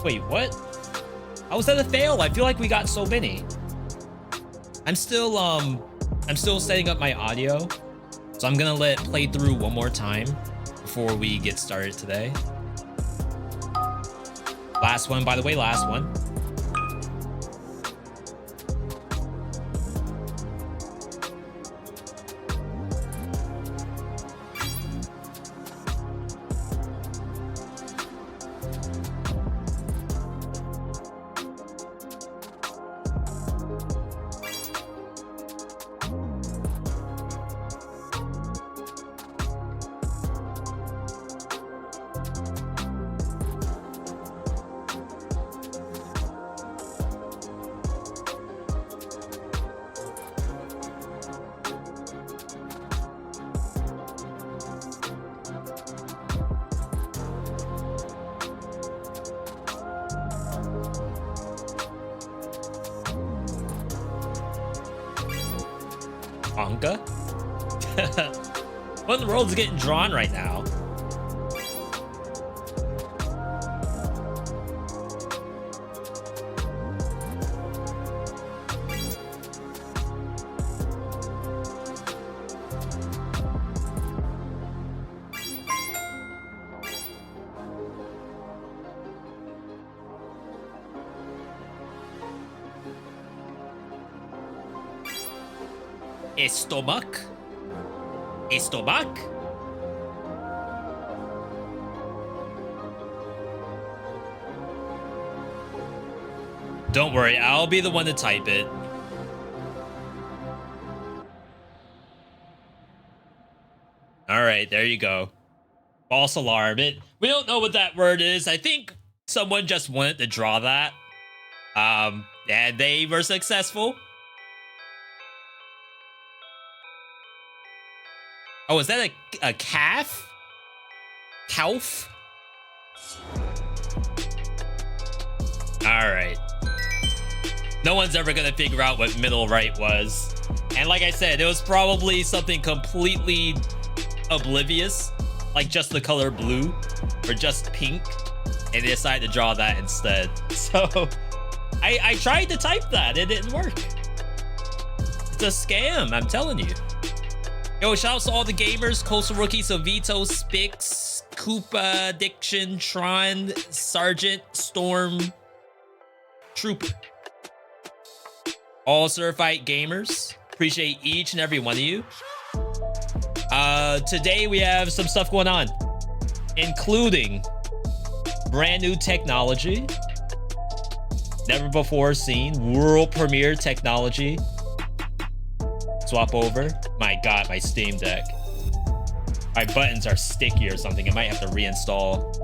Wait, what? How was that a fail? I feel like we got so many. I'm still setting up my audio. So I'm gonna let it play through one more time before we get started today. Last one, by the way, last one. Anka? What in the world is getting drawn right now? Stomach? Don't worry, I'll be the one to type it. All right, there you go. False alarm. We don't know what that word is. I think someone just wanted to draw that. And they were successful. Oh, is that a calf? Calf? All right. No one's ever gonna figure out what middle right was. And like I said, it was probably something completely oblivious, like just the color blue or just pink, and they decided to draw that instead. So I tried to type that, it didn't work. It's a scam, I'm telling you. Yo, shouts to all the gamers, Coastal Rookie, Vito, Spix, Koopa, Diction, Tron, Sergeant, Storm, Troop. All certified gamers. Appreciate each and every one of you. Today we have some stuff going on, including brand new technology, never before seen, world premiere technology. Swap over. My God, my Steam Deck. My buttons are sticky or something. I might have to reinstall.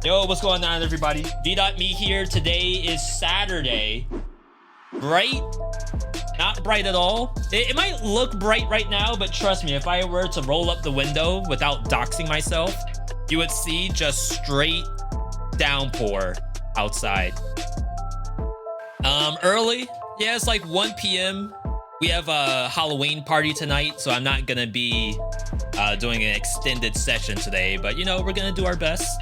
Yo, what's going on, everybody? VeeDotMe here. Today is Saturday. Bright? Not bright at all. It might look bright right now, but trust me, if I were to roll up the window without doxing myself, you would see just straight downpour outside. Early. Yeah, it's like 1 p.m. We have a Halloween party tonight, so I'm not gonna be doing an extended session today, but you know, we're gonna do our best.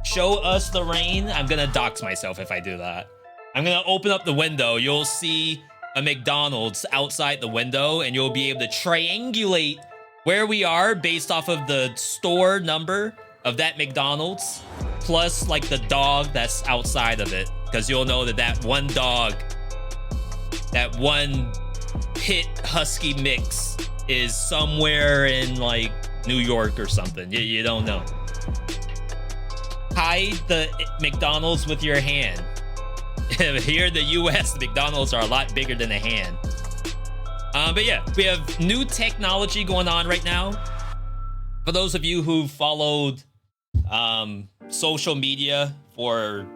Show us the rain. I'm gonna dox myself if I do that. I'm gonna open up the window. You'll see a McDonald's outside the window, and you'll be able to triangulate where we are based off of the store number of that McDonald's, plus like the dog that's outside of it, because you'll know that that one dog, that one pit husky mix is somewhere in like New York or something. You don't know. Hide the McDonald's with your hand. Here in the US, the McDonald's are a lot bigger than a hand. But yeah, we have new technology going on right now. For those of you who followed social media for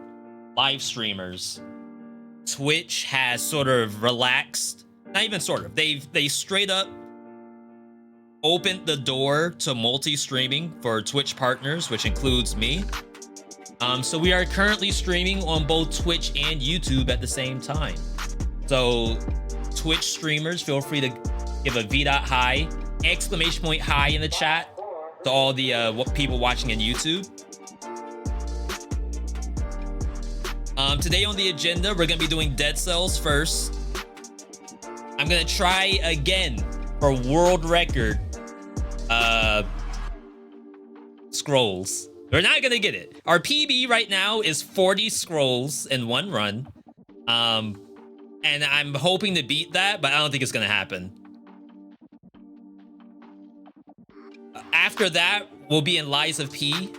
live streamers, Twitch has sort of relaxed. Not even sort of. They straight up opened the door to multi-streaming for Twitch partners, which includes me. So we are currently streaming on both Twitch and YouTube at the same time. So Twitch streamers, feel free to give a V.Hi, exclamation point hi in the chat to all the people watching on YouTube. Today on the agenda, we're gonna be doing Dead Cells first. I'm gonna try again for world record scrolls. We're not gonna get it. Our PB right now is 40 scrolls in one run. And I'm hoping to beat that, but I don't think it's gonna happen. After that, we'll be in Lies of P.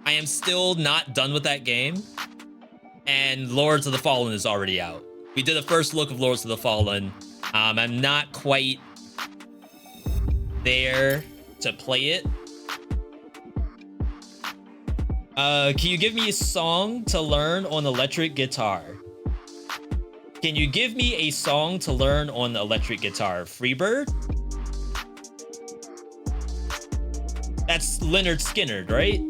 I am still not done with that game. And Lords of the Fallen is already out. We did a first look of Lords of the Fallen. I'm not quite there to play it. Can you give me a song to learn on electric guitar? Can you give me a song to learn on electric guitar? Freebird? That's Leonard Skinner, right?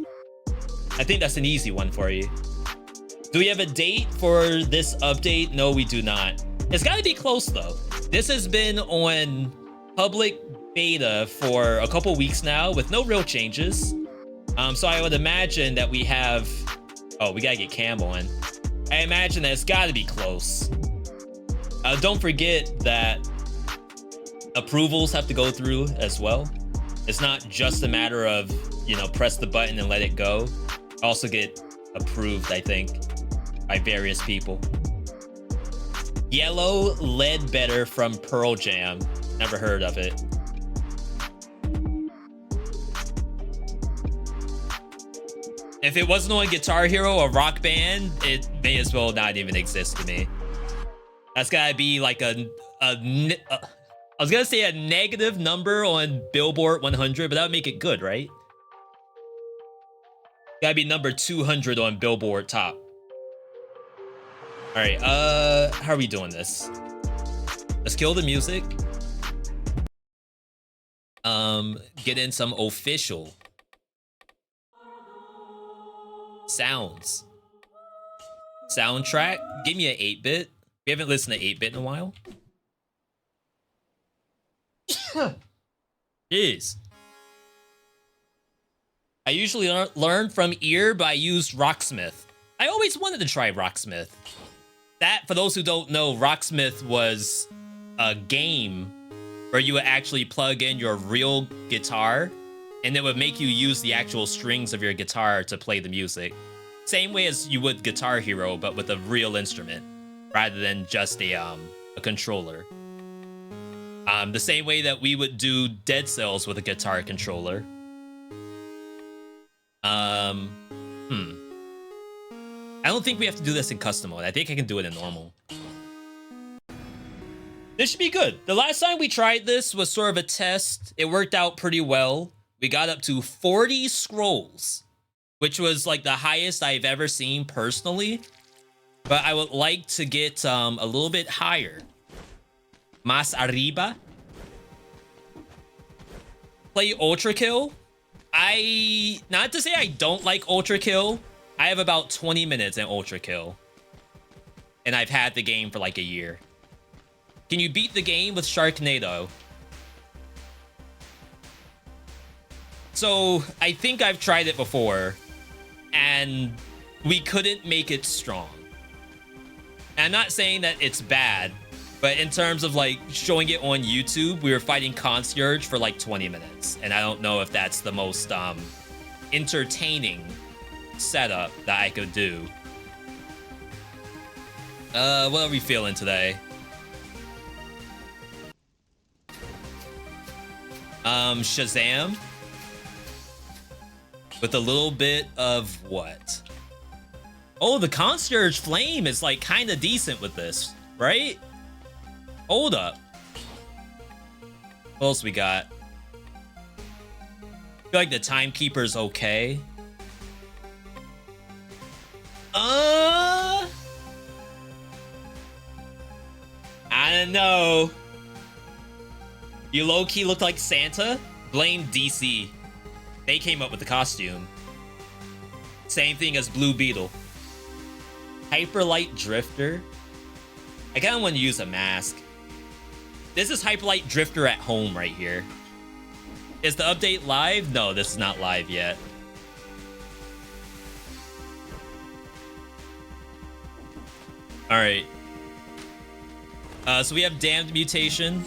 I think that's an easy one for you. Do we have a date for this update? No, we do not. It's got to be close, though. This has been on public beta for a couple weeks now with no real changes. So I would imagine that we have... Oh, we got to get Cam on. I imagine that it's got to be close. Don't forget that approvals have to go through as well. It's not just a matter of, you know, press the button and let it go. Also get approved, I think, by various people. Yellow Ledbetter from Pearl Jam. Never heard of it. If it wasn't on Guitar Hero or Rock Band, it may as well not even exist to me. That's gotta be like I was gonna say a negative number on Billboard 100, but that would make it good, right? Gotta be number 200 on Billboard Top. All right, how are we doing this? Let's kill the music. Get in some official sounds. Soundtrack, give me an 8-bit. We haven't listened to 8-bit in a while. Jeez. I usually learn from ear, but I used Rocksmith. I always wanted to try Rocksmith. That, for those who don't know, Rocksmith was a game where you would actually plug in your real guitar and it would make you use the actual strings of your guitar to play the music. Same way as you would Guitar Hero, but with a real instrument rather than just a controller. The same way that we would do Dead Cells with a guitar controller. I don't think we have to do this in custom mode. I think I can do it in normal. This should be good. The last time we tried this was sort of a test. It worked out pretty well. We got up to 40 scrolls, which was like the highest I've ever seen personally. But I would like to get a little bit higher. Más arriba. Play Ultra Kill. Not to say I don't like Ultra Kill. I have about 20 minutes in Ultra Kill. And I've had the game for like a year. Can you beat the game with Sharknado? So I think I've tried it before and we couldn't make it strong. And I'm not saying that it's bad, but in terms of like showing it on YouTube, we were fighting Concierge for like 20 minutes. And I don't know if that's the most entertaining setup that I could do. What are we feeling today? Shazam. With a little bit of what? Oh, the Concierge Flame is like kind of decent with this, right? Hold up. What else we got? I feel like the Timekeeper's okay. I don't know. You low-key look like Santa? Blame DC. They came up with the costume. Same thing as Blue Beetle. Hyperlight Drifter. I kind of want to use a mask. This is Hyperlight Drifter at home right here. Is the update live? No, this is not live yet. All right. So we have Damned Mutation.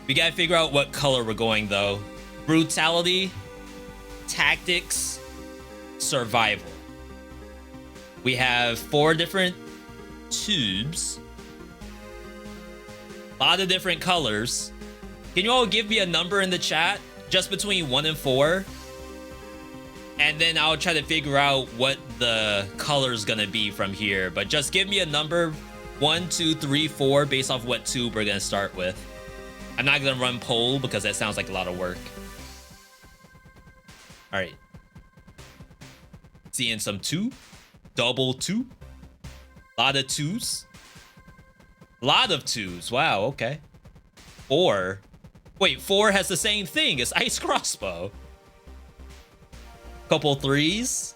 We gotta figure out what color we're going though. Brutality, Tactics, Survival. We have 4 different tubes. A lot of different colors. Can you all give me a number in the chat? Just between 1 and 4. And then I'll try to figure out what the color's gonna be from here. But just give me a number, 1, 2, 3, 4, based off what tube we're gonna start with. I'm not gonna run poll because that sounds like a lot of work. All right. Seeing some 2, double 2, lot of 2s. Lot of 2s, wow, okay. 4, wait, 4 has the same thing as Ice Crossbow. Couple 3s.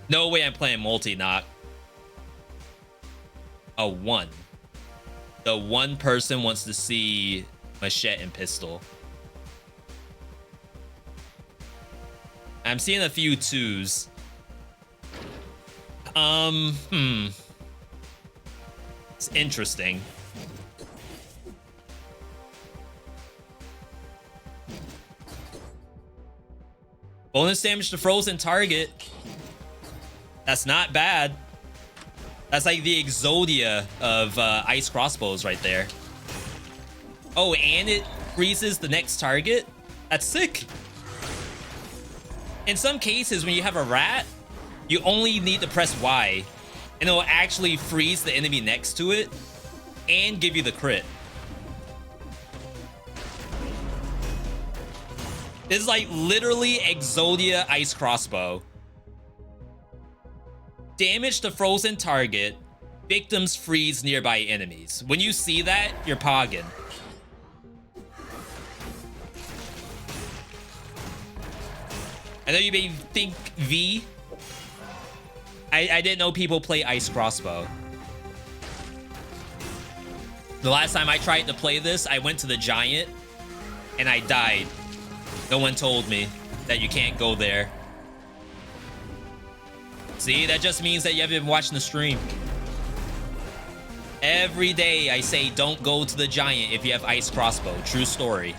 No way I'm playing multi-knock. A 1. The 1 person wants to see machete and pistol. I'm seeing a few 2s. It's interesting. Bonus damage to frozen target. That's not bad. That's like the Exodia of ice crossbows right there. Oh, and it freezes the next target? That's sick. In some cases, when you have a rat, you only need to press Y, and it'll actually freeze the enemy next to it and give you the crit. This is like literally Exodia ice crossbow. Damage to frozen target. Victims freeze nearby enemies. When you see that, you're pogging. I know you may think V. I didn't know people play ice crossbow. The last time I tried to play this, I went to the giant and I died. No one told me that you can't go there. See, that just means that you haven't been watching the stream. Every day I say don't go to the giant if you have ice crossbow. True story.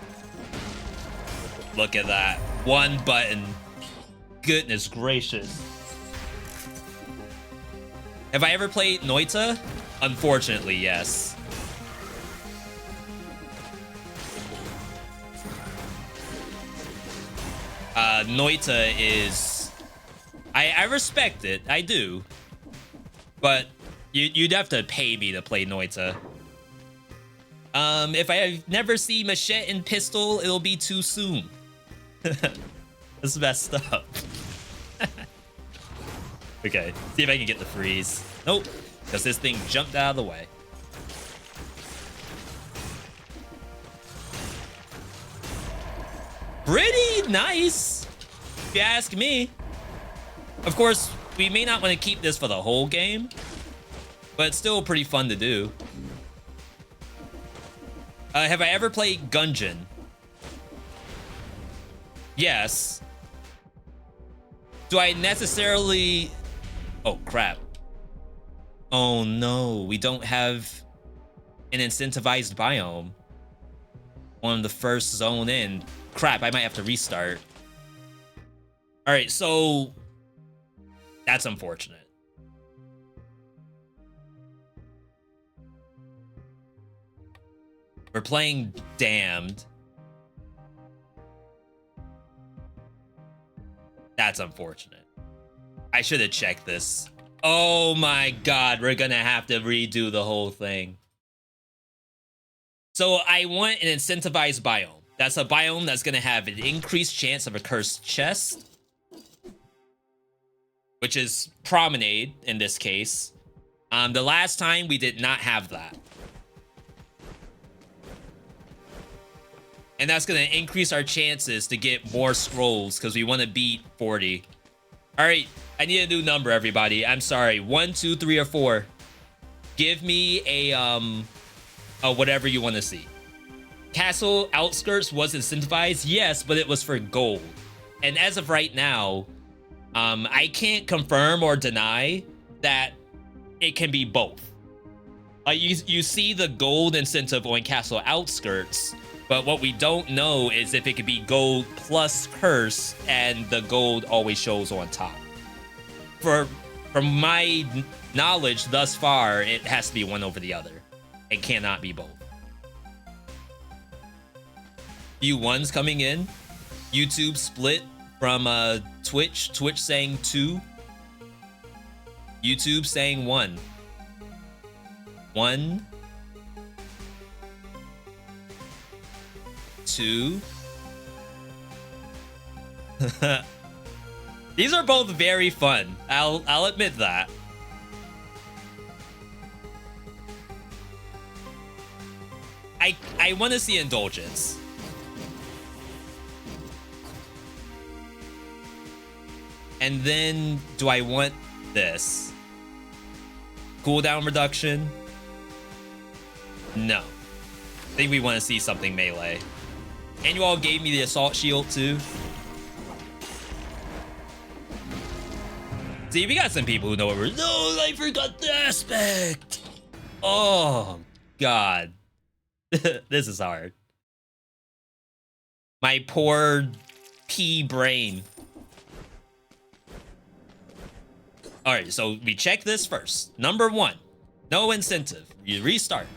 Look at that. 1 button. Goodness gracious. Have I ever played Noita? Unfortunately, yes. Noita is... I respect it. I do. But you'd have to pay me to play Noita. If I never see machete and pistol, it'll be too soon. That's messed up. Okay, see if I can get the freeze. Nope, because this thing jumped out of the way. Pretty nice, if you ask me. Of course, we may not want to keep this for the whole game, but it's still pretty fun to do. Have I ever played Gungeon? Yes. Do I necessarily... Oh, crap. Oh, no. We don't have an incentivized biome on the first zone in. Crap, I might have to restart. All right, so... That's unfortunate. We're playing Damned. That's unfortunate. I should have checked this. Oh my god, we're gonna have to redo the whole thing. So I want an incentivized biome. That's a biome that's gonna have an increased chance of a cursed chest, which is Promenade in this case. The last time we did not have that. And that's gonna increase our chances to get more scrolls because we want to beat 40. All right, I need a new number, everybody. I'm sorry, 1, 2, 3, or 4. Give me a whatever you want to see. Castle Outskirts was incentivized, yes, but it was for gold. And as of right now, I can't confirm or deny that it can be both. You see the gold incentive on castle outskirts, but what we don't know is if it could be gold plus curse, and the gold always shows on top. From my knowledge thus far, it has to be one over the other. It cannot be both. Few ones coming in. YouTube split from Twitch. Twitch saying 2. YouTube saying 1. 1. 2. These are both very fun. I'll admit that. I want to see indulgence. And then do I want this? Cooldown reduction? No. I think we want to see something melee. And you all gave me the assault shield too. See, we got some people who know what we're... No, I forgot the aspect! Oh, God. This is hard. My poor pea brain. Alright, so we check this first. Number 1. No incentive. You restart.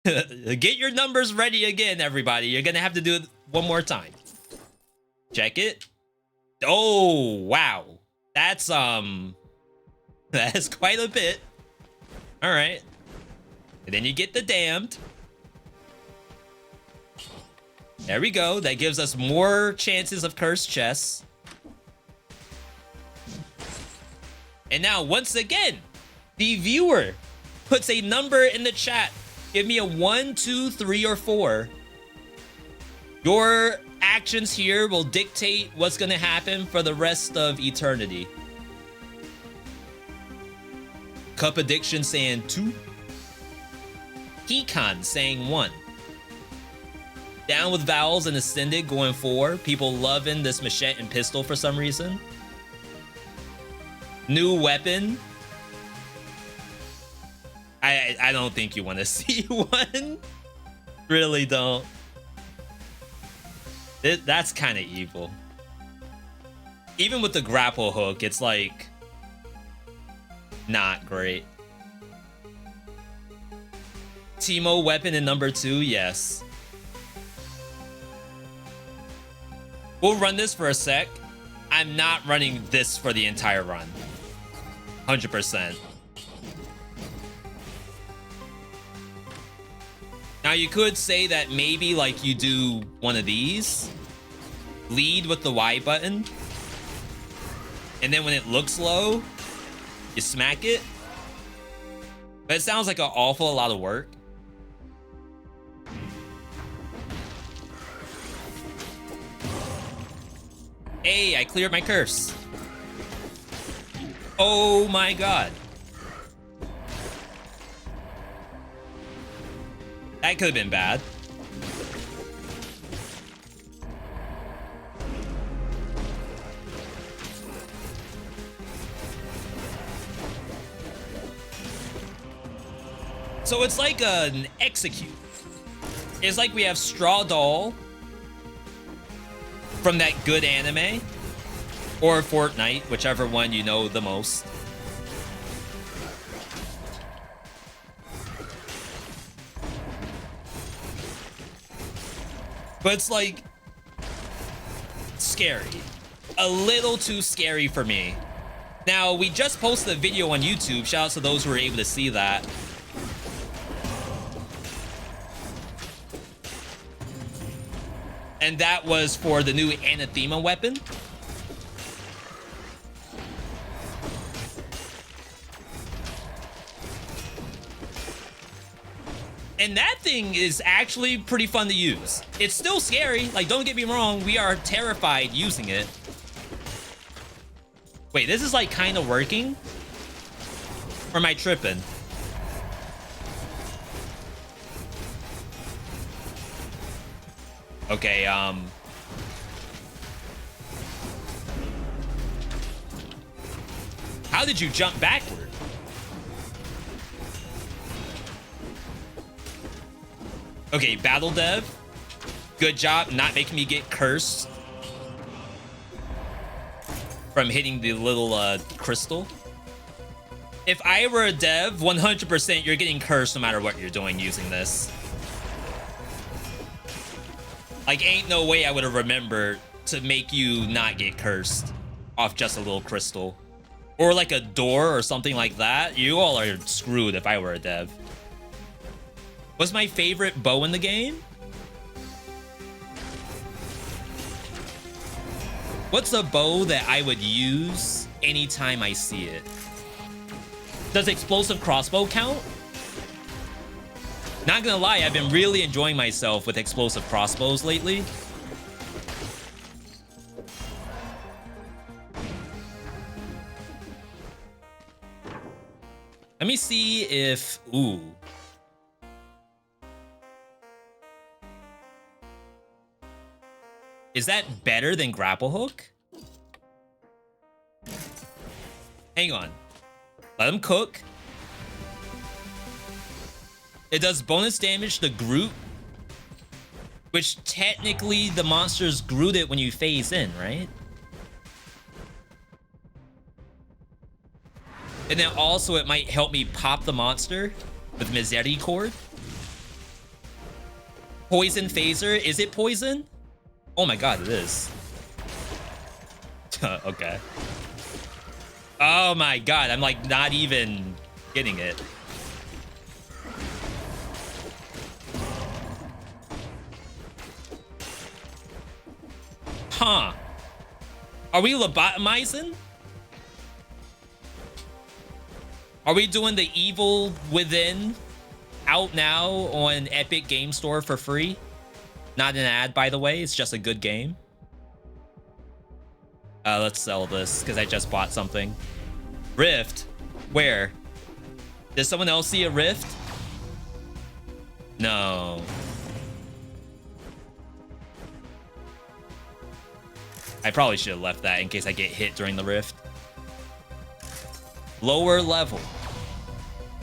Get your numbers ready again, everybody. You're gonna have to do it one more time. Check it. Oh, wow. That's quite a bit. All right. And then you get the damned. There we go. That gives us more chances of cursed chests. And now, once again, the viewer puts a number in the chat. Give me a 1, 2, 3, or 4. Your actions here will dictate what's going to happen for the rest of eternity. Cup Addiction saying 2. Hecon saying 1. Down with Vowels and Ascended going 4. People loving this machete and pistol for some reason. New weapon. I don't think you want to see one. Really don't. That's kind of evil. Even with the grapple hook, it's like not great. Teemo weapon in number 2, yes. We'll run this for a sec. I'm not running this for the entire run. 100%. Now you could say that maybe like you do one of these. Lead with the Y button. And then when it looks low, you smack it. But it sounds like an awful lot of work. Hey, I cleared my curse. Oh my god. That could have been bad. So it's like an execute. It's like we have Straw Doll from that good anime, or Fortnite, whichever one you know the most. But it's like scary. A little too scary for me. Now, we just posted a video on YouTube. Shout out to those who were able to see that. And that was for the new Anathema weapon. And that thing is actually pretty fun to use. It's still scary. Like, don't get me wrong. We are terrified using it. Wait, this is like kind of working? Or am I tripping? Okay, How did you jump backward? Okay, Battle Dev. Good job not making me get cursed from hitting the little crystal. If I were a dev, 100% you're getting cursed no matter what you're doing using this. Like, ain't no way I would have remembered to make you not get cursed off just a little crystal. Or like a door or something like that. You all are screwed if I were a dev. What's my favorite bow in the game? What's a bow that I would use anytime I see it? Does explosive crossbow count? Not gonna lie, I've been really enjoying myself with explosive crossbows lately. Let me see if... Ooh. Is that better than grapple hook? Hang on. Let him cook. It does bonus damage to Groot, which technically the monsters Groot it when you phase in, right? And then also it might help me pop the monster with Misericord. Poison phaser. Is it poison? Oh my god, it is. Okay. Oh my god, I'm like not even getting it. Huh. Are we lobotomizing? Are we doing the Evil Within out now on Epic Game Store for free? Not an ad, by the way. It's just a good game. Let's sell this because I just bought something. Rift? Where? Did someone else see a rift? No. I probably should have left that in case I get hit during the rift. Lower level.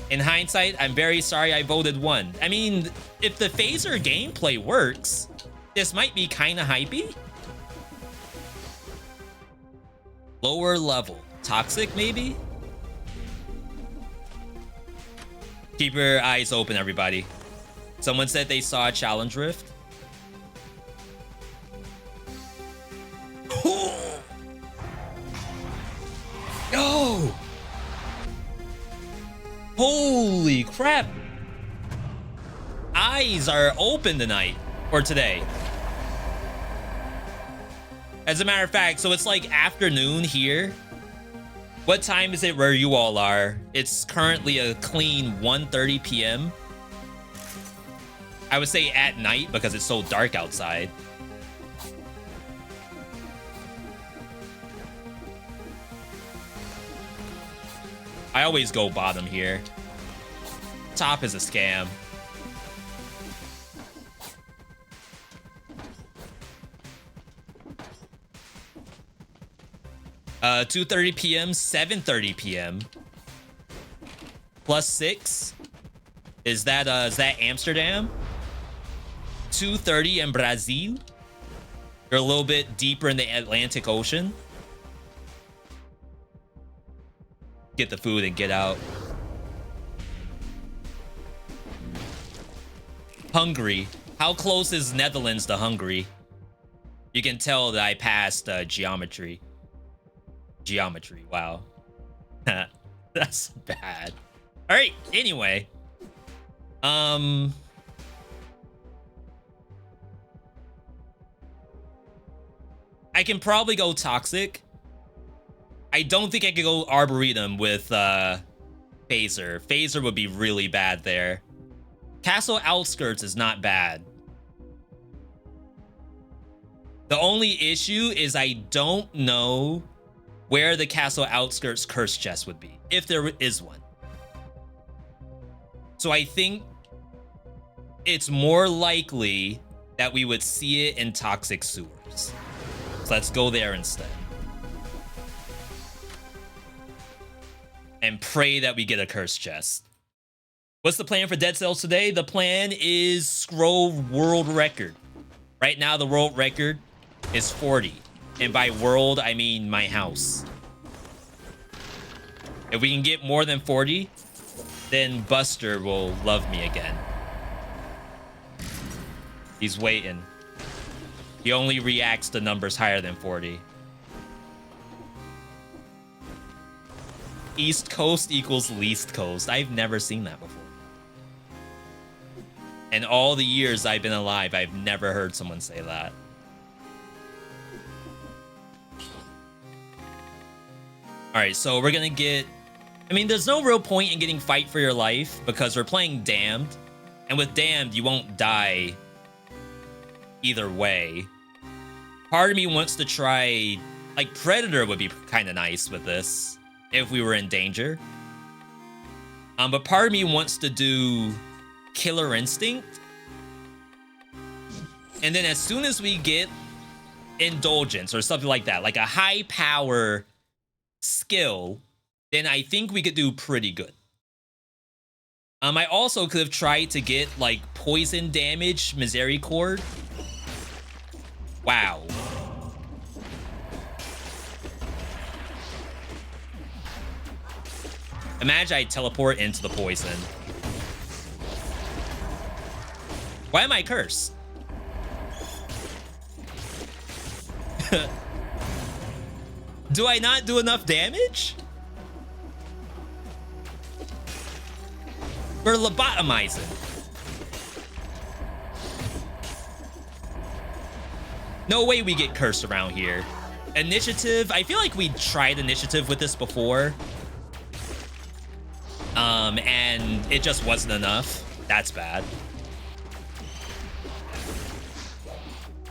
In hindsight, I'm very sorry I voted 1. I mean, if the phaser gameplay works, this might be kind of hypey. Lower level. Toxic, maybe? Keep your eyes open, everybody. Someone said they saw a challenge rift. No! Holy crap! Eyes are open tonight, or today. As a matter of fact, so it's like afternoon here. What time is it where you all are? It's currently a clean 1:30 p.m. I would say at night because it's so dark outside. I always go bottom here. Top is a scam. Uh, 2:30 p.m., 7:30 p.m. Plus 6. Is that Amsterdam? 2:30 in Brazil. You're a little bit deeper in the Atlantic Ocean. Get the food and get out. Hungary. How close is Netherlands to Hungary? You can tell that I passed geometry. Geometry, wow. That's bad. All right, anyway. I can probably go Toxic. I don't think I could go Arboretum with Phaser. Phaser would be really bad there. Castle Outskirts is not bad. The only issue is I don't know where the Castle Outskirts curse chest would be, if there is one. So I think it's more likely that we would see it in Toxic Sewers. So let's go there instead. and pray that we get a cursed chest. What's the plan for Dead Cells today? The plan is scroll world record. Right now, the world record is 40. And by world, I mean my house. If we can get more than 40, then Buster will love me again. He's waiting. He only reacts to numbers higher than 40. East Coast equals least coast. I've never seen that before. In all the years I've been alive, I've never heard someone say that. All right, so we're gonna get... I mean, there's no real point in getting Fight for Your Life because we're playing Damned. And with Damned, you won't die either way. Part of me wants to try... Like, Predator would be kind of nice with this if we were in danger. But part of me wants to do Killer Instinct. And then as soon as we get Indulgence or something like that, like a high power skill, then I think we could do pretty good. I also could have tried to get like poison damage, Misericord. Wow. Imagine I teleport into the poison. Why am I cursed? Do I not do enough damage? We're lobotomizing. No way we get cursed around here. Initiative, I feel like we tried initiative with this before. And it just wasn't enough. That's bad.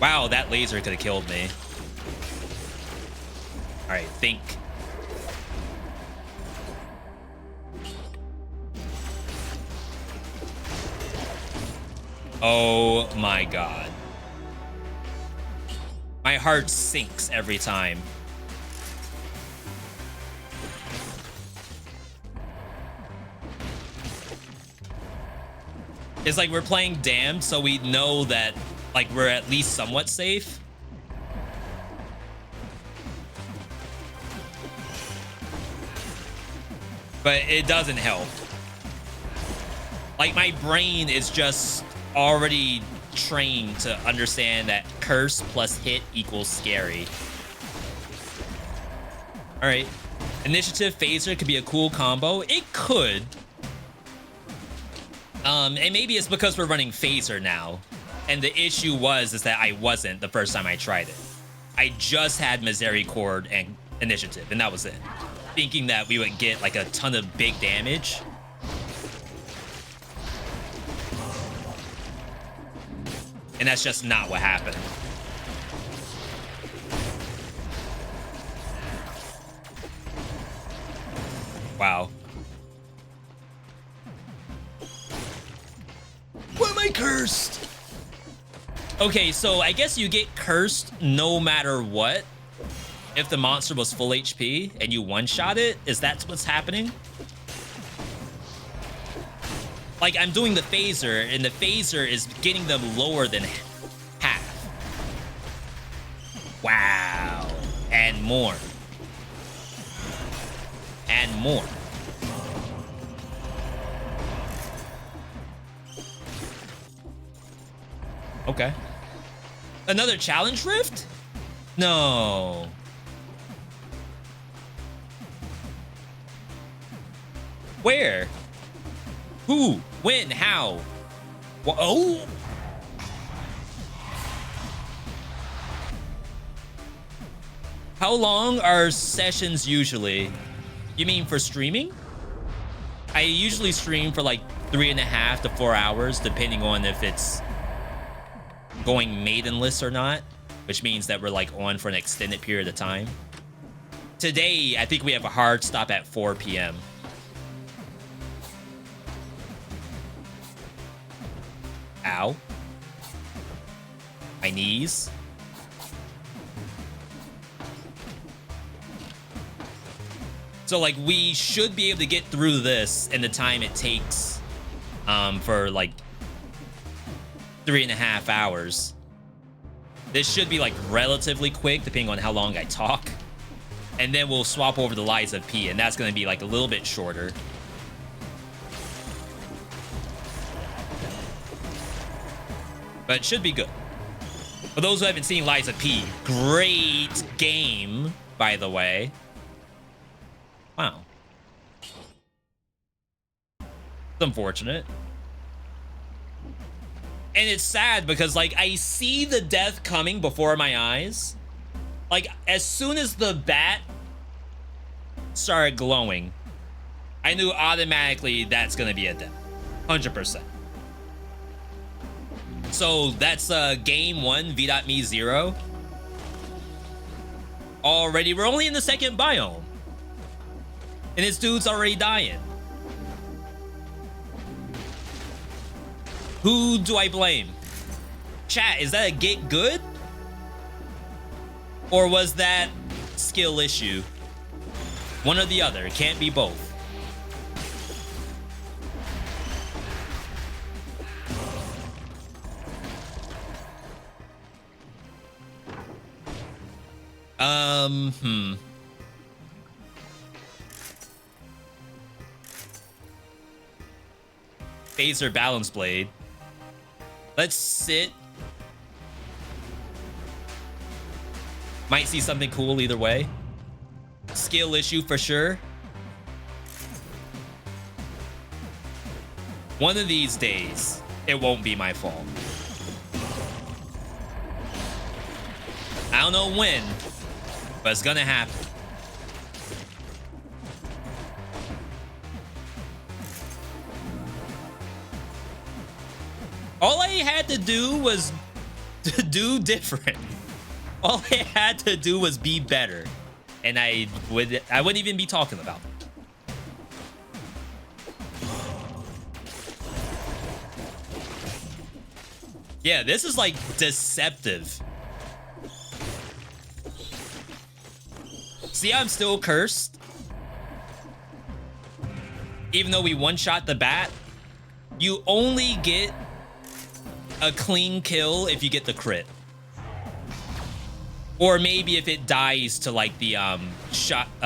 Wow, that laser could have killed me. All right, think. Oh my god. My heart sinks every time. It's like we're playing Damned, so we know that like we're at least somewhat safe. But it doesn't help. Like my brain is just already trained to understand that curse plus hit equals scary. All right, initiative phaser could be a cool combo. It could. And maybe it's because we're running phaser now. And the issue is that I wasn't the first time I tried it. I just had Misericord and initiative, and that was it. Thinking that we would get like a ton of big damage. And that's just not what happened. Wow. Why am I cursed? Okay, so I guess you get cursed no matter what. If the monster was full HP and you one-shot it, is that what's happening? Like, I'm doing the phaser, and the phaser is getting them lower than half. Wow. And more. And more. Okay. Another challenge rift? No. Where? Who? When? How? Oh! How long are sessions usually? You mean for streaming? I usually stream for like 3.5 to 4 hours, depending on if it's going maidenless or not, which means that we're like on for an extended period of time. Today, I think we have a hard stop at 4 p.m. Ow. My knees. So like we should be able to get through this in the time it takes for like 3.5 hours. This should be like relatively quick depending on how long I talk. And then we'll swap over to Lies of P, and that's going to be like a little bit shorter. But it should be good. For those who haven't seen Lies of P, great game, by the way. Wow. It's unfortunate. And it's sad because, like, I see the death coming before my eyes. Like, as soon as the bat started glowing, I knew automatically that's going to be a death. 100%. So that's game 1, V.Me 0. Already, we're only in the second biome. And this dude's already dying. Who do I blame? Chat, is that a get good? Or was that skill issue? One or the other. It can't be both. Phaser Balance Blade. Let's sit. Might see something cool either way. Skill issue for sure. One of these days, it won't be my fault. I don't know when, but it's gonna happen. All I had to do was to do different. All I had to do was be better, and I wouldn't even be talking about it. Yeah, this is like deceptive. See, I'm still cursed. Even though we one-shot the bat, you only get a clean kill if you get the crit. Or maybe if it dies to like the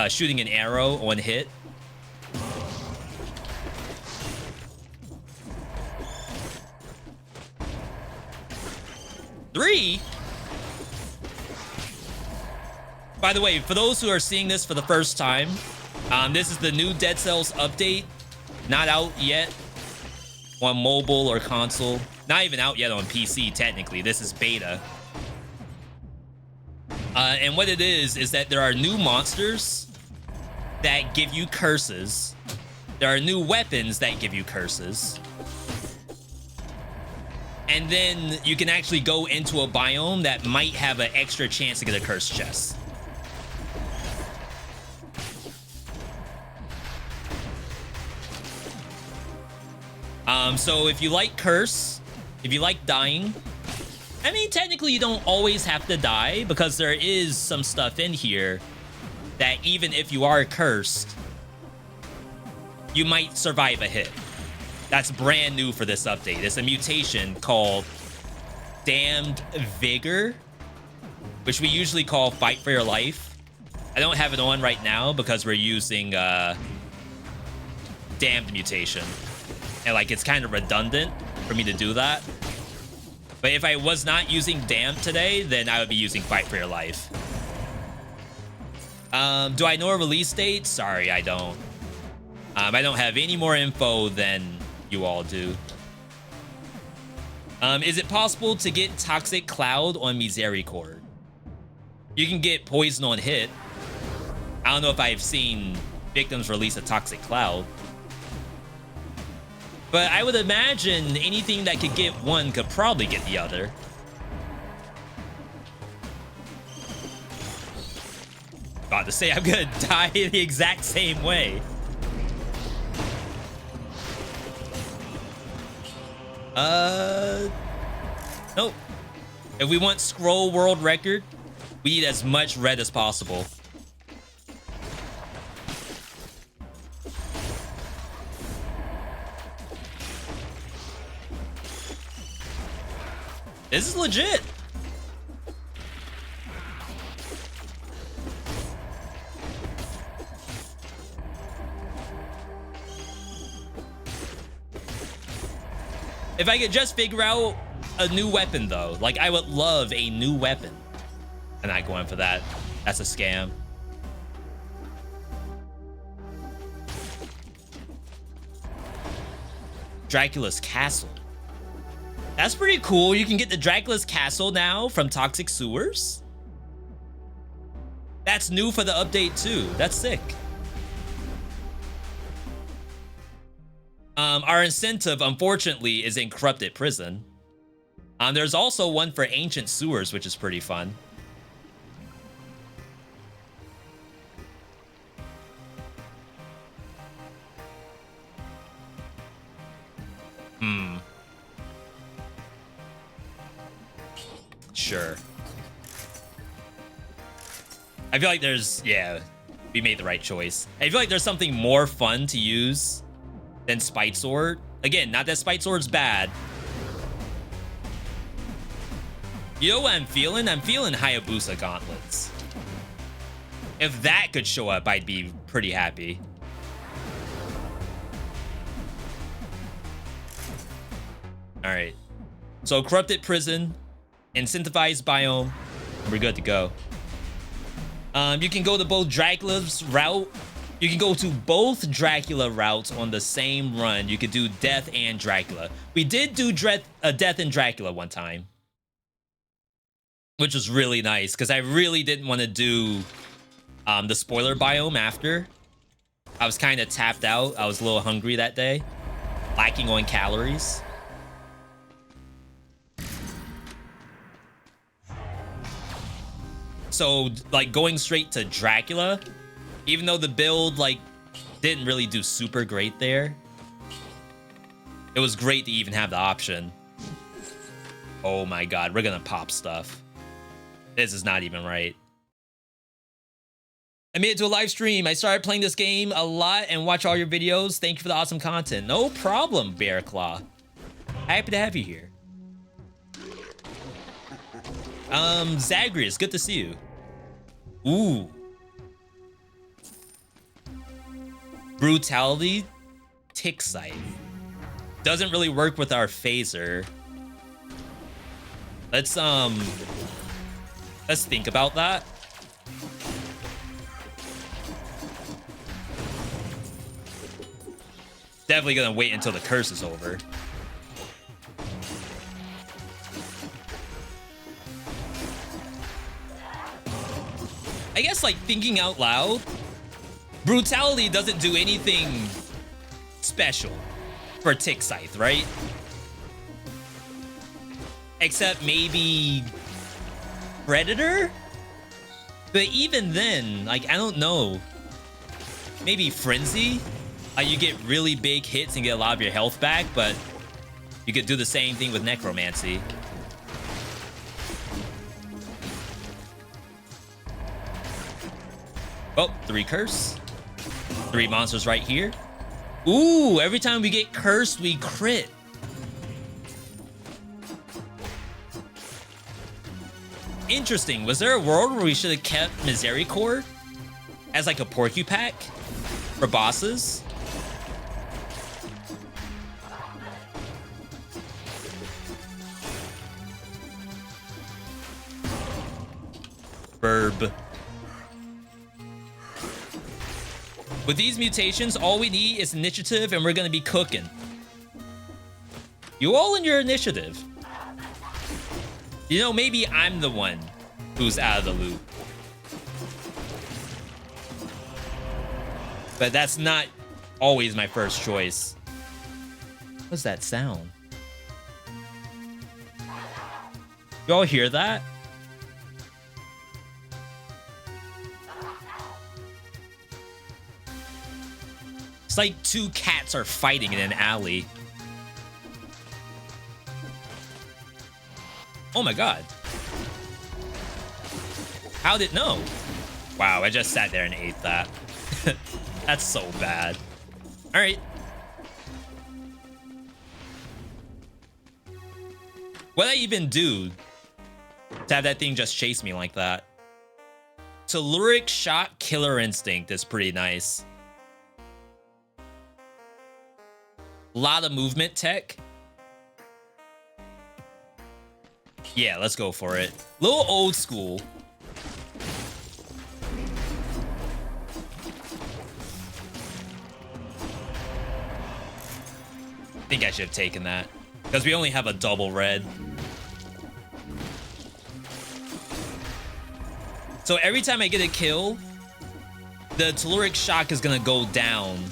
shooting an arrow on hit. Three. By the way, for those who are seeing this for the first time, this is the new Dead Cells update. Not out yet on mobile or console. Not even out yet on PC, technically. This is beta. And what it is that there are new monsters that give you curses. There are new weapons that give you curses. And then you can actually go into a biome that might have an extra chance to get a cursed chest. So if you like curse, if you like dying, I mean, technically you don't always have to die because there is some stuff in here that even if you are cursed, you might survive a hit. That's brand new for this update. It's a mutation called Damned Vigor, which we usually call Fight for Your Life. I don't have it on right now because we're using Damned mutation. And like, it's kind of redundant for me to do that. But if I was not using Damned today, then I would be using Fight for Your Life. Do I know a release date? Sorry, I don't. I don't have any more info than you all do. Is it possible to get Toxic Cloud on Misericord? You can get Poison on hit. I don't know if I've seen victims release a Toxic Cloud. But I would imagine anything that could get one could probably get the other. About to say, I'm gonna die the exact same way. Nope. If we want scroll world record, we need as much red as possible. This is legit. If I could just figure out a new weapon, though. Like, I would love a new weapon. I'm not going for that. That's a scam. Dracula's Castle. That's pretty cool. You can get the Dracula's Castle now from Toxic Sewers. That's new for the update, too. That's sick. Our incentive, unfortunately, is in Corrupted Prison. There's also one for Ancient Sewers, which is pretty fun. Sure. I feel like there's, yeah, we made the right choice. I feel like there's something more fun to use than Spite Sword. Again, not that Spite Sword's bad. You know what I'm feeling? I'm feeling Hayabusa Gauntlets. If that could show up, I'd be pretty happy. All right. So Corrupted Prison, Incentivized Biome, we're good to go. You can go to both Dracula's route. You can go to both Dracula routes on the same run. You could do Death and Dracula. We did do Death and Dracula one time, which was really nice because I really didn't want to do the spoiler biome after. I was kind of tapped out. I was a little hungry that day, lacking on calories. So, like, going straight to Dracula, even though the build, like, didn't really do super great there, it was great to even have the option. Oh my god, we're gonna pop stuff. This is not even right. I made it to a live stream. I started playing this game a lot and watch all your videos. Thank you for the awesome content. No problem, Bear Claw. Happy to have you here. Zagreus, good to see you. Ooh. Brutality, Tick Scythe. Doesn't really work with our phaser. Let's think about that. Definitely gonna wait until the curse is over. I guess, like, thinking out loud, Brutality doesn't do anything special for Tick Scythe, right? Except maybe Predator? But even then, like, I don't know. Maybe Frenzy? You get really big hits and get a lot of your health back, but you could do the same thing with Necromancy. Oh, 3 curse. 3 monsters right here. Ooh, every time we get cursed, we crit. Interesting. Was there a world where we should have kept Misericord as like a Porcupack for bosses? Burb. With these mutations, all we need is initiative and we're gonna be cooking. You all in your initiative. You know, maybe I'm the one who's out of the loop. But that's not always my first choice. What's that sound? You all hear that? It's like 2 cats are fighting in an alley. Oh my god. How'd it know? Wow, I just sat there and ate that. That's so bad. Alright. What'd I even do to have that thing just chase me like that? Telluric Shot Killer Instinct is pretty nice. A lot of movement tech. Yeah, let's go for it. Little old school. I think I should have taken that because we only have a double red. So every time I get a kill, the Telluric Shock is gonna go down.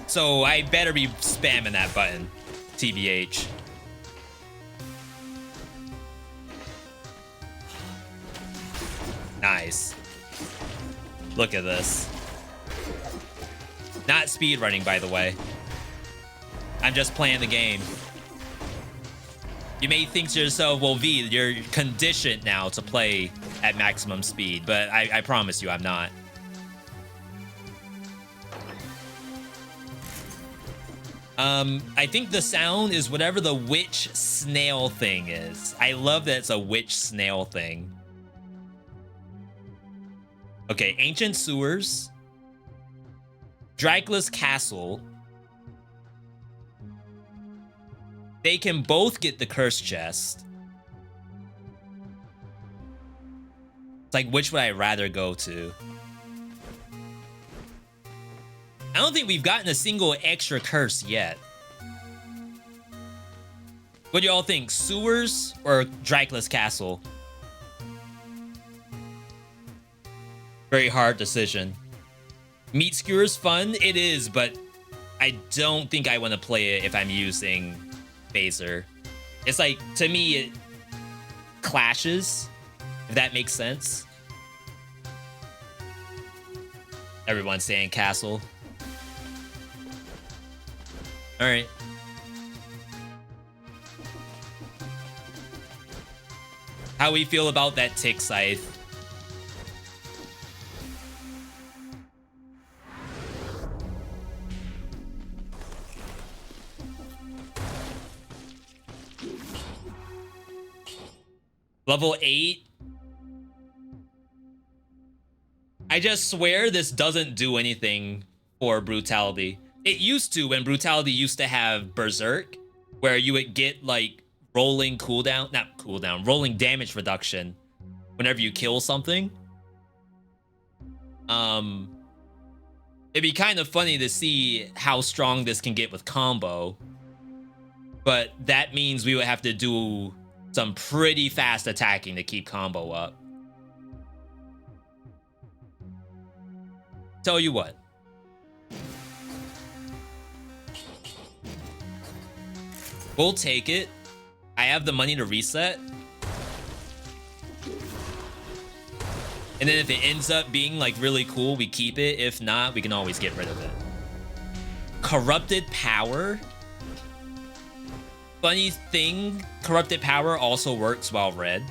So I better be spamming that button, TBH. Nice. Look at this. Not speed running, by the way. I'm just playing the game. You may think to yourself, well, V, you're conditioned now to play at maximum speed, but I promise you I'm not. I think the sound is whatever the witch snail thing is. I love that it's a witch snail thing. Okay, Ancient Sewers. Dracula's Castle. They can both get the Curse Chest. It's like, which would I rather go to? I don't think we've gotten a single extra curse yet. What do y'all think? Sewers or Dracula's Castle? Very hard decision. Meat Skewer's fun? It is, but I don't think I want to play it if I'm using Phaser. It's like, to me, it clashes, if that makes sense. Everyone's saying Castle. All right. How we feel about that Tick Scythe? Level 8? I just swear this doesn't do anything for Brutality. It used to, when Brutality used to have Berserk, where you would get like rolling cooldown, not cooldown, rolling damage reduction whenever you kill something. It'd be kind of funny to see how strong this can get with combo. But that means we would have to do some pretty fast attacking to keep combo up. Tell you what. We'll take it. I have the money to reset. And then if it ends up being like really cool, we keep it. If not, we can always get rid of it. Corrupted Power. Funny thing, Corrupted Power also works while red.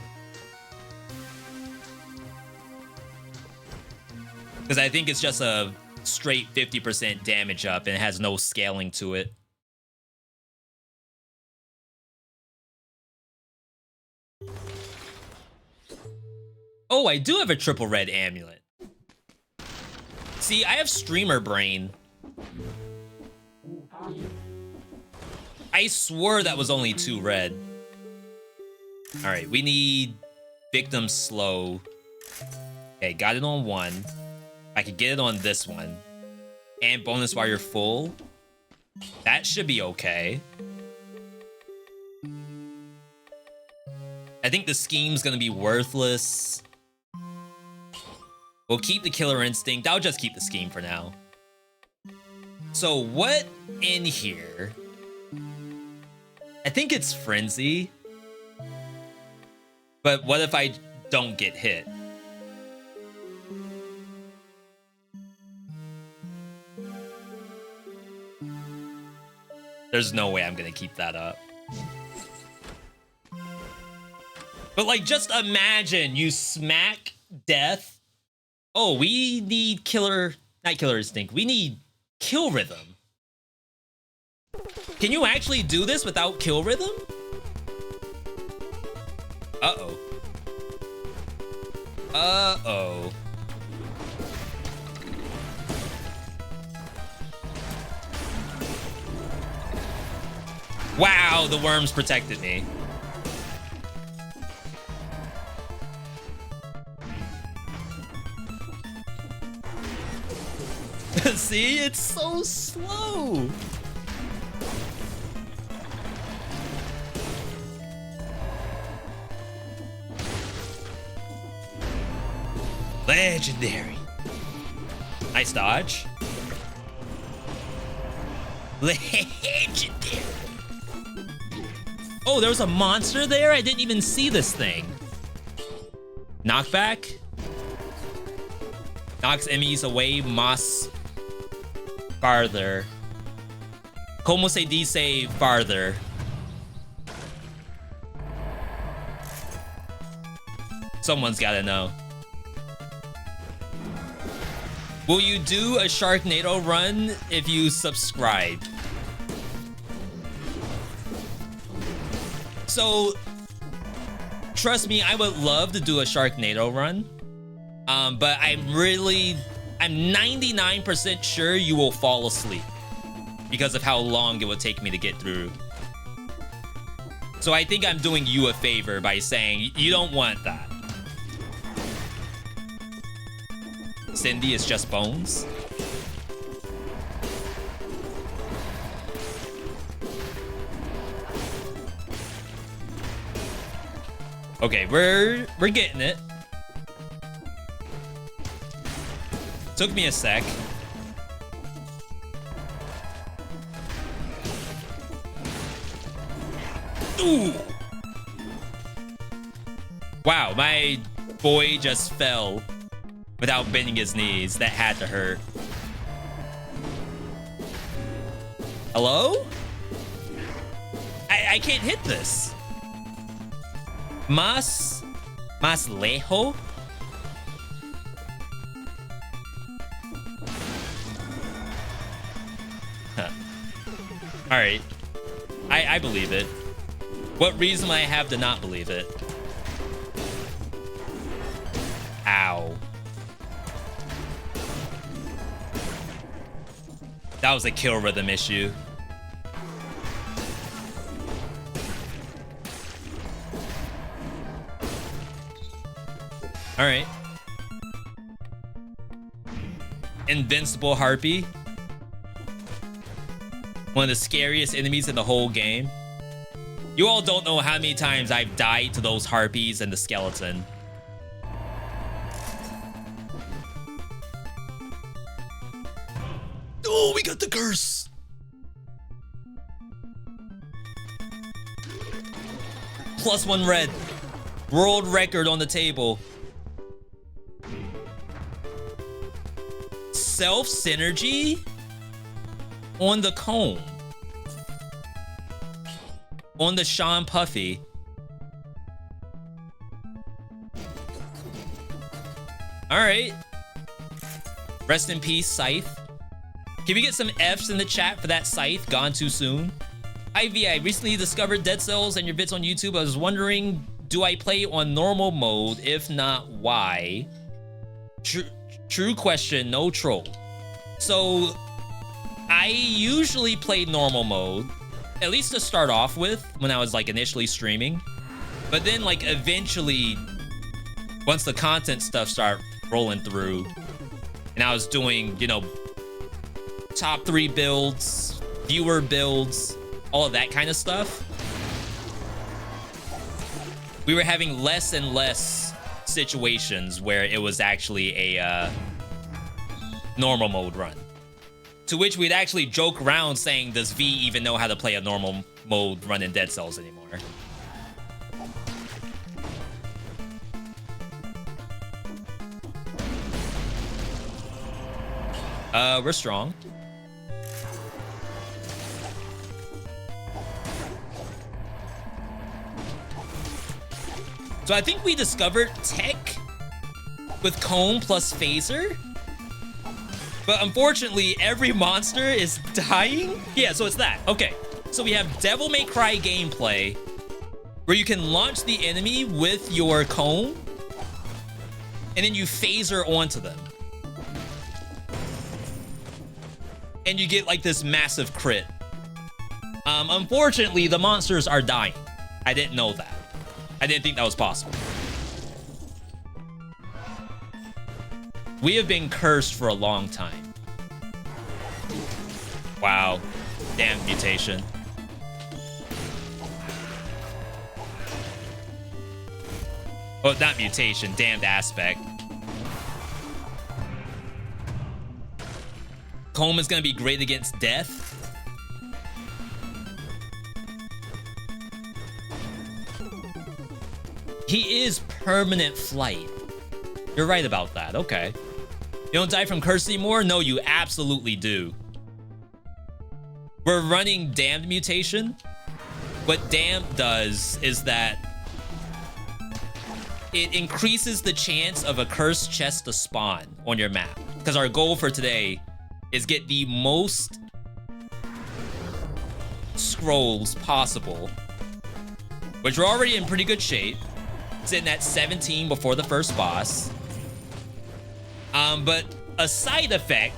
Because I think it's just a straight 50% damage up and it has no scaling to it. Oh, I do have a triple red amulet. See, I have streamer brain. I swore that was only 2 red. All right, we need Victim Slow. Okay, got it on 1. I could get it on this one. And bonus while you're full. That should be okay. I think the scheme's gonna be worthless. We'll keep the Killer Instinct. I'll just keep the scheme for now. So what in here? I think it's Frenzy. But what if I don't get hit? There's no way I'm gonna keep that up. But like, just imagine you smack death. Oh, we need not Killer Instinct. We need Kill Rhythm. Can you actually do this without kill rhythm? Uh-oh. Uh-oh. Wow, the worms protected me. See, it's so slow. Legendary. Nice dodge. Legendary. Oh, there was a monster there? I didn't even see this thing. Knockback. Knocks enemies away más farther. Como se dice farther? Someone's gotta know. Will you do a Sharknado run if you subscribe? So, trust me, I would love to do a Sharknado run. But I'm 99% sure you will fall asleep because of how long it would take me to get through. So I think I'm doing you a favor by saying you don't want that. Cindy is just bones. Okay, we're getting it. Took me a sec. Ooh. Wow, my boy just fell without bending his knees. That had to hurt. Hello? I can't hit this. Más lejos? Huh. All right. I believe it. What reason would I have to not believe it? Ow. That was a kill rhythm issue. All right. Invincible Harpy. One of the scariest enemies in the whole game. You all don't know how many times I've died to those harpies and the skeleton. Oh, we got the curse. +1 red. World record on the table. Self synergy on the comb. On the Sean Puffy. All right. Rest in peace, Scythe. Can we get some Fs in the chat for that Scythe? Gone too soon. Ivy, I recently discovered Dead Cells and your bits on YouTube. I was wondering, do I play on normal mode? If not, why? True question, no troll. So, I usually play normal mode, at least to start off with, when I was like initially streaming. But then like eventually, once the content stuff started rolling through, and I was doing, you know, top 3 builds, viewer builds, all of that kind of stuff, we were having less and less situations where it was actually a normal mode run. To which we'd actually joke around saying, does V even know how to play a normal mode run in Dead Cells anymore? We're strong. So I think we discovered tech with comb plus phaser. But unfortunately, every monster is dying. Yeah, so it's that. Okay. So we have Devil May Cry gameplay where you can launch the enemy with your cone and then you phaser onto them. And you get like this massive crit. Unfortunately, the monsters are dying. I didn't know that. I didn't think that was possible. We have been cursed for a long time. Wow. Damn mutation. Oh, not mutation, damned aspect. Comb is gonna be great against death. He is permanent flight. You're right about that, okay. You don't die from curse anymore? No, you absolutely do. We're running damned mutation. What damned does is that it increases the chance of a cursed chest to spawn on your map. Because our goal for today is get the most scrolls possible, which we're already in pretty good shape. Sitting at 17 before the first boss. But a side effect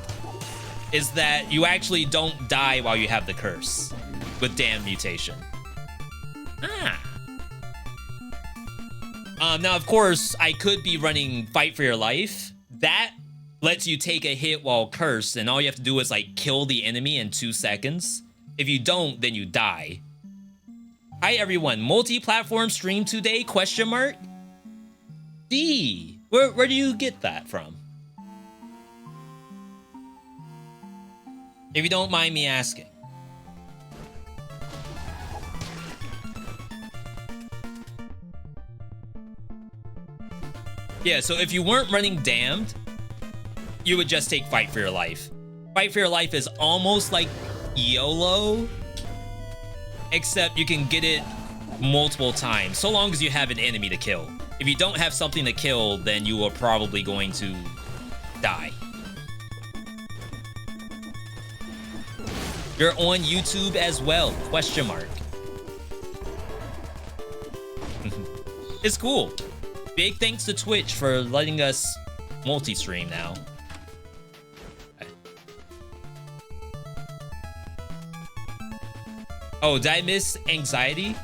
is that you actually don't die while you have the curse with damn mutation. Now, of course, I could be running Fight for Your Life. That lets you take a hit while cursed, and all you have to do is like kill the enemy in 2 seconds. If you don't, then you die. Hi everyone, multi-platform stream today, question mark? D, where do you get that from? If you don't mind me asking. Yeah, so if you weren't running Damned, you would just take Fight for Your Life. Fight for Your Life is almost like YOLO, except you can get it multiple times, so long as you have an enemy to kill. If you don't have something to kill, then you are probably going to die. You're on YouTube as well, question mark. It's cool. Big thanks to Twitch for letting us multi-stream now. Oh, did I miss Anxiety?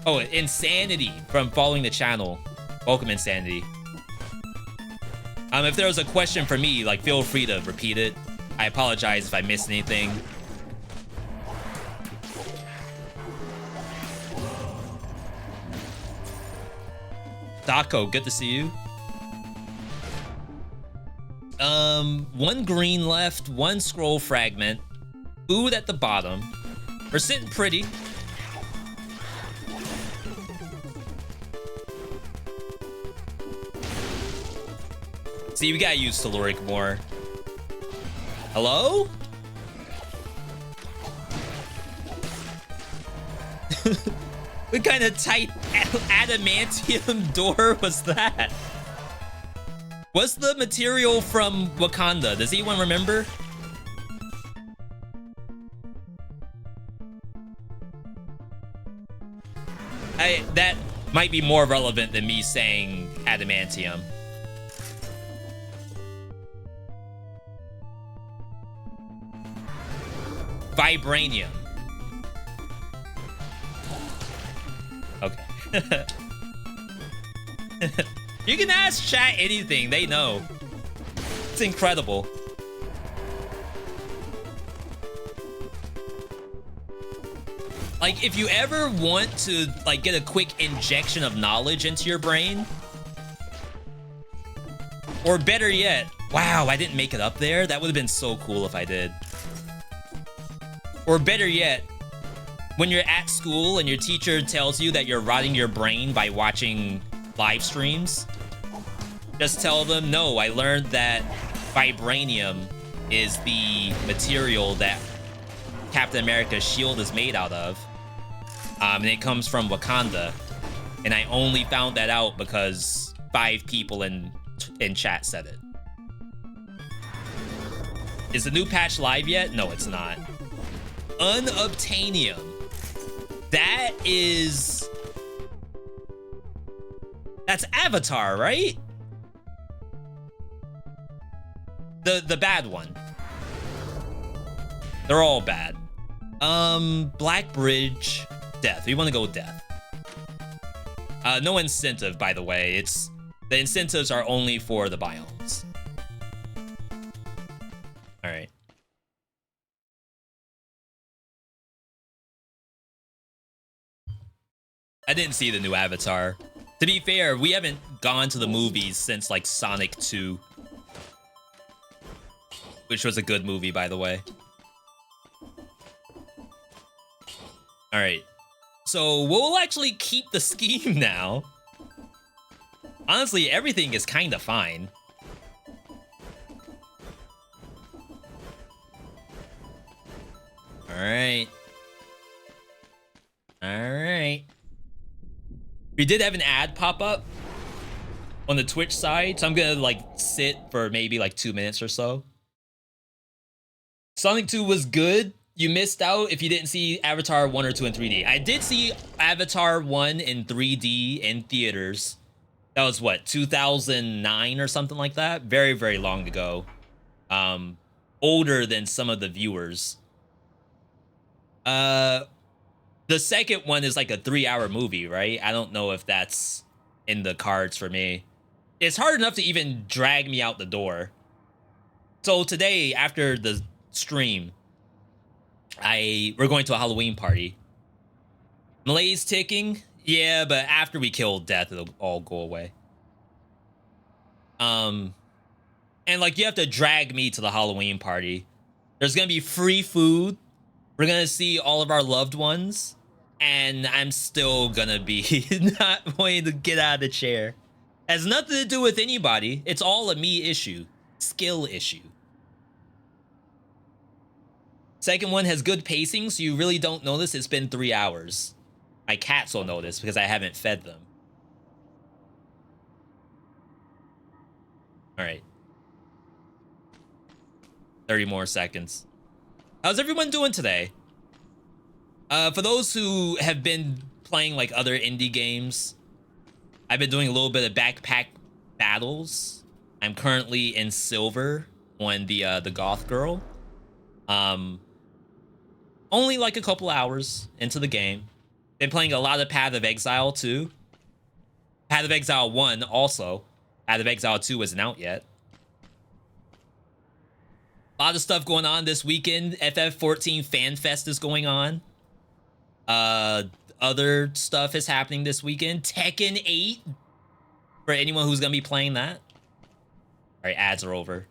Oh, Insanity from following the channel. Welcome, Insanity. If there was a question for me, like, feel free to repeat it. I apologize if I missed anything. Daco, good to see you. One green left, one scroll fragment. Food at the bottom. We're sitting pretty. See, we gotta use Telluric more. Hello? What kind of tight adamantium door was that? What's the material from Wakanda? Does anyone remember? That might be more relevant than me saying adamantium. Vibranium. Okay. You can ask chat anything, they know. It's incredible. Like, if you ever want to, like, get a quick injection of knowledge into your brain, or better yet, wow, I didn't make it up there. That would have been so cool if I did. Or better yet, when you're at school and your teacher tells you that you're rotting your brain by watching live streams, just tell them, no, I learned that vibranium is the material that Captain America's shield is made out of. And it comes from Wakanda. And I only found that out because 5 people in chat said it. Is the new patch live yet? No, it's not. Unobtainium. That is... That's Avatar, right? The bad one. They're all bad. Black Bridge, Death. We want to go with Death. No incentive, by the way. The incentives are only for the biomes. All right. I didn't see the new Avatar. To be fair, we haven't gone to the movies since like Sonic 2. Which was a good movie, by the way. All right. So we'll actually keep the scheme now. Honestly, everything is kind of fine. All right. All right. We did have an ad pop up on the Twitch side, so I'm gonna like sit for maybe like 2 minutes or so. Sonic 2 was good. You missed out if you didn't see Avatar 1 or 2 in 3D. I did see Avatar 1 in 3D in theaters. That was what, 2009 or something like that? Very, very long ago. Older than some of the viewers. The second one is like a 3-hour movie, right? I don't know if that's in the cards for me. It's hard enough to even drag me out the door. So today, after the stream, we're going to a Halloween party. Malay's ticking. Yeah, but after we kill Death, it'll all go away. And like you have to drag me to the Halloween party. There's gonna be free food. We're gonna see all of our loved ones, and I'm still gonna be not wanting to get out of the chair. Has nothing to do with anybody. It's all a me issue, skill issue. Second one has good pacing, so you really don't notice it's been 3 hours. My cats will notice because I haven't fed them. All right. 30 more seconds. How's everyone doing today? For those who have been playing like other indie games, I've been doing a little bit of backpack battles. I'm currently in silver on the Goth Girl. Only like a couple hours into the game. Been playing a lot of Path of Exile too. Path of Exile 1 also. Path of Exile 2 isn't out yet. A lot of stuff going on this weekend. FF14 Fan Fest is going on. Other stuff is happening this weekend. Tekken 8 for anyone who's gonna be playing that. All right, ads are over.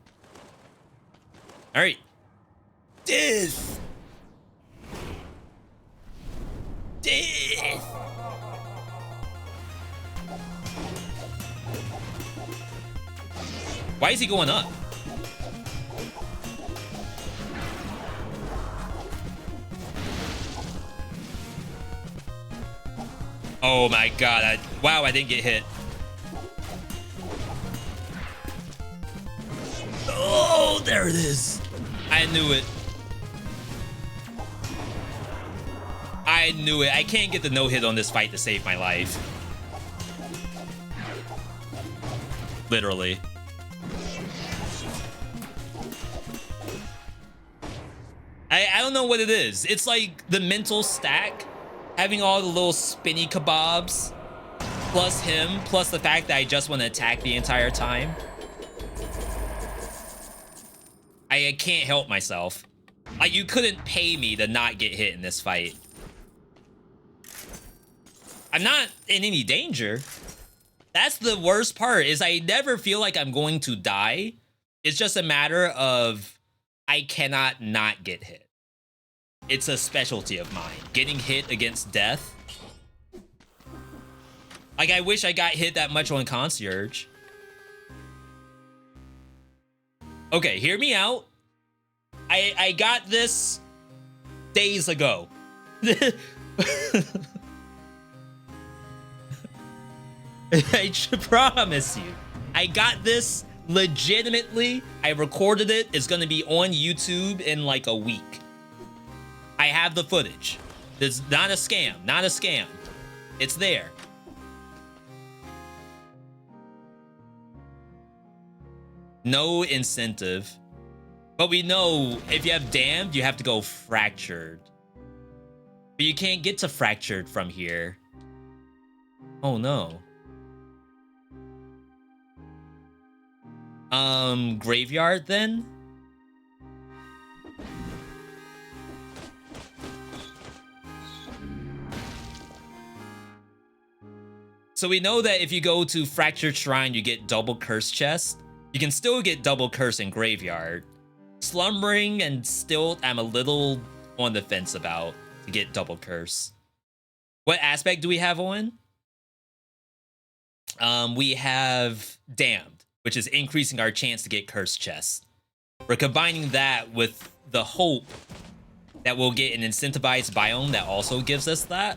All right. Death. Death. Why is he going up? Oh my god, wow, I didn't get hit. Oh, there it is. I knew it. I knew it. I can't get the no-hit on this fight to save my life. Literally. I don't know what it is. It's like the mental stack. Having all the little spinny kebabs, plus him, plus the fact that I just want to attack the entire time. I can't help myself. Like, you couldn't pay me to not get hit in this fight. I'm not in any danger. That's the worst part, is I never feel like I'm going to die. It's just a matter of I cannot not get hit. It's a specialty of mine. Getting hit against death. Like, I wish I got hit that much on Concierge. Okay, hear me out. I got this days ago. I promise you. I got this legitimately. I recorded it. It's going to be on YouTube in like a week. I have the footage. It's not a scam. Not a scam. It's there. No incentive. But we know if you have damned, you have to go fractured. But you can't get to fractured from here. Oh no. Graveyard then? So we know that if you go to Fractured Shrine, you get double curse chest. You can still get double curse in Graveyard. Slumbering and Stilt, I'm a little on the fence about to get double curse. What aspect do we have on? We have Damned, which is increasing our chance to get curse chest. We're combining that with the hope that we'll get an incentivized biome that also gives us that.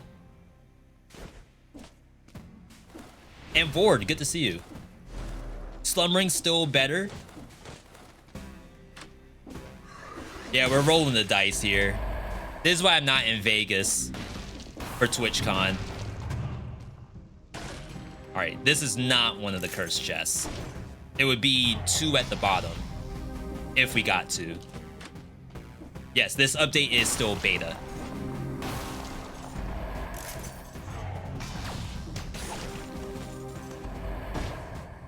And Vord, good to see you. Slumbering's still better. Yeah, we're rolling the dice here. This is why I'm not in Vegas for TwitchCon. All right, this is not one of the curse chests. It would be 2 at the bottom if we got to. Yes, this update is still beta.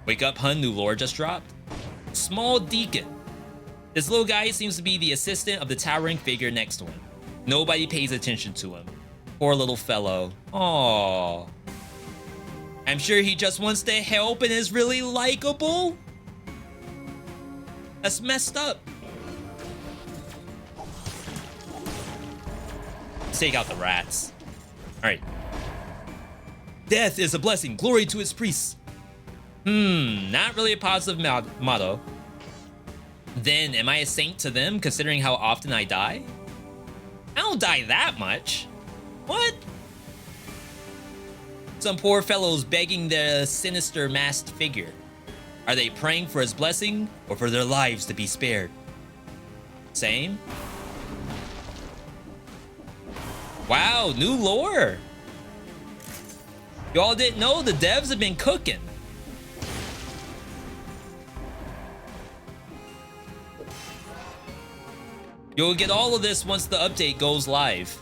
Wake up, hun, new lore just dropped. Small Deacon. This little guy seems to be the assistant of the towering figure next to him. Nobody pays attention to him. Poor little fellow. Aww. I'm sure he just wants to help and is really likable. That's messed up. Let's take out the rats. All right. Death is a blessing. Glory to its priests. Not really a positive motto. Then, am I a saint to them, considering how often I die? I don't die that much. What? Some poor fellows begging the sinister masked figure. Are they praying for his blessing, or for their lives to be spared? Same. Wow, new lore. Y'all didn't know the devs have been cooking. You'll get all of this once the update goes live.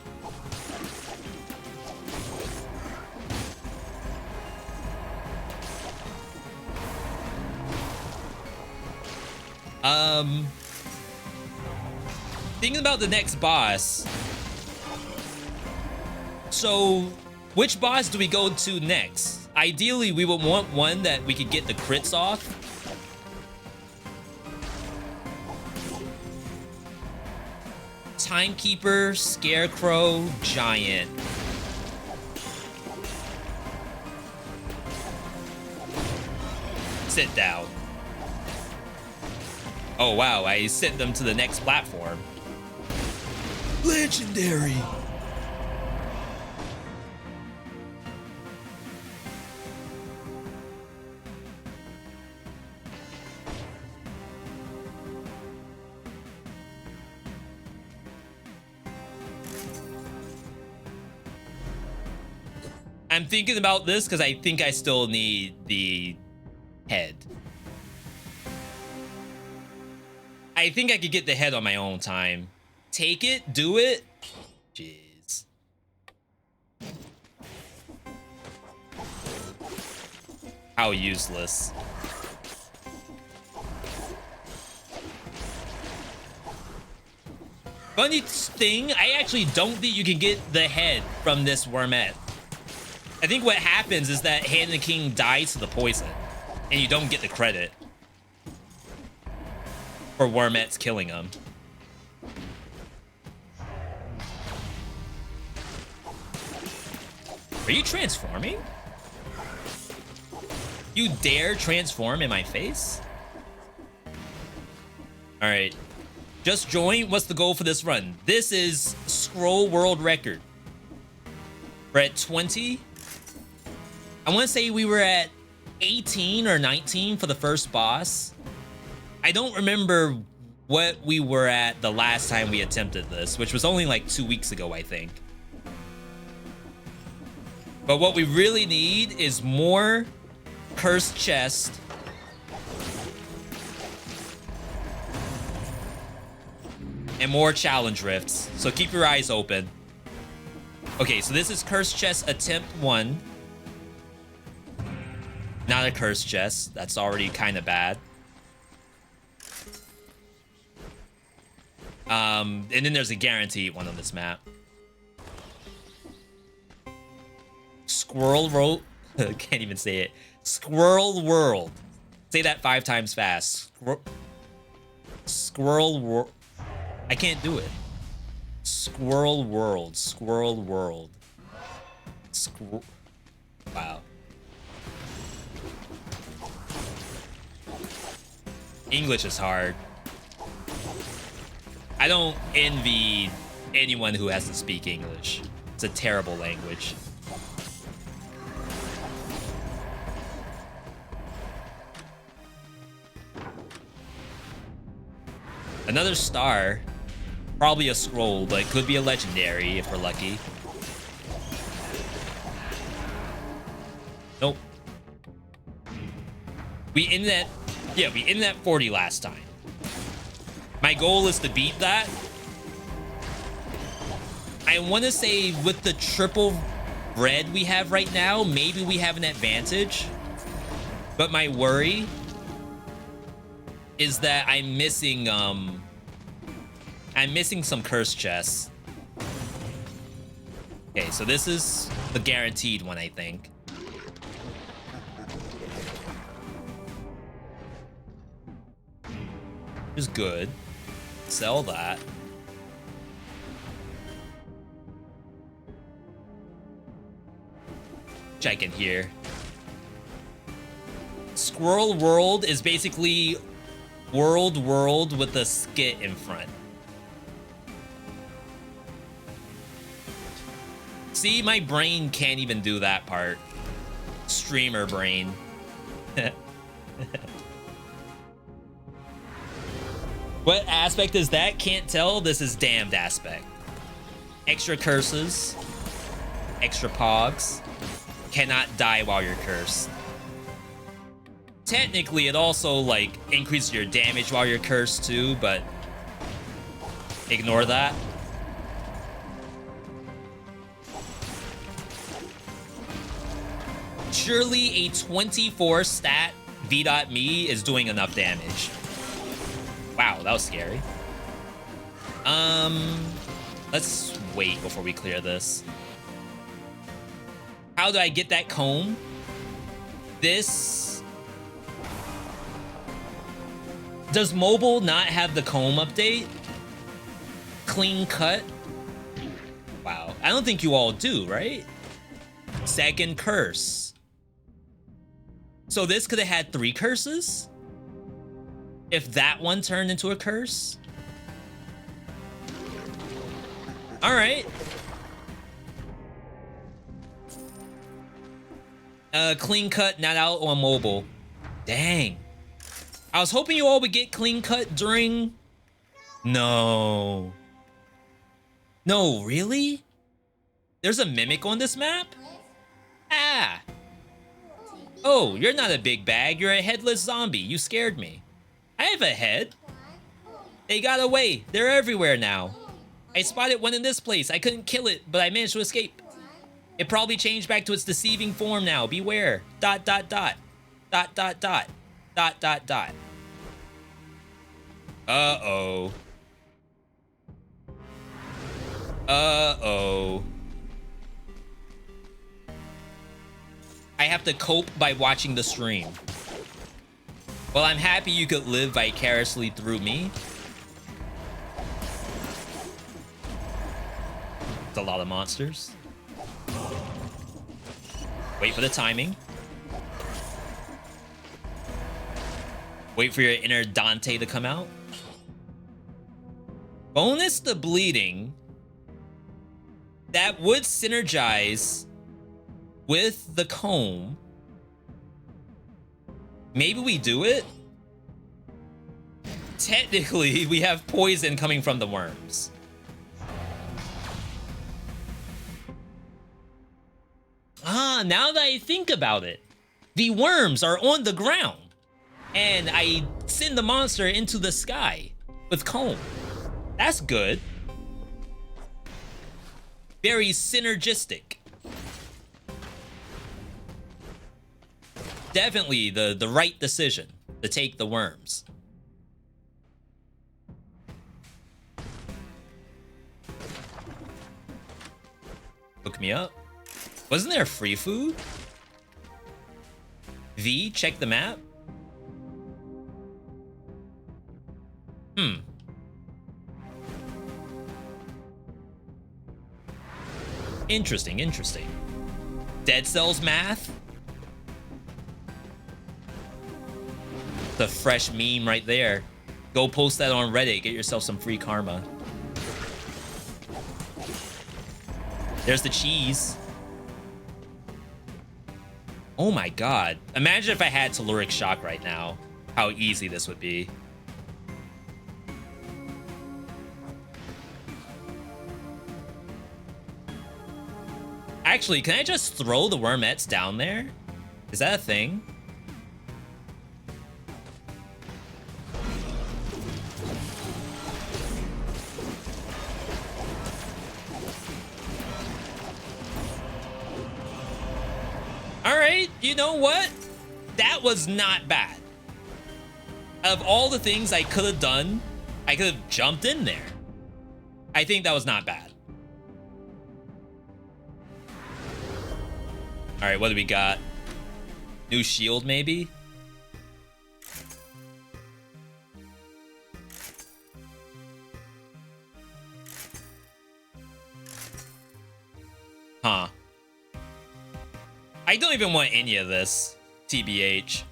Thinking about the next boss. So, which boss do we go to next? Ideally, we would want one that we could get the crits off. Timekeeper, Scarecrow, Giant. Sit down. Oh wow, I sent them to the next platform. Legendary. I'm thinking about this because I think I still need the head. I think I could get the head on my own time. Take it, do it. Jeez. How useless. Funny thing, I actually don't think you can get the head from this wormette. I think what happens is that Hand the King dies to the poison, and you don't get the credit for wormettes killing him. Are you transforming? You dare transform in my face? All right. Just join. What's the goal for this run? This is scroll world record. We're at 20. I want to say we were at 18 or 19 for the first boss. I don't remember what we were at the last time we attempted this, which was only like 2 weeks ago, I think. But what we really need is more cursed chest. And more challenge rifts. So keep your eyes open. Okay, so this is cursed chest attempt 1. Not a cursed chest. That's already kind of bad. And then there's a guaranteed one on this map. Squirrel World. Can't even say it. Squirrel World. Say that 5 times fast. Squirrel World. I can't do it. Squirrel World. Squirrel World. Wow. English is hard. I don't envy anyone who has to speak English. It's a terrible language. Another star. Probably a scroll, but it could be a legendary if we're lucky. Nope. We ended at 40 last time. My goal is to beat that. I want to say with the triple red we have right now, maybe we have an advantage. But my worry is that I'm missing some curse chests. Okay, so this is the guaranteed one, I think. Is good. Sell that. Check in here. Squirrel World is basically World with a skit in front. See, my brain can't even do that part. Streamer brain. What aspect is that? Can't tell. This is damned aspect. Extra curses. Extra pogs. Cannot die while you're cursed. Technically, it also, like, increases your damage while you're cursed, too, but ignore that. Surely a 24 stat V.Me is doing enough damage. Wow, that was scary. Let's wait before we clear this. How do I get that comb? This... Does mobile not have the comb update? Clean cut? Wow, I don't think you all do, right? Second curse. So this could have had 3 curses? If that one turned into a curse? All right. Clean cut, not out on mobile. Dang. I was hoping you all would get clean cut during... No. No, really? There's a mimic on this map? Ah. Oh, you're not a big bag. You're a headless zombie. You scared me. I have a head. They got away. They're everywhere now. I spotted one in this place. I couldn't kill it, but I managed to escape. It probably changed back to its deceiving form now. Beware. ... Uh-oh. Uh-oh. I have to cope by watching the stream. Well, I'm happy you could live vicariously through me. It's a lot of monsters. Wait for the timing. Wait for your inner Dante to come out. Bonus the bleeding. That would synergize with the comb. Maybe we do it? Technically, we have poison coming from the worms. Ah, now that I think about it, the worms are on the ground, and I send the monster into the sky with comb. That's good. Very synergistic. Definitely the right decision to take the worms. Hook me up. Wasn't there free food? V, check the map. Interesting, interesting. Dead Cells math? The fresh meme right there. Go post that on Reddit, get yourself some free karma. There's the cheese. Oh my god. Imagine if I had Telluric Shock right now. How easy this would be. Actually, can I just throw the wormettes down there? Is that a thing? Alright, you know what? That was not bad. Of all the things I could have done, I could have jumped in there. I think that was not bad. Alright, what do we got? New shield, maybe? Huh. I don't even want any of this, TBH.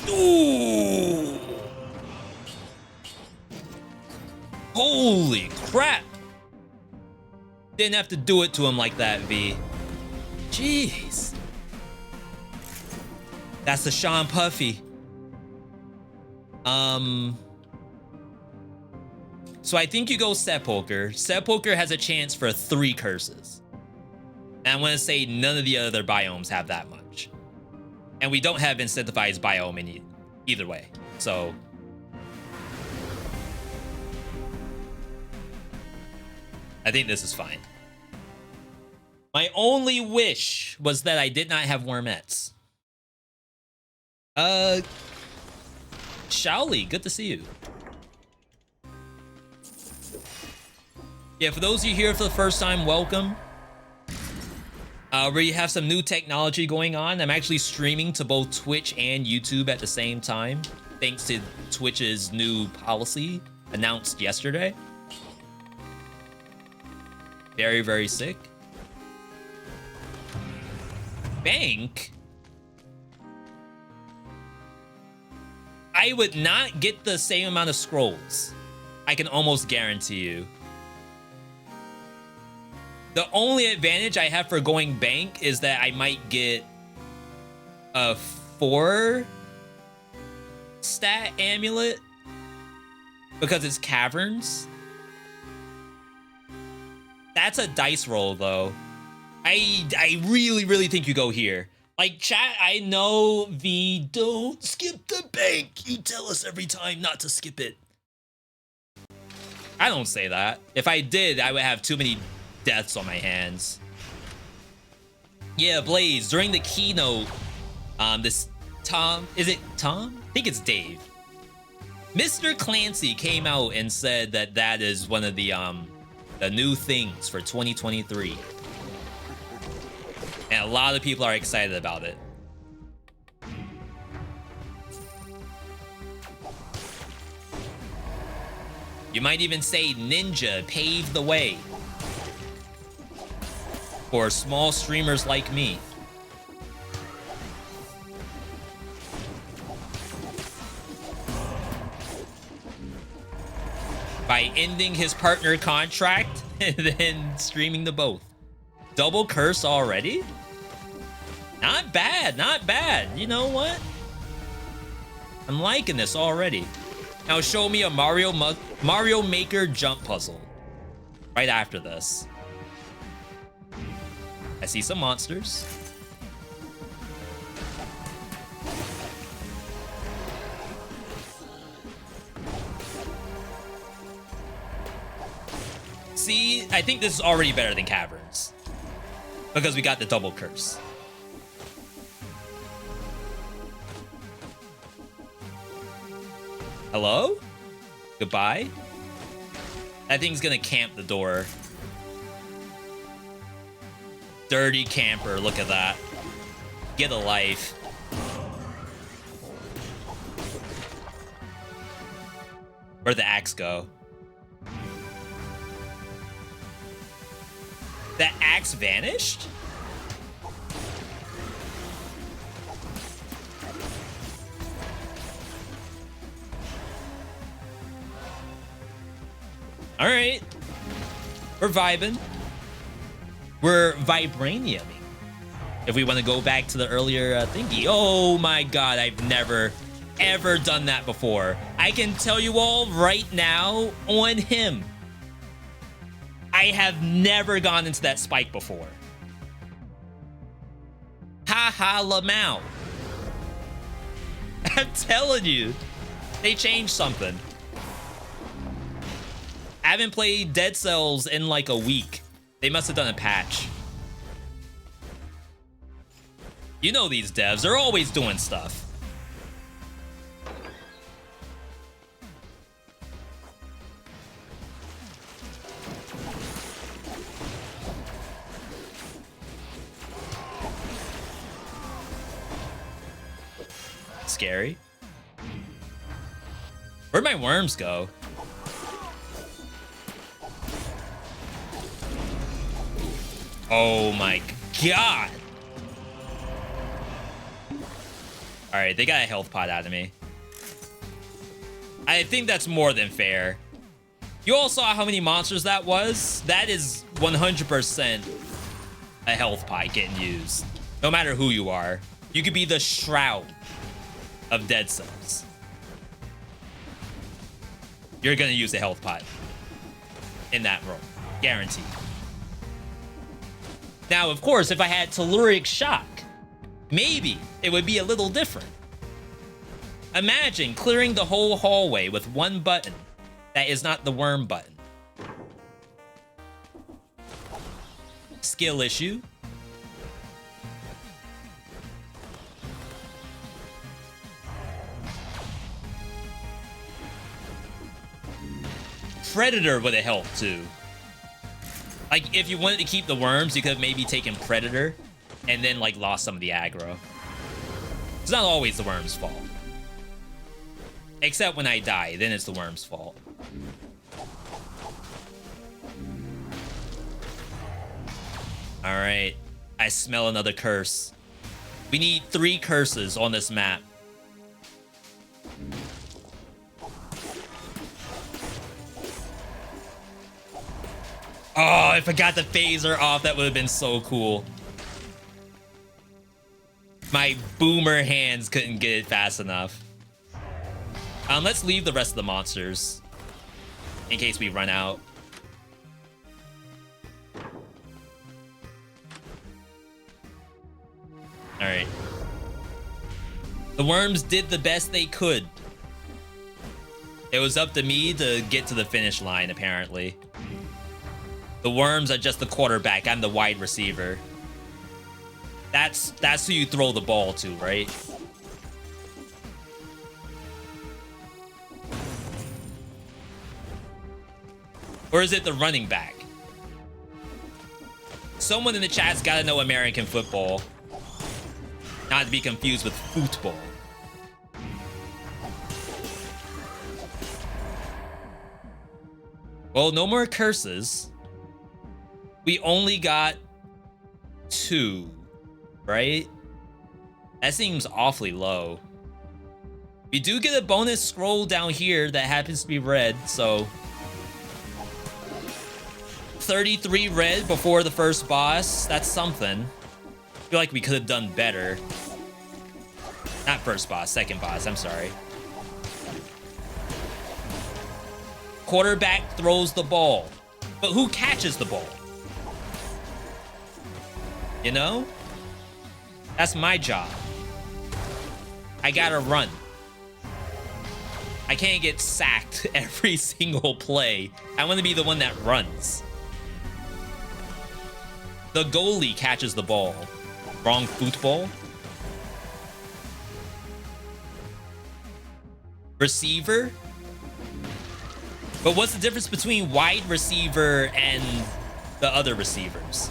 Ooh. Holy crap. Didn't have to do it to him like that, V. Jeez. That's the Sean Puffy. So I think you go Sepulcher. Sepulcher has a chance for 3 curses. And I want to say none of the other biomes have that much. And we don't have incentivized biome in either way. So I think this is fine. My only wish was that I did not have wormettes. Shaoli, good to see you. Yeah, for those of you here for the first time, welcome. We have some new technology going on. I'm actually streaming to both Twitch and YouTube at the same time, thanks to Twitch's new policy announced yesterday. Very, very sick. Bank? I would not get the same amount of scrolls. I can almost guarantee you. The only advantage I have for going bank is that I might get a 4 stat amulet because it's caverns. That's a dice roll though. I really, really think you go here. Like, chat, I know V, don't skip the bank. You tell us every time not to skip it. I don't say that. If I did, I would have too many deaths on my hands. Yeah, Blaze, during the keynote, this Tom, is it Tom? I think it's Dave. Mr. Clancy came out and said that that is one of the new things for 2023. And a lot of people are excited about it. You might even say Ninja paved the way for small streamers like me. By ending his partner contract and then streaming to both. Double curse already? Not bad, not bad. You know what? I'm liking this already. Now show me a Mario Maker jump puzzle. Right after this. I see some monsters. See, I think this is already better than Caverns. Because we got the double curse. Hello? Goodbye? That thing's gonna camp the door. Dirty camper, look at that. Get a life. Where'd the axe go? The axe vanished? All right. We're vibing. We're vibraniuming. If we want to go back to the earlier thingy. Oh my God, I've never, ever done that before. I can tell you all right now on him. I have never gone into that spike before. Ha ha Lamau. I'm telling you, they changed something. I haven't played Dead Cells in like a week. They must have done a patch. You know these devs, they're always doing stuff. Scary. Where'd my worms go? Oh my God. All right, they got a health pot out of me. I think that's more than fair. You all saw how many monsters that was? That is 100% a health pot getting used. No matter who you are. You could be the Shroud of Dead Cells. You're gonna use a health pot in that room. Guaranteed. Now, of course, if I had Telluric Shock, maybe it would be a little different. Imagine clearing the whole hallway with one button that is not the worm button. Skill issue. Predator would have helped too. Like, if you wanted to keep the worms, you could have maybe taken Predator and then, like, lost some of the aggro. It's not always the worm's fault. Except when I die, then it's the worm's fault. All right. I smell another curse. We need 3 curses on this map. Oh, if I got the phaser off, that would have been so cool. My boomer hands couldn't get it fast enough. Let's leave the rest of the monsters in case we run out. All right. The worms did the best they could. It was up to me to get to the finish line, apparently. The worms are just the quarterback. I'm the wide receiver. That's who you throw the ball to, right? Or is it the running back? Someone in the chat's got to know American football. Not to be confused with football. Well, no more curses. We only got 2, right? That seems awfully low. We do get a bonus scroll down here that happens to be red, so 33 red before the first boss. That's something. I feel like we could have done better. Not first boss, second boss, I'm sorry. quarterback throws the ball, but who catches the ball? You know? That's my job. I gotta run. I can't get sacked every single play. I want to be the one that runs. The goalie catches the ball. Wrong football. Receiver? But what's the difference between wide receiver and the other receivers?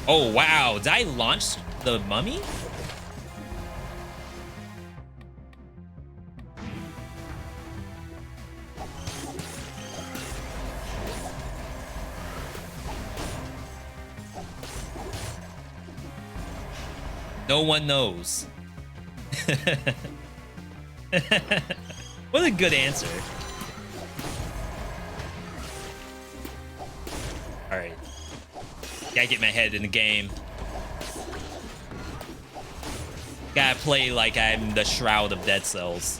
Oh, wow. Did I launch the mummy? No one knows. What a good answer. All right. Gotta get my head in the game. Gotta play like I'm the Shroud of Dead Cells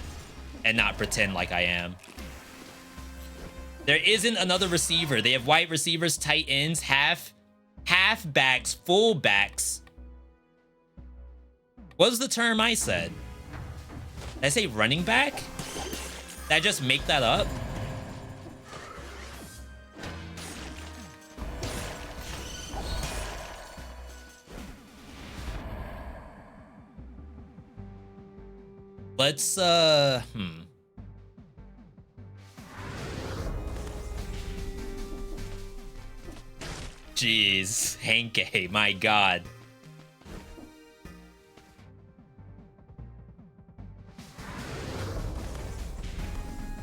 and not pretend like I am. There isn't another receiver. They have wide receivers, tight ends, half-backs, full-backs. What was the term I said? Did I say running back? Did I just make that up? Let's, Jeez, Henke, my God.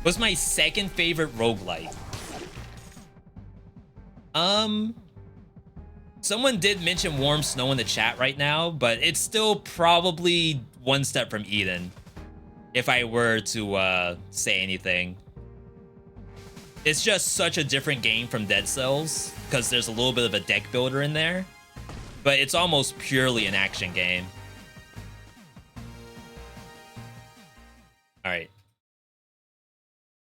What's my second favorite roguelike? Someone did mention Warm Snow in the chat right now, but it's still probably one step from Eden. If I were to say anything. It's just such a different game from Dead Cells, because there's a little bit of a deck builder in there. But it's almost purely an action game. Alright.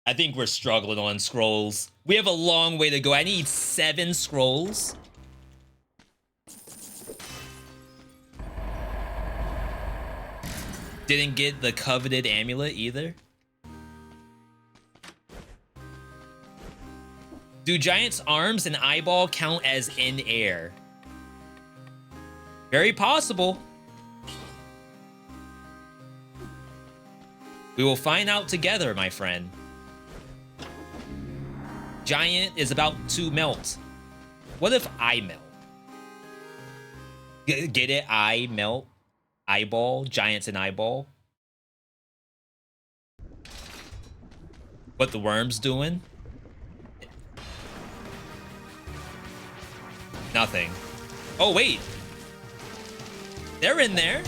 I think we're struggling on scrolls. We have a long way to go. I need 7 scrolls. Didn't get the coveted amulet either. Do Giant's arms and eyeball count as in air? Very possible. We will find out together, my friend. Giant is about to melt. What if I melt? Get it? I melt. Eyeball. Giant's an eyeball. What the worm's doing? Nothing. Oh, wait. They're in there.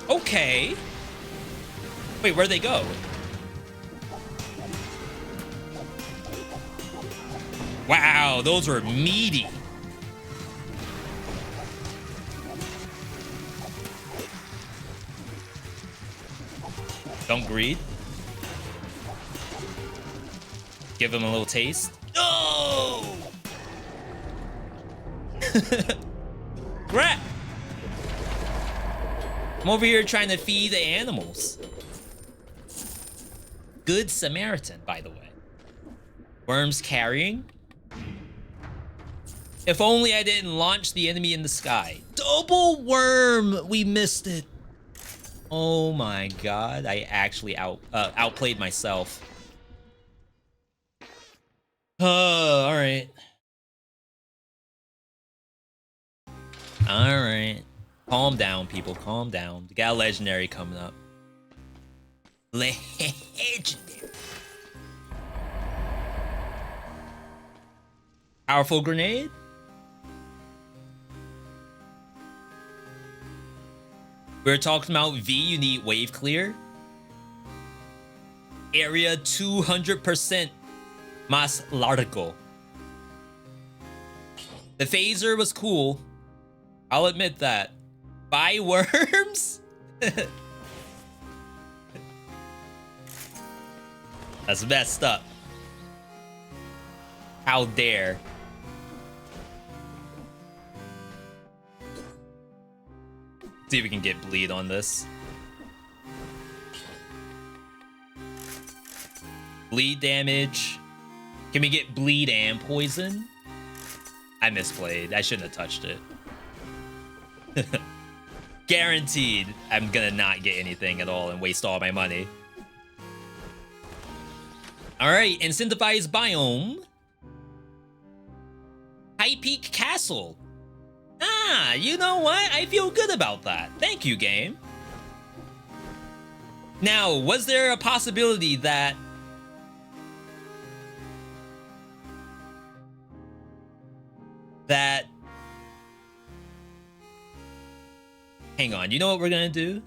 Okay. Wait, where'd they go? Wow, those were meaty. Don't greed. Give him a little taste. No! Crap! I'm over here trying to feed the animals. Good Samaritan, by the way. Worms carrying. If only I didn't launch the enemy in the sky. Double worm! We missed it. Oh my God, I actually outplayed myself. All right. All right. Calm down, people. Calm down. We got a legendary coming up. Legendary. Powerful grenade. We were talking about V. You need wave clear. Area 200%. Más largo. The phaser was cool. I'll admit that. Buy worms? That's messed up. How dare. See if we can get bleed on this. Bleed damage. Can we get bleed and poison? I misplayed. I shouldn't have touched it. Guaranteed I'm gonna not get anything at all and waste all my money. Alright, incentivize biome. High Peak Castle. Ah, you know what? I feel good about that. Thank you, game. Now, was there a possibility that hang on, you know what we're gonna do?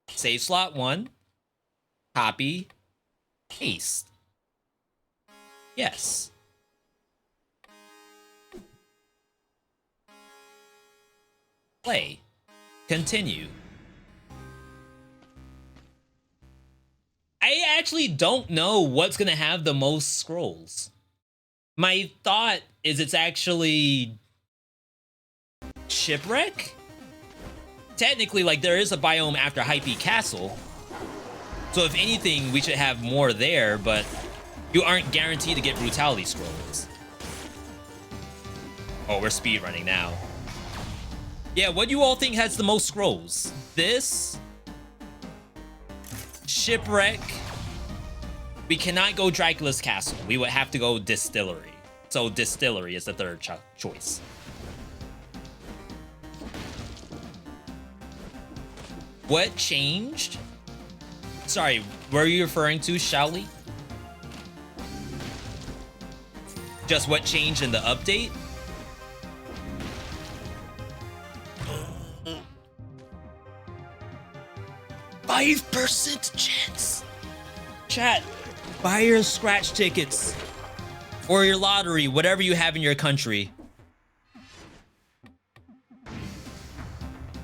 Save slot 1. Copy. Paste. Yes. Play. Continue. I actually don't know what's gonna have the most scrolls. My thought is it's actually Shipwreck? Technically, like, there is a biome after High Peak Castle. So if anything, we should have more there, but you aren't guaranteed to get Brutality Scrolls. Oh, we're speedrunning now. Yeah, what do you all think has the most scrolls? This? Shipwreck? We cannot go Dracula's Castle. We would have to go Distillery. So Distillery is the third choice. What changed? Sorry, were you referring to Shaoli? Just what changed in the update? Mm. 5% chance. Chat, buy your scratch tickets or your lottery, whatever you have in your country.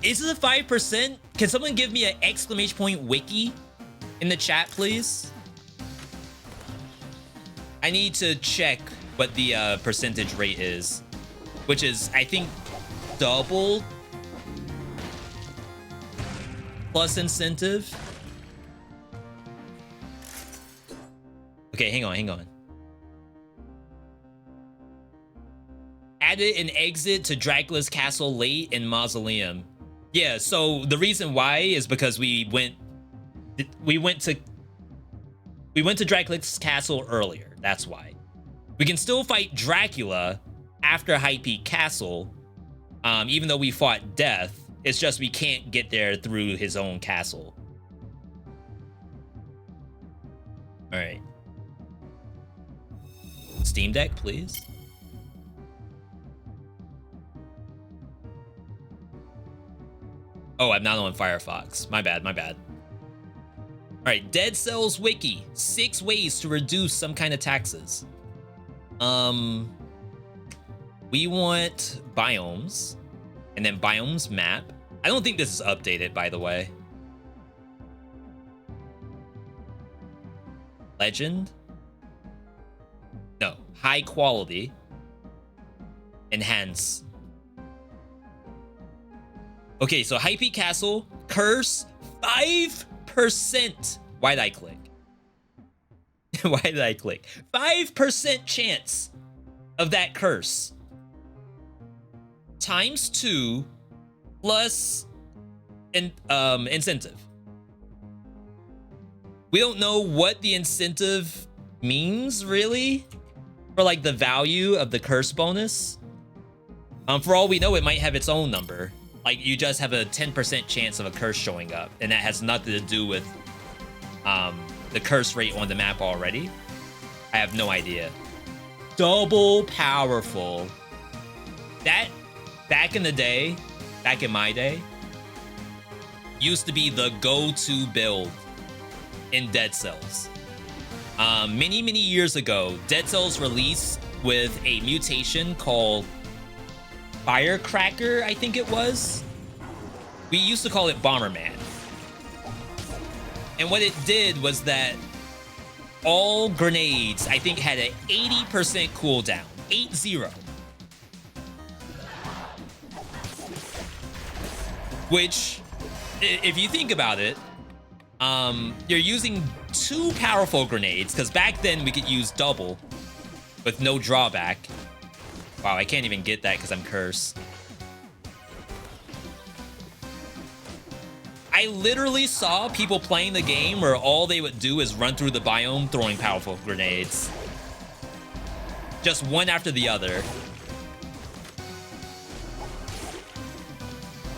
Is it a 5%? Can someone give me an exclamation point wiki in the chat, please? I need to check what the percentage rate is, which is, I think, double plus incentive. Okay, hang on. Added an exit to Dracula's Castle late in Mausoleum. Yeah, so the reason why is because we went to Dracula's Castle earlier. That's why. We can still fight Dracula after High Peak Castle, even though we fought Death. It's just we can't get there through his own castle. All right. Steam Deck, please. Oh, I'm not on Firefox. My bad. All right, Dead Cells Wiki. 6 ways to reduce some kind of taxes. We want biomes, and then biomes map. I don't think this is updated, by the way. Legend? No, high quality. Enhance. Okay, so High Peak Castle, curse, 5%. Why did I click? Why did I click? 5% chance of that curse. Times 2 plus incentive. We don't know what the incentive means, really, for like the value of the curse bonus. For all we know, it might have its own number. Like, you just have a 10% chance of a curse showing up, and that has nothing to do with the curse rate on the map already. I have no idea. Double powerful. That, back in the day, back in my day, used to be the go-to build in Dead Cells. Many years ago, Dead Cells released with a mutation called Firecracker, I think it was. We used to call it Bomberman. And what it did was that all grenades, I think, had an 80% cooldown. 80. Which, if you think about it, you're using 2 powerful grenades, because back then we could use double with no drawback. Wow, I can't even get that because I'm cursed. I literally saw people playing the game where all they would do is run through the biome throwing powerful grenades. Just one after the other.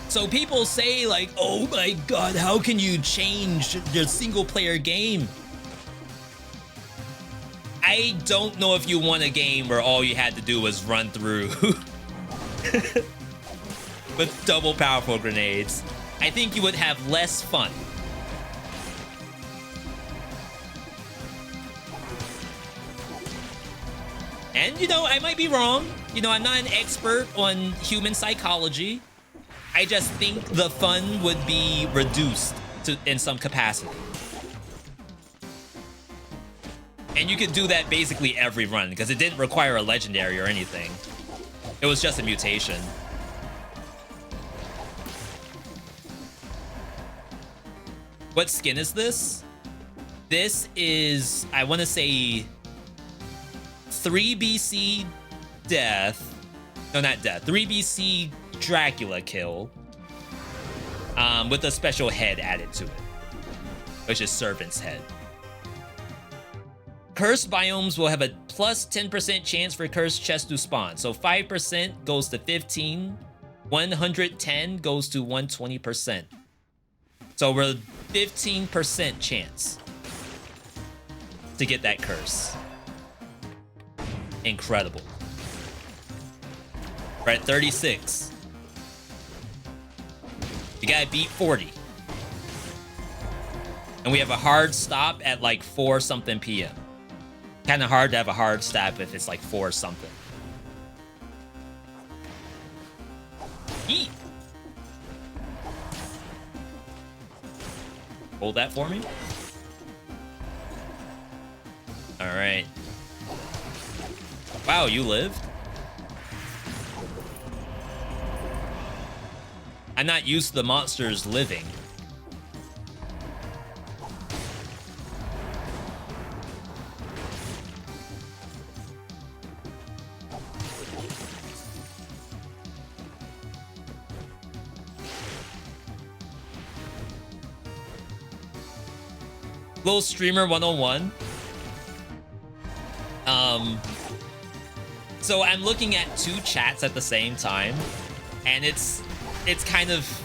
So people say like, oh my god, how can you change your single player game? I don't know if you want a game where all you had to do was run through with double powerful grenades. I think you would have less fun. And, you know, I might be wrong. You know, I'm not an expert on human psychology. I just think the fun would be reduced in some capacity. And you could do that basically every run, because it didn't require a legendary or anything. It was just a mutation. What skin is this? This is, I want to say, 3BC death. No, not death. 3BC Dracula kill. With a special head added to it, which is Servant's Head. Cursed biomes will have a plus 10% chance for cursed chests to spawn. So 5% goes to 15. 110 goes to 120%. So we're 15% chance to get that curse. Incredible. We're at 36. You gotta beat 40. And we have a hard stop at like 4 something PM. Kind of hard to have a hard stop if it's like 4 something. Yeet. Hold that for me. All right. Wow, you lived? I'm not used to the monsters living. Little streamer 101. So I'm looking at 2 chats at the same time, and it's kind of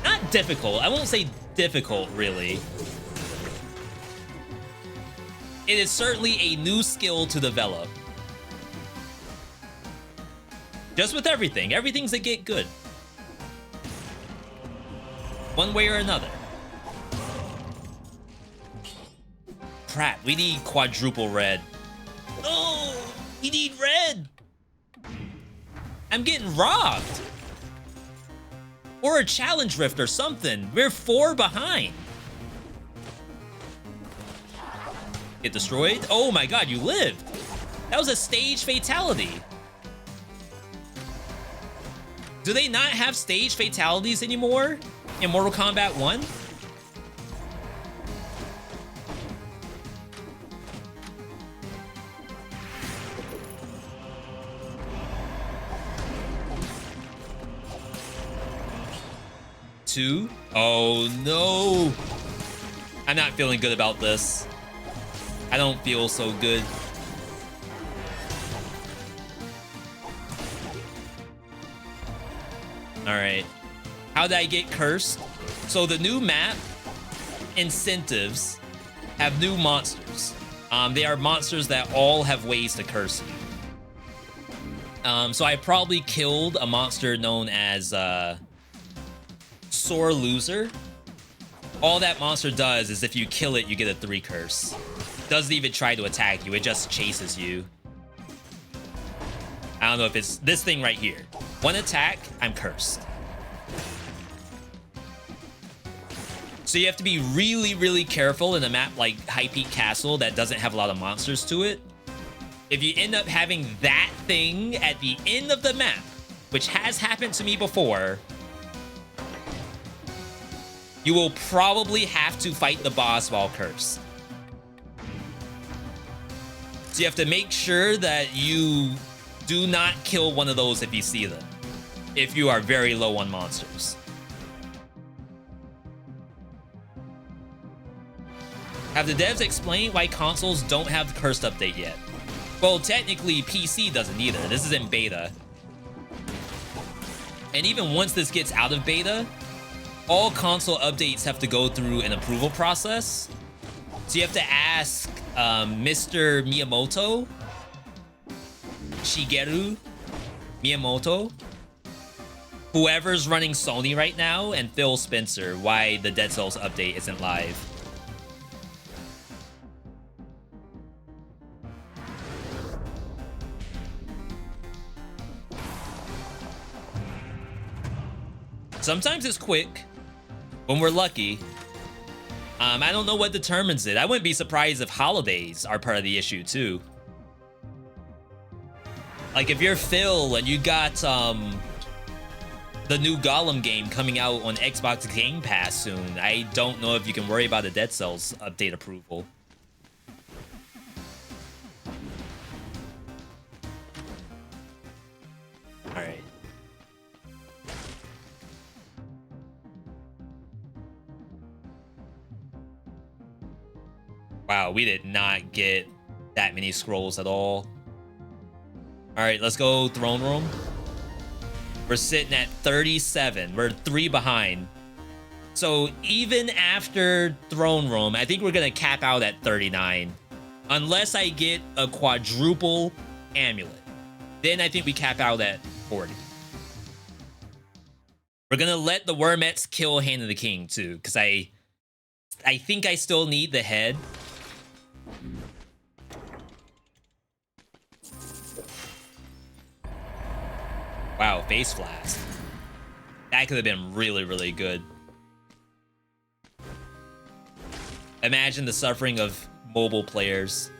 not difficult. I won't say difficult, really. It is certainly a new skill to develop. Just with everything. Everything's a get good. One way or another. Crap, we need quadruple red. No, we need red. I'm getting robbed. Or a challenge rift or something. We're 4 behind. Get destroyed? Oh my god, you lived. That was a stage fatality. Do they not have stage fatalities anymore in Mortal Kombat 1? Oh no. I'm not feeling good about this. I don't feel so good. All right. How did I get cursed? So the new map incentives have new monsters. They are monsters that all have ways to curse you. So I probably killed a monster known as Sore Loser. All that monster does is if you kill it, you get a 3 curse. Doesn't even try to attack you, it just chases you. I don't know if it's this thing right here. One attack, I'm cursed. So you have to be really, really careful in a map like High Peak Castle that doesn't have a lot of monsters to it. If you end up having that thing at the end of the map, which has happened to me before, you will probably have to fight the boss while cursed. So you have to make sure that you do not kill one of those if you see them, if you are very low on monsters. Have the devs explained why consoles don't have the cursed update yet? Well, technically, PC doesn't either. This is in beta. And even once this gets out of beta, all console updates have to go through an approval process. So you have to ask Mr. Miyamoto, Shigeru Miyamoto, whoever's running Sony right now, and Phil Spencer, why the Dead Cells update isn't live. Sometimes it's quick, when we're lucky. I don't know what determines it. I wouldn't be surprised if holidays are part of the issue too. Like if you're Phil and you got the new Gollum game coming out on Xbox Game Pass soon, I don't know if you can worry about a Dead Cells update approval. All right. Wow, we did not get that many scrolls at all. All right, let's go throne room. We're sitting at 37. We're 3 behind. So even after throne room, I think we're gonna cap out at 39. Unless I get a quadruple amulet. Then I think we cap out at 40. We're gonna let the Wormettes kill Hand of the King too, because I think I still need the head. Wow, face blast. That could have been really, really good. Imagine the suffering of mobile players.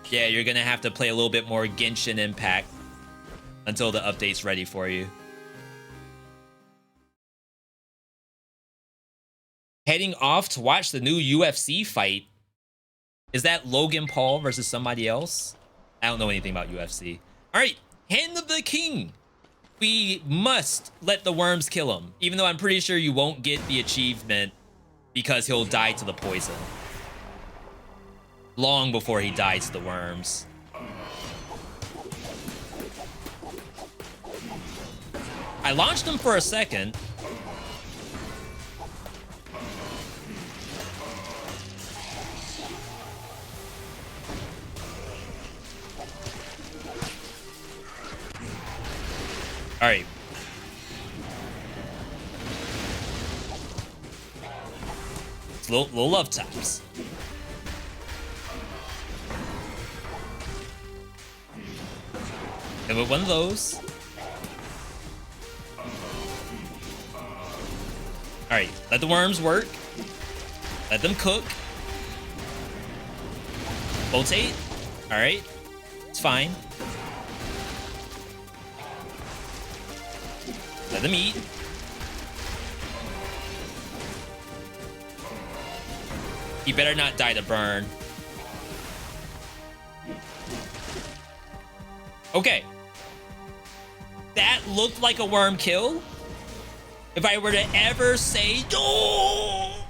Yeah, you're gonna have to play a little bit more Genshin Impact until the update's ready for you. Heading off to watch the new UFC fight. Is that Logan Paul versus somebody else? I don't know anything about UFC. All right, Hand of the King. We must let the worms kill him, even though I'm pretty sure you won't get the achievement because he'll die to the poison. Long before he dies to the worms. I launched him for a second. All right. It's little love taps. And with one of those. All right, let the worms work. Let them cook. Rotate. All right, it's fine. Let them eat. He better not die to burn. Okay. That looked like a worm kill. If I were to ever say, oh,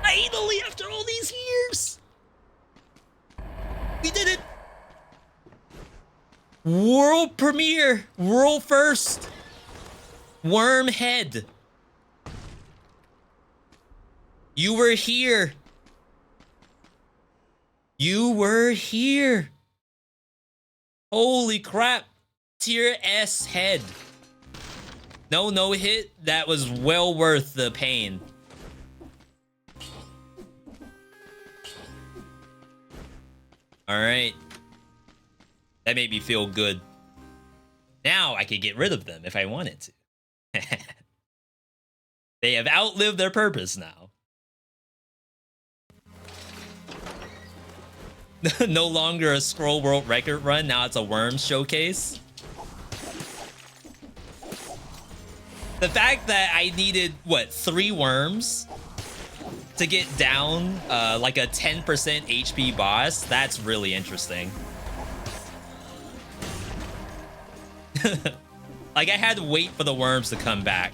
finally, after all these years, we did it. World premiere, world first, worm head. You were here. You were here. Holy crap. Tier S head. No hit. That was well worth the pain. All right. That made me feel good. Now I could get rid of them if I wanted to. They have outlived their purpose now. No longer a scroll world record run, now it's a worms showcase. The fact that I needed, what, 3 worms to get down like a 10% HP boss, that's really interesting. Like, I had to wait for the worms to come back.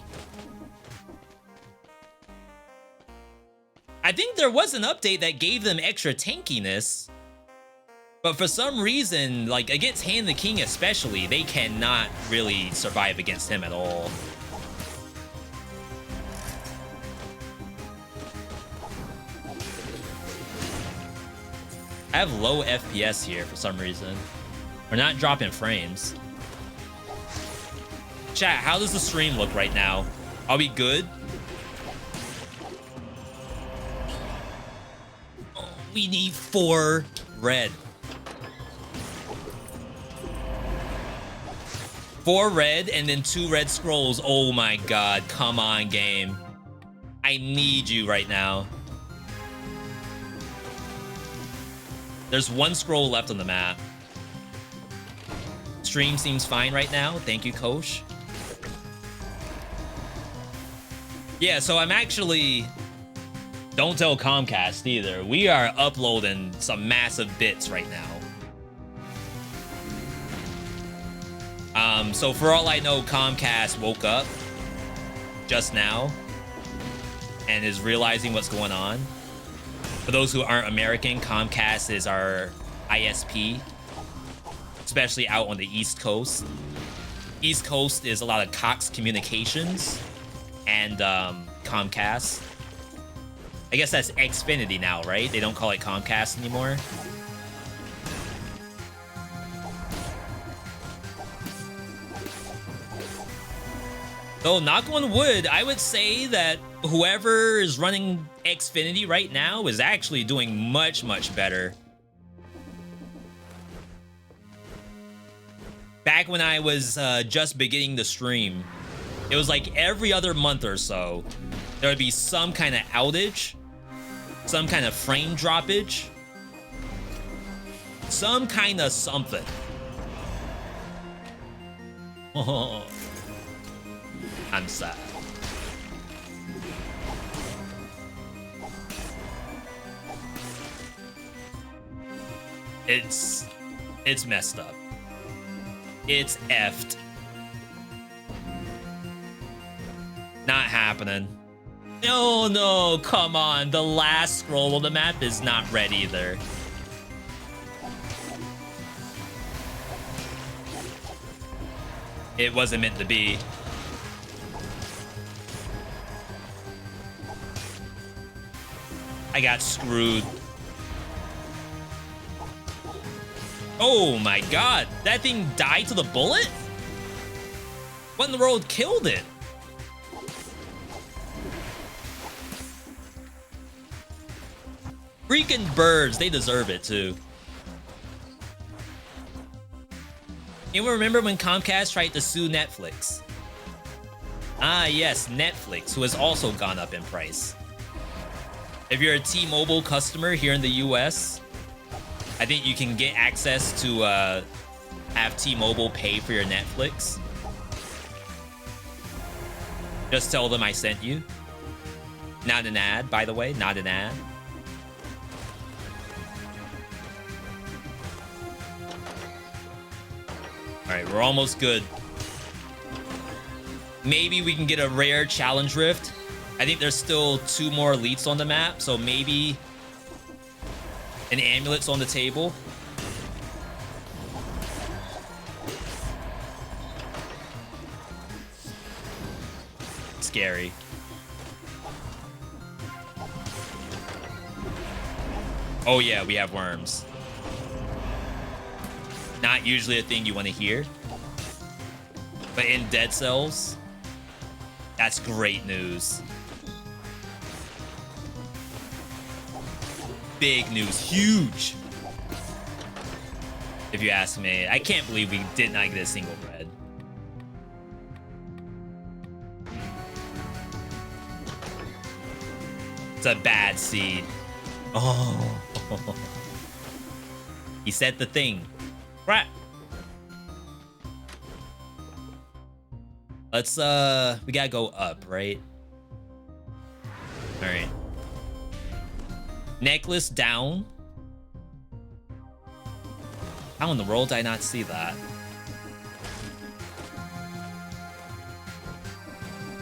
I think there was an update that gave them extra tankiness, but for some reason, like, against Hand the King especially, they cannot really survive against him at all. I have low FPS here for some reason. We're not dropping frames. Chat, how does the stream look right now? Are we good? Oh, we need 4 red. 4 red and then 2 red scrolls. Oh my god, come on, game. I need you right now. There's 1 scroll left on the map. Stream seems fine right now. Thank you, Kosh. Yeah, so I'm actually... Don't tell Comcast either. We are uploading some massive bits right now. So for all I know, Comcast woke up just now and is realizing what's going on. For those who aren't American, Comcast is our ISP, especially out on the East Coast. East Coast is a lot of Cox Communications and Comcast. I guess that's Xfinity now, right? They don't call it Comcast anymore. Though, knock on wood, I would say that whoever is running Xfinity right now is actually doing much, much better. Back when I was just beginning the stream, it was like every other month or so, there would be some kind of outage, some kind of frame droppage, some kind of something. Oh, I'm sad. It's messed up. It's effed. Not happening. No, no, come on. The last scroll on the map is not red either. It wasn't meant to be. I got screwed. Oh my god, that thing died to the bullet? What in the world killed it? Freaking birds, they deserve it too. Anyone remember when Comcast tried to sue Netflix? Ah yes, Netflix, who has also gone up in price. If you're a T-Mobile customer here in the US, I think you can get access to have T-Mobile pay for your Netflix. Just tell them I sent you. Not an ad, by the way, not an ad. All right, we're almost good. Maybe we can get a rare challenge rift. I think there's still 2 more elites on the map, so maybe an amulet's on the table. Scary. Oh yeah, we have worms. Not usually a thing you want to hear. But in Dead Cells, that's great news. Big news, huge. if you ask me. I can't believe we did not get a single red. It's a bad seed. Oh. He said the thing. Crap. Let's, we gotta go up, right? All right. Necklace down. How in the world did I not see that?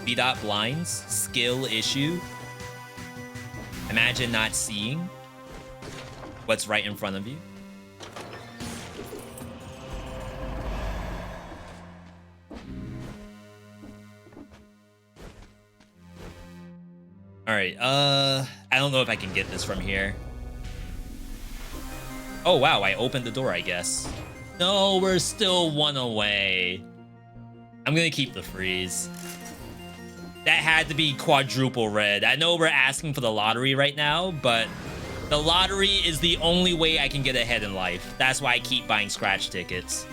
VeeDot blinds. Skill issue. Imagine not seeing what's right in front of you. All right, I don't know if I can get this from here. Oh, wow, I opened the door, I guess. No, we're still one away. I'm gonna keep the freeze. That had to be quadruple red. I know we're asking for the lottery right now, but the lottery is the only way I can get ahead in life. That's why I keep buying scratch tickets.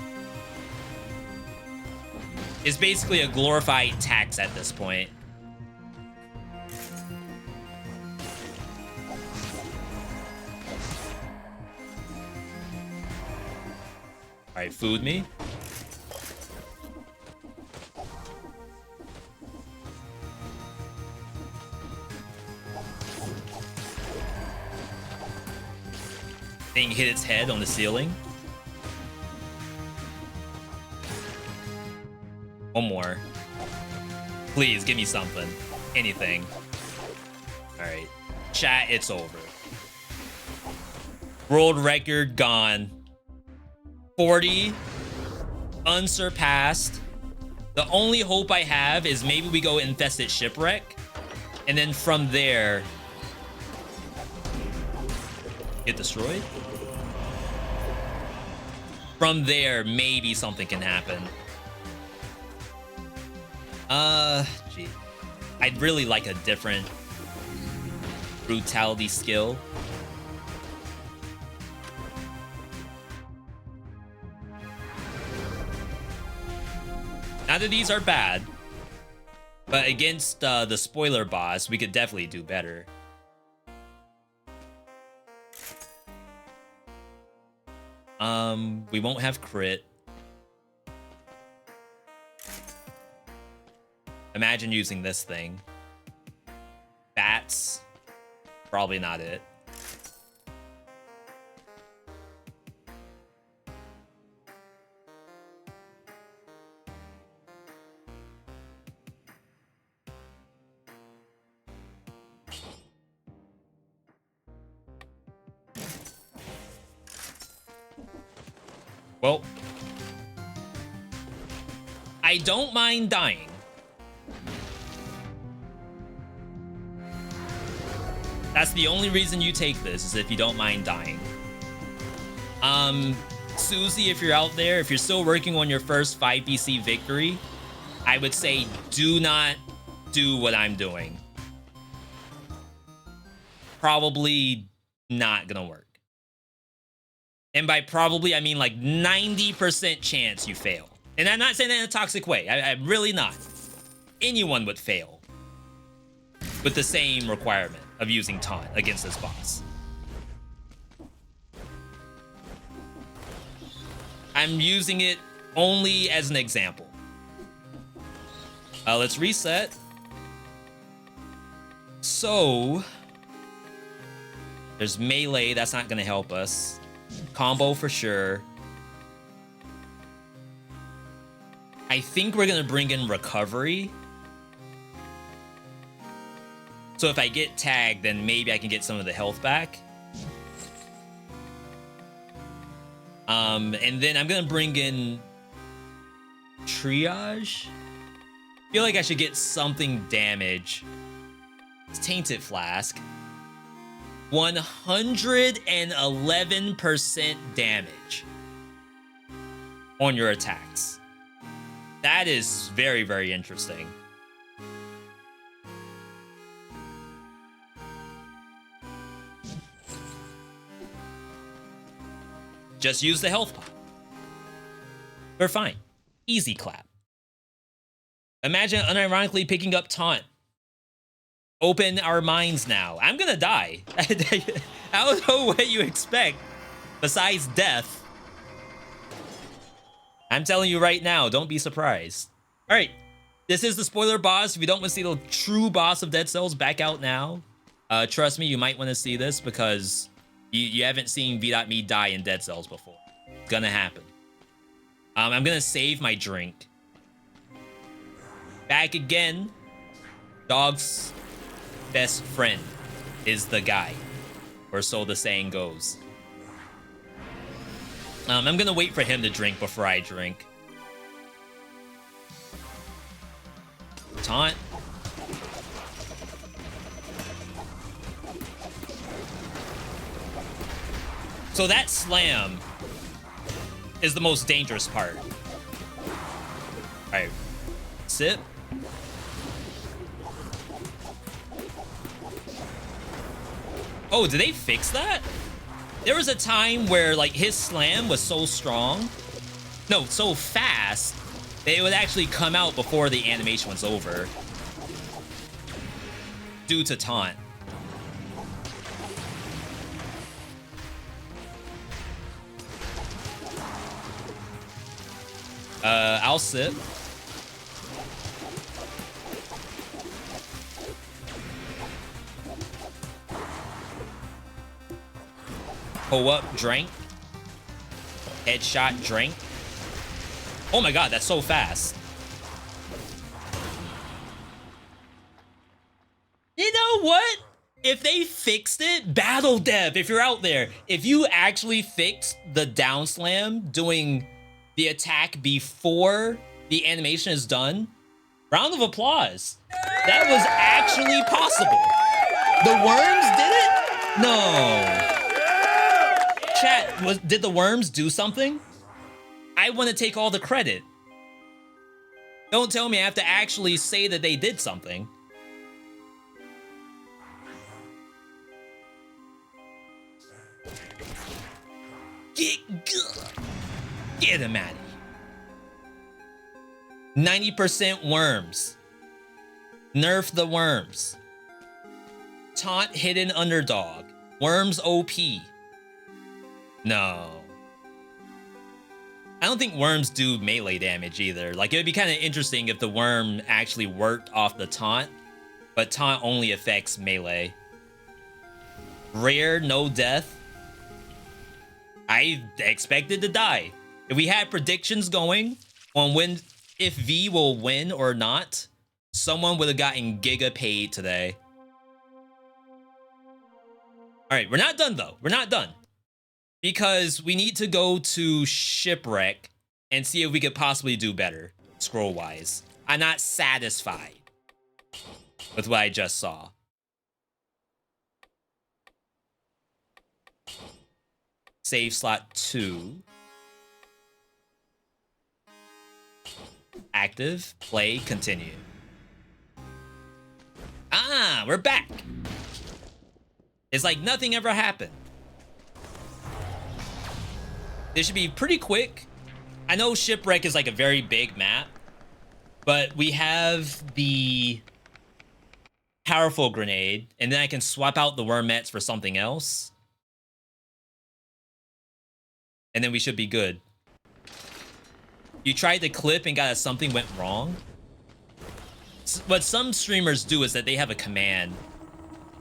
It's basically a glorified tax at this point. All right, food me. Thing hit its head on the ceiling. One more. Please, give me something. Anything. All right. Chat, it's over. World record gone. 40. Unsurpassed. The only hope I have is maybe we go infested shipwreck. And then from there... get destroyed? From there, maybe something can happen. Gee. I'd really like a different brutality skill. Neither of these are bad, but against the spoiler boss, we could definitely do better. We won't have crit. Imagine using this thing. Bats, probably not it. Well, I don't mind dying. That's the only reason you take this, is if you don't mind dying. Susie, if you're out there, if you're still working on your first 5BC victory, I would say do not do what I'm doing. Probably not gonna work. And by probably, I mean like 90% chance you fail. And I'm not saying that in a toxic way. I'm really not. Anyone would fail with the same requirement of using taunt against this boss. I'm using it only as an example. Let's reset. So, there's melee, that's not gonna help us. Combo for sure. I think we're gonna bring in recovery. So if I get tagged, then maybe I can get some of the health back. And then I'm gonna bring in triage. I feel like I should get something damage. It's Tainted Flask. 111% damage on your attacks. That is very, very interesting. Just use the health pot. We're fine. Easy clap. Imagine unironically picking up taunt. Open our minds now. I'm gonna die. I don't know what you expect besides death. I'm telling you right now, don't be surprised. All right, this is the spoiler boss. If you don't want to see the true boss of Dead Cells, back out now. Trust me, you might want to see this because you haven't seen V.Me die in Dead Cells before. It's gonna happen. I'm gonna save my drink. Back again. Dog's best friend is the guy, or so the saying goes. I'm gonna wait for him to drink before I drink. Taunt. So that slam is the most dangerous part. All right, sip. Oh, did they fix that? There was a time where like his slam was so strong, no, so fast, that it would actually come out before the animation was over. Due to taunt. I'll sip. Pull up, drink. Headshot, drink. Oh my god, that's so fast. You know what? If they fixed it, Battle Dev, if you're out there, if you actually fixed the down slam doing the attack before the animation is done, round of applause. That was actually possible. The worms did it? No. Chat, did the worms do something? I want to take all the credit. Don't tell me I have to actually say that they did something. Get him at it. 90% worms. Nerf the worms. Taunt hidden underdog. Worms OP. No. I don't think worms do melee damage either. Like, it would be kind of interesting if the worm actually worked off the taunt, but taunt only affects melee. Rare, no death. I expected to die. If we had predictions going on when, if V will win or not, someone would have gotten giga paid today. All right, we're not done though. We're not done. Because we need to go to Shipwreck and see if we could possibly do better, scroll-wise. I'm not satisfied with what I just saw. Save slot 2. Active, play, continue. Ah, we're back. It's like nothing ever happened. This should be pretty quick. I know Shipwreck is like a very big map, but we have the powerful grenade, and then I can swap out the wormettes for something else. And then we should be good. You tried to clip and got something went wrong. What some streamers do is that they have a command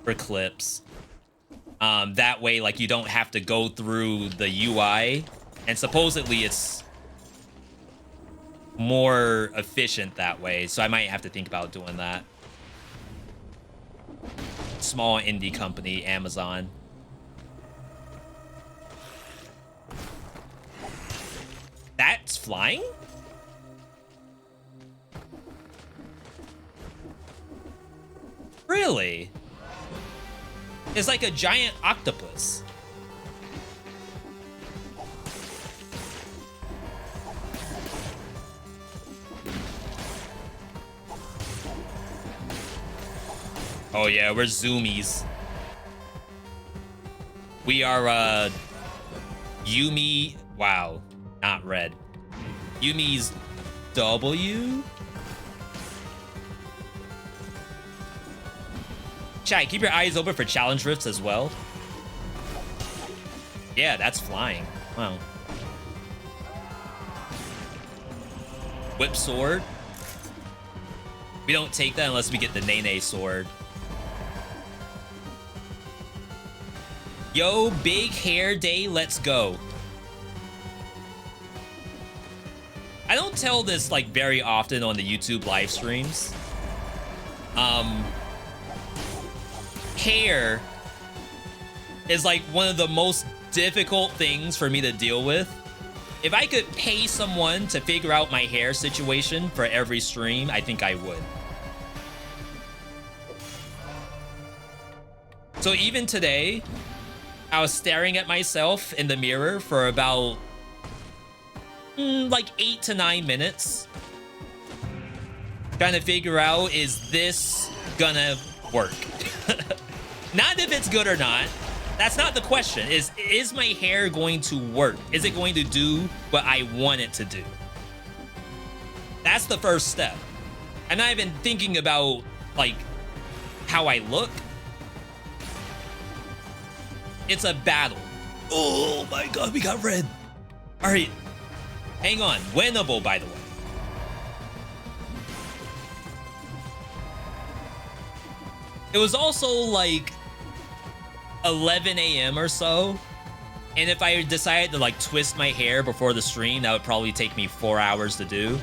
for clips. That way, like, you don't have to go through the UI. And supposedly it's more efficient that way. So I might have to think about doing that. Small indie company, Amazon. That's flying? Really? It's like a giant octopus. Oh yeah, we're zoomies. We are Yumi. Wow, not red. Yumi's W. Chat, keep your eyes open for challenge rifts as well. Yeah, that's flying. Wow. Whip sword. We don't take that unless we get the Nene sword. Yo, big hair day, let's go. I don't tell this like very often on the YouTube live streams. Hair is like one of the most difficult things for me to deal with. If I could pay someone to figure out my hair situation for every stream, I think I would. So even today, I was staring at myself in the mirror for about like 8 to 9 minutes. Trying to figure out, is this gonna work? Not if it's good or not. That's not the question. Is my hair going to work? Is it going to do what I want it to do? That's the first step. I'm not even thinking about like how I look. It's a battle. Oh my god, we got red. All right, hang on. Winnable, by the way. It was also like 11 a.m. or so, and if I decided to like twist my hair before the stream, that would probably take me 4 hours to do.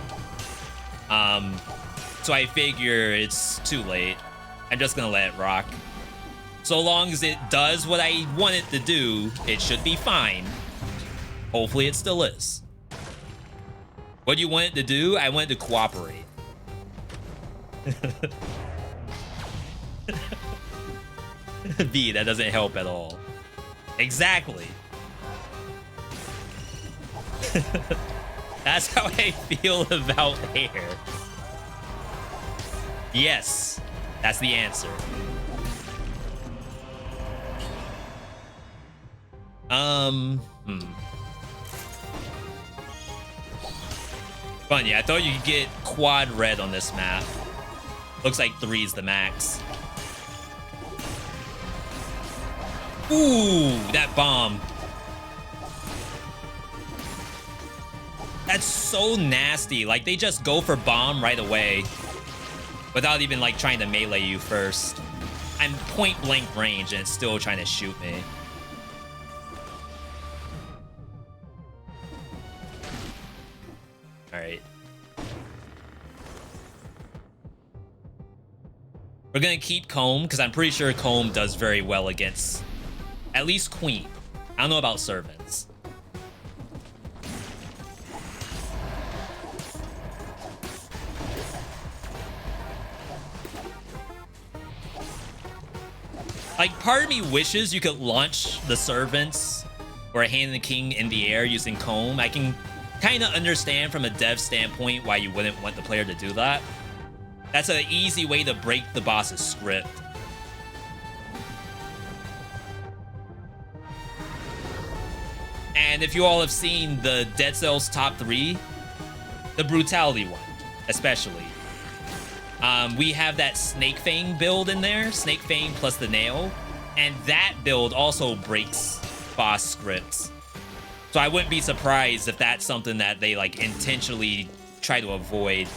So I figure it's too late. I'm just gonna let it rock. So long as it does what I want it to do, it should be fine. Hopefully it still is. What do you want it to do? I want it to cooperate. V, that doesn't help at all. Exactly. That's how I feel about hair. Yes, that's the answer. Funny, I thought you could get quad red on this map. Looks like 3 is the max. Ooh, that bomb. That's so nasty. Like, they just go for bomb right away without even, like, trying to melee you first. I'm point blank range and it's still trying to shoot me. All right. We're gonna keep Comb because I'm pretty sure Comb does very well against at least Queen. I don't know about servants. Like, part of me wishes you could launch the servants or hand the king in the air using Comb. I can kind of understand from a dev standpoint why you wouldn't want the player to do that. That's an easy way to break the boss's script. And if you all have seen the Dead Cells top 3, the Brutality one, especially. We have that Snake Fang build in there, Snake Fang plus the Nail, and that build also breaks boss scripts. So I wouldn't be surprised if that's something that they like intentionally try to avoid.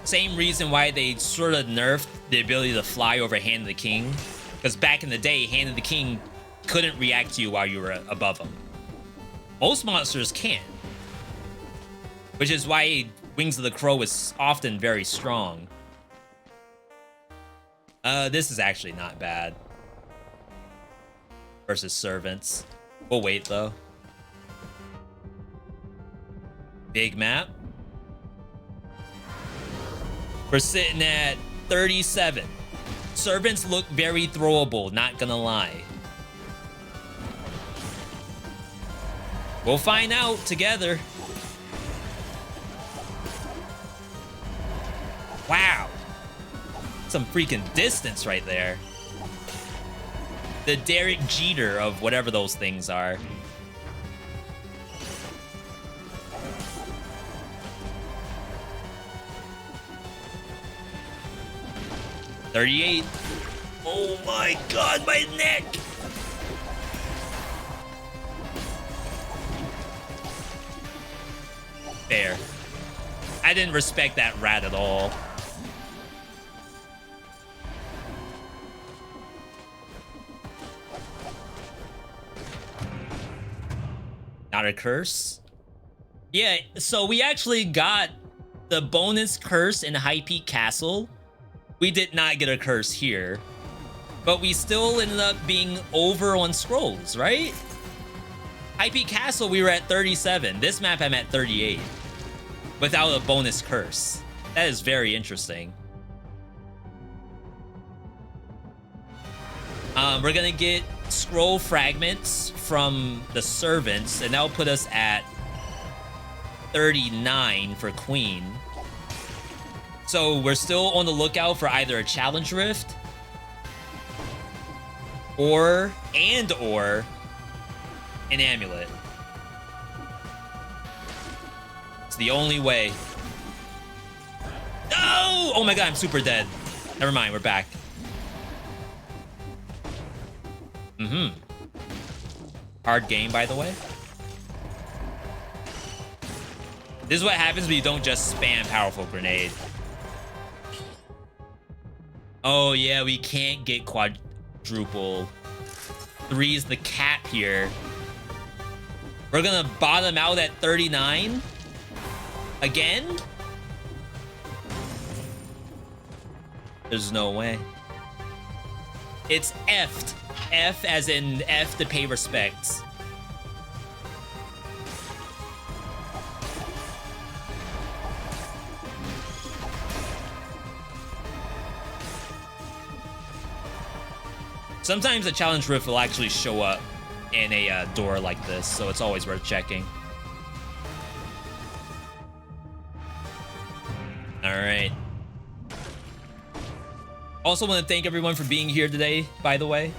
Same reason why they sort of nerfed the ability to fly over Hand of the King, because back in the day, Hand of the King couldn't react to you while you were above him. Most monsters can, which is why Wings of the Crow is often very strong. This is actually not bad. Versus servants. We'll wait though. Big map. We're sitting at 37. Servants look very throwable, not gonna lie. We'll find out together. Wow. Some freaking distance right there. The Derek Jeter of whatever those things are. $38. Oh my god, my neck! Fair. I didn't respect that rat at all. Not a curse? Yeah, so we actually got the bonus curse in High Peak Castle. We did not get a curse here, but we still ended up being over on scrolls, right? High Peak Castle, we were at 37. This map, I'm at 38 without a bonus curse. That is very interesting. We're gonna get scroll fragments from the servants, and that'll put us at 39 for Queen. So we're still on the lookout for either a challenge rift or an amulet. It's the only way. No! Oh my god, I'm super dead. Never mind, we're back. Hard game, by the way. This is what happens when you don't just spam powerful grenade. Oh yeah, we can't get quadruple. 3's the cap here. We're gonna bottom out at 39 again? There's no way. It's F'd. F as in F to pay respects. Sometimes a challenge rift will actually show up in a door like this, so it's always worth checking. All right. Also want to thank everyone for being here today, by the way.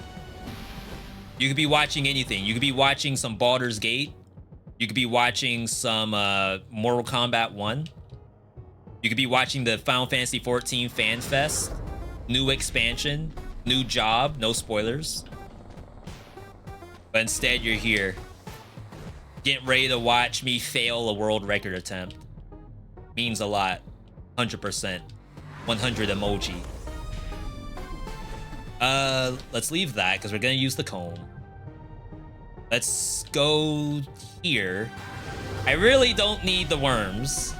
You could be watching anything. You could be watching some Baldur's Gate. You could be watching some Mortal Kombat 1. You could be watching the Final Fantasy XIV Fan Fest. New expansion. New job. No spoilers. But instead, you're here. Getting ready to watch me fail a world record attempt. Means a lot. 100%. 100 emoji. Let's leave that because we're gonna use the comb. Let's go here. I really don't need the worms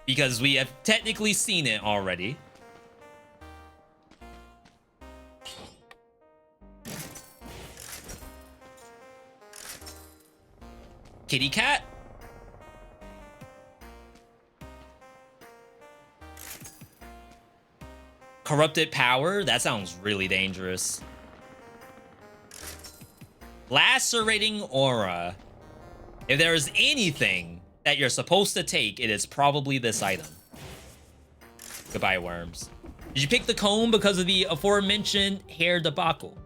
because we have technically seen it already. Kitty cat? Corrupted power? That sounds really dangerous. Lacerating aura. If there is anything that you're supposed to take, it is probably this item. Goodbye, worms. Did you pick the comb because of the aforementioned hair debacle?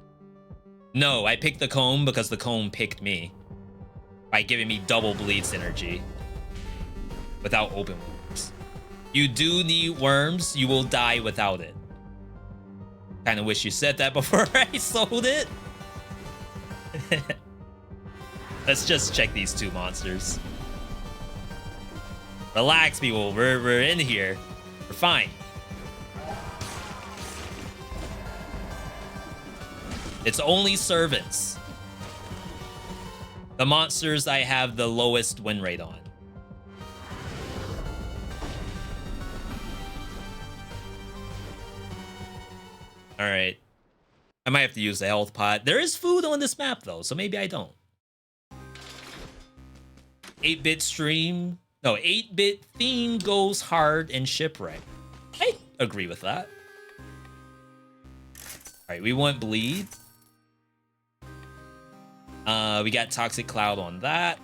No, I picked the comb because the comb picked me. By giving me double bleed synergy. Without open wounds. You do need worms, you will die without it. Kind of wish you said that before I sold it. Let's just check these two monsters. Relax, people. We're in here. We're fine. It's only servants. The monsters I have the lowest win rate on. All right. I might have to use the health pot. There is food on this map, though, so maybe I don't. 8-bit stream. No, 8-bit theme goes hard in Shipwreck. I agree with that. All right, we want bleed. We got Toxic Cloud on that.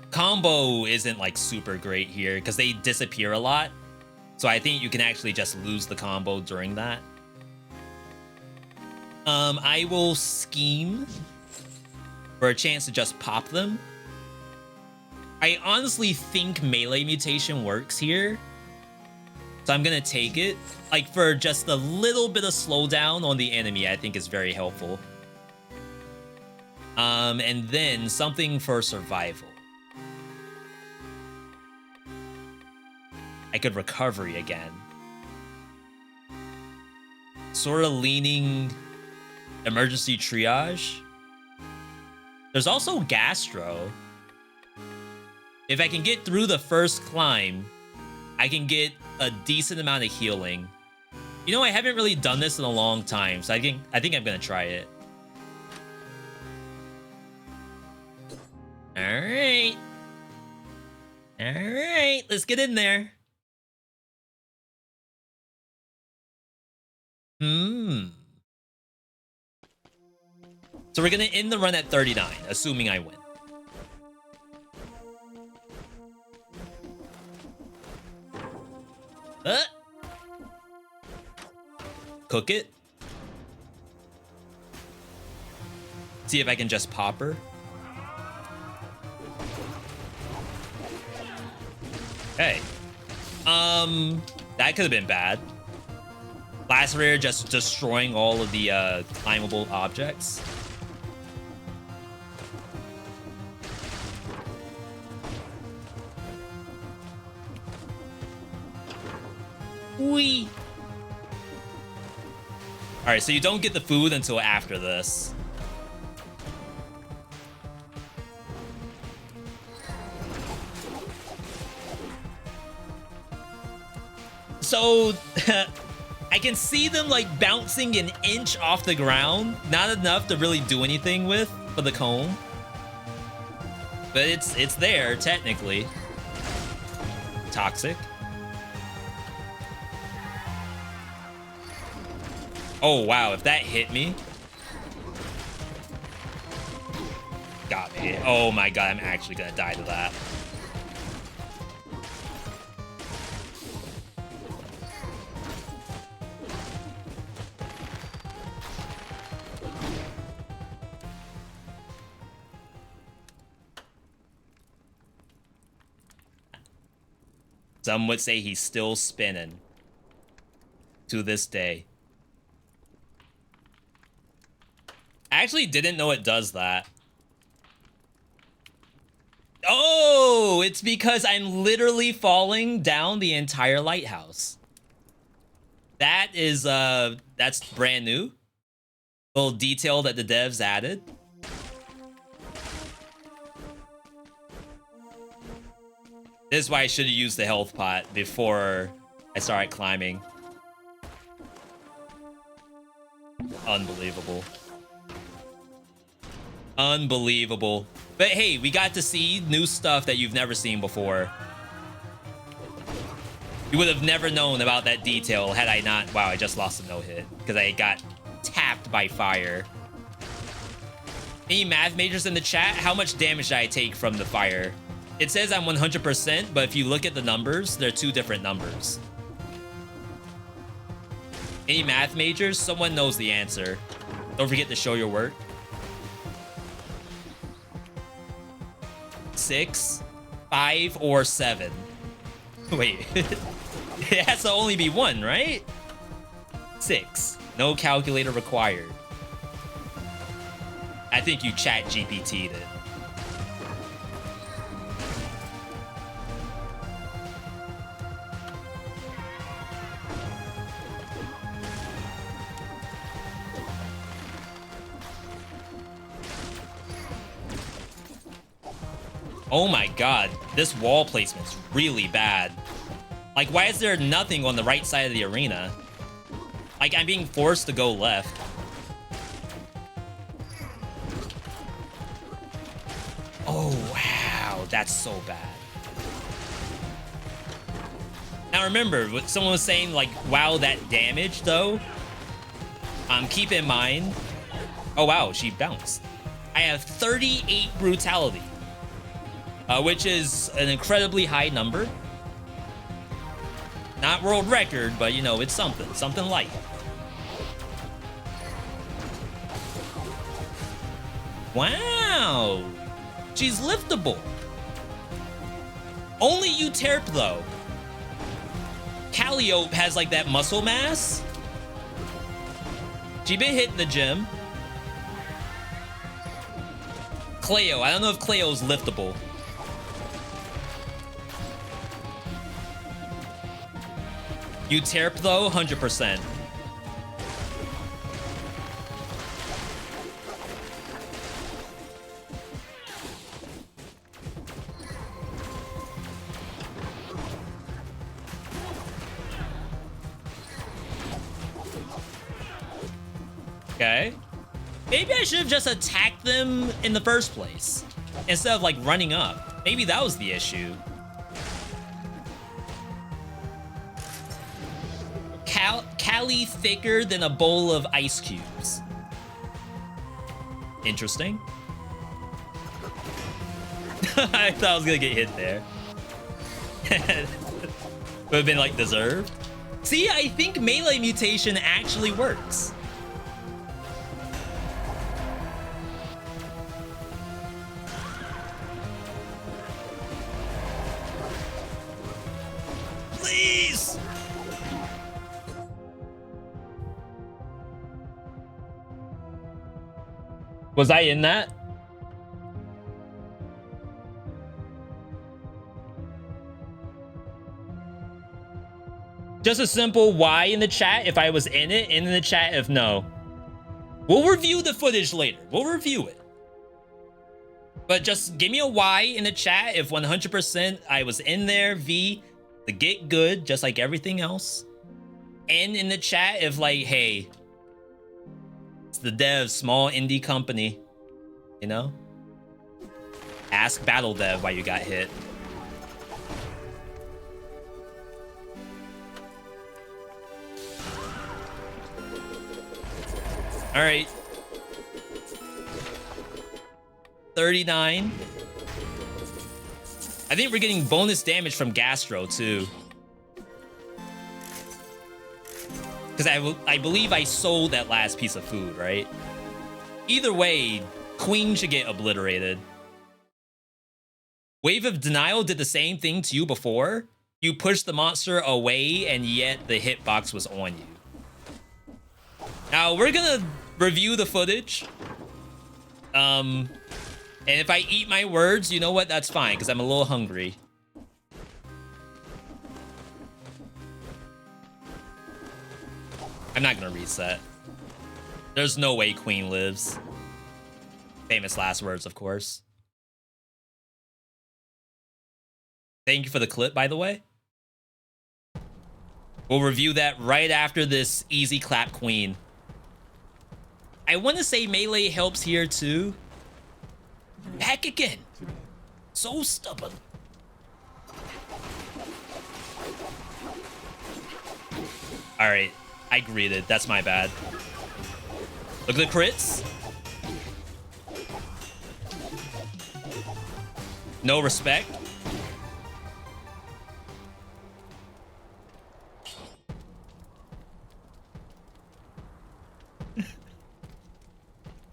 Combo isn't like super great here because they disappear a lot. So I think you can actually just lose the combo during that. I will scheme for a chance to just pop them. I honestly think melee mutation works here. So I'm gonna take it. Like, for just a little bit of slowdown on the enemy, I think is very helpful. And then something for survival. I could recovery again. Sort of leaning emergency triage. There's also gastro. If I can get through the first climb, I can get a decent amount of healing. You know, I haven't really done this in a long time, so I think I'm gonna try it. All right. All right, let's get in there. So we're gonna end the run at 39, assuming I win. Cook it. See if I can just pop her. Hey. That could have been bad. Lacerator just destroying all of the climbable objects. Whee! Alright, so you don't get the food until after this. So, I can see them like bouncing an inch off the ground. Not enough to really do anything with for the comb. But it's there, technically. Toxic. Oh, wow, if that hit me. Got me. Oh my god, I'm actually gonna die to that. Some would say he's still spinning to this day. I actually didn't know it does that. Oh, it's because I'm literally falling down the entire lighthouse. That is, that's brand new. Little detail that the devs added. This is why I should have used the health pot before I started climbing. Unbelievable. Unbelievable. But hey, we got to see new stuff that you've never seen before. You would have never known about that detail had I not... Wow, I just lost a no-hit because I got tapped by fire. Any math majors in the chat? How much damage did I take from the fire? It says I'm 100%, but if you look at the numbers, they're two different numbers. Any math majors? Someone knows the answer. Don't forget to show your work. 6, 5, or 7. Wait. It has to only be one, right? 6. No calculator required. I think you chat GPT'd it. Oh my god, this wall placement's really bad. Like, why is there nothing on the right side of the arena? Like, I'm being forced to go left. Oh, wow, that's so bad. Now remember, what someone was saying, like, wow, that damage, though. Keep in mind... Oh, wow, she bounced. I have 38 brutality. Which is an incredibly high number. Not world record, but you know, it's something. Something light. Wow. She's liftable. Only Euterp, though. Calliope has, like, that muscle mass. She been hitting the gym. Cleo. I don't know if Cleo's liftable. Euterp, though, 100%. Okay. Maybe I should have just attacked them in the first place instead of like running up. Maybe that was the issue. Callie thicker than a bowl of ice cubes. Interesting. I thought I was gonna get hit there. Would have been like deserved. See, I think melee mutation actually works. Please. Was I in that? Just a simple Y in the chat if I was in it, and in the chat if no. We'll review the footage later. We'll review it. But just give me a Y in the chat if 100% I was in there. V, the get good, just like everything else. N in the chat if like, hey, it's the dev, small indie company, you know? Ask Battle Dev why you got hit. All right. 39. I think we're getting bonus damage from Gastro too. Because I believe I sold that last piece of food, right? Either way, Queen should get obliterated. Wave of Denial did the same thing to you before. You pushed the monster away and yet the hitbox was on you. Now we're gonna review the footage. And if I eat my words, you know what? That's fine, because I'm a little hungry. I'm not gonna reset. There's no way Queen lives. Famous last words, of course. Thank you for the clip, by the way. We'll review that right after this easy clap Queen. I want to say melee helps here too. Back again. So stubborn. All right, I greeted. That's my bad. Look at the crits. No respect.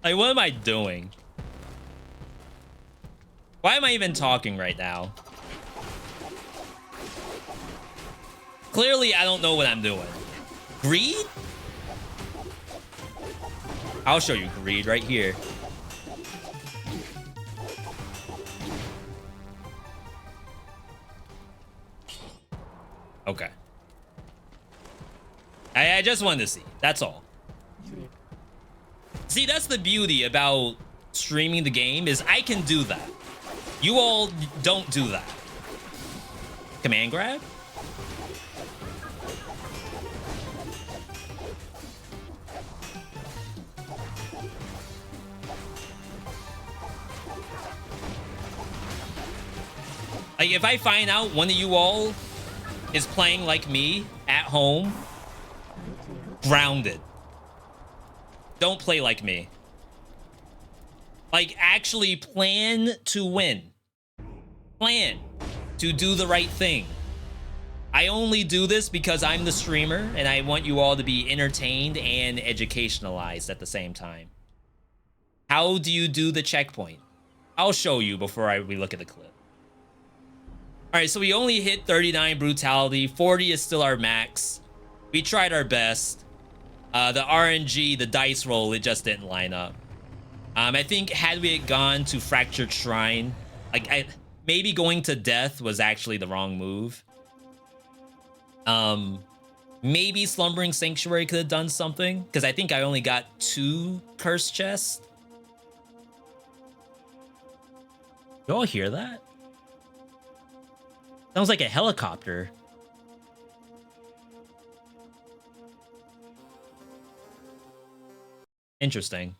Like, what am I doing? Why am I even talking right now? Clearly, I don't know what I'm doing. Greed? I'll show you greed right here. Okay. I just wanted to see. That's all. See, that's the beauty about streaming the game is I can do that. You all don't do that. Command grab? Like, if I find out one of you all is playing like me at home, grounded. Don't play like me. Like, actually plan to win. Plan to do the right thing. I only do this because I'm the streamer and I want you all to be entertained and educationalized at the same time. How do you do the checkpoint? I'll show you before we look at the clip. All right, so we only hit 39 brutality. 40 is still our max. We tried our best. The RNG, the dice roll, it just didn't line up. I think had we gone to Fractured Shrine, like maybe going to death was actually the wrong move. Maybe Slumbering Sanctuary could have done something, because I think I only got 2 cursed chests. You all hear that? Sounds like a helicopter. Interesting.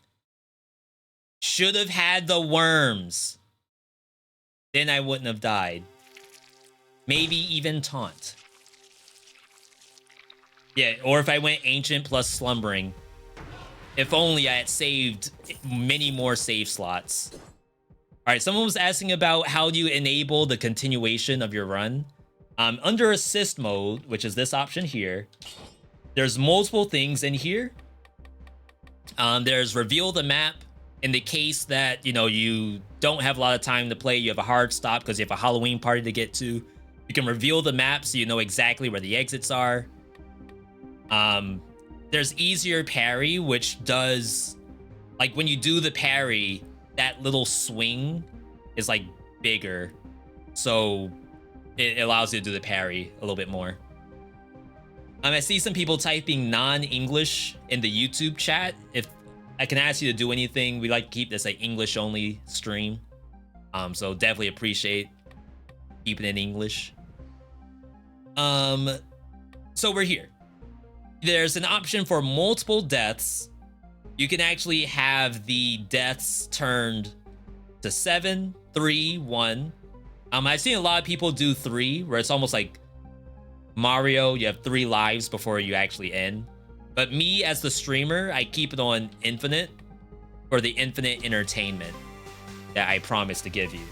Should have had the worms. Then I wouldn't have died. Maybe even taunt. Yeah, or if I went ancient plus slumbering. If only I had saved many more save slots. All right, someone was asking about how do you enable the continuation of your run. Under assist mode, which is this option here, there's multiple things in here. There's reveal the map in the case that, you know, you don't have a lot of time to play. You have a hard stop because you have a Halloween party to get to. You can reveal the map so you know exactly where the exits are. There's easier parry, which does, like, when you do the parry, that little swing is like bigger, so it allows you to do the parry a little bit more. I see some people typing non-English in the YouTube chat. If I can ask you to do anything, we like to keep this like English only stream, so definitely appreciate keeping it in English. So we're here. There's an option for multiple deaths. You can actually have the deaths turned to 7, 3, 1. I've seen a lot of people do 3, where it's almost like Mario, you have 3 lives before you actually end. But me as the streamer, I keep it on infinite for the infinite entertainment that I promise to give you.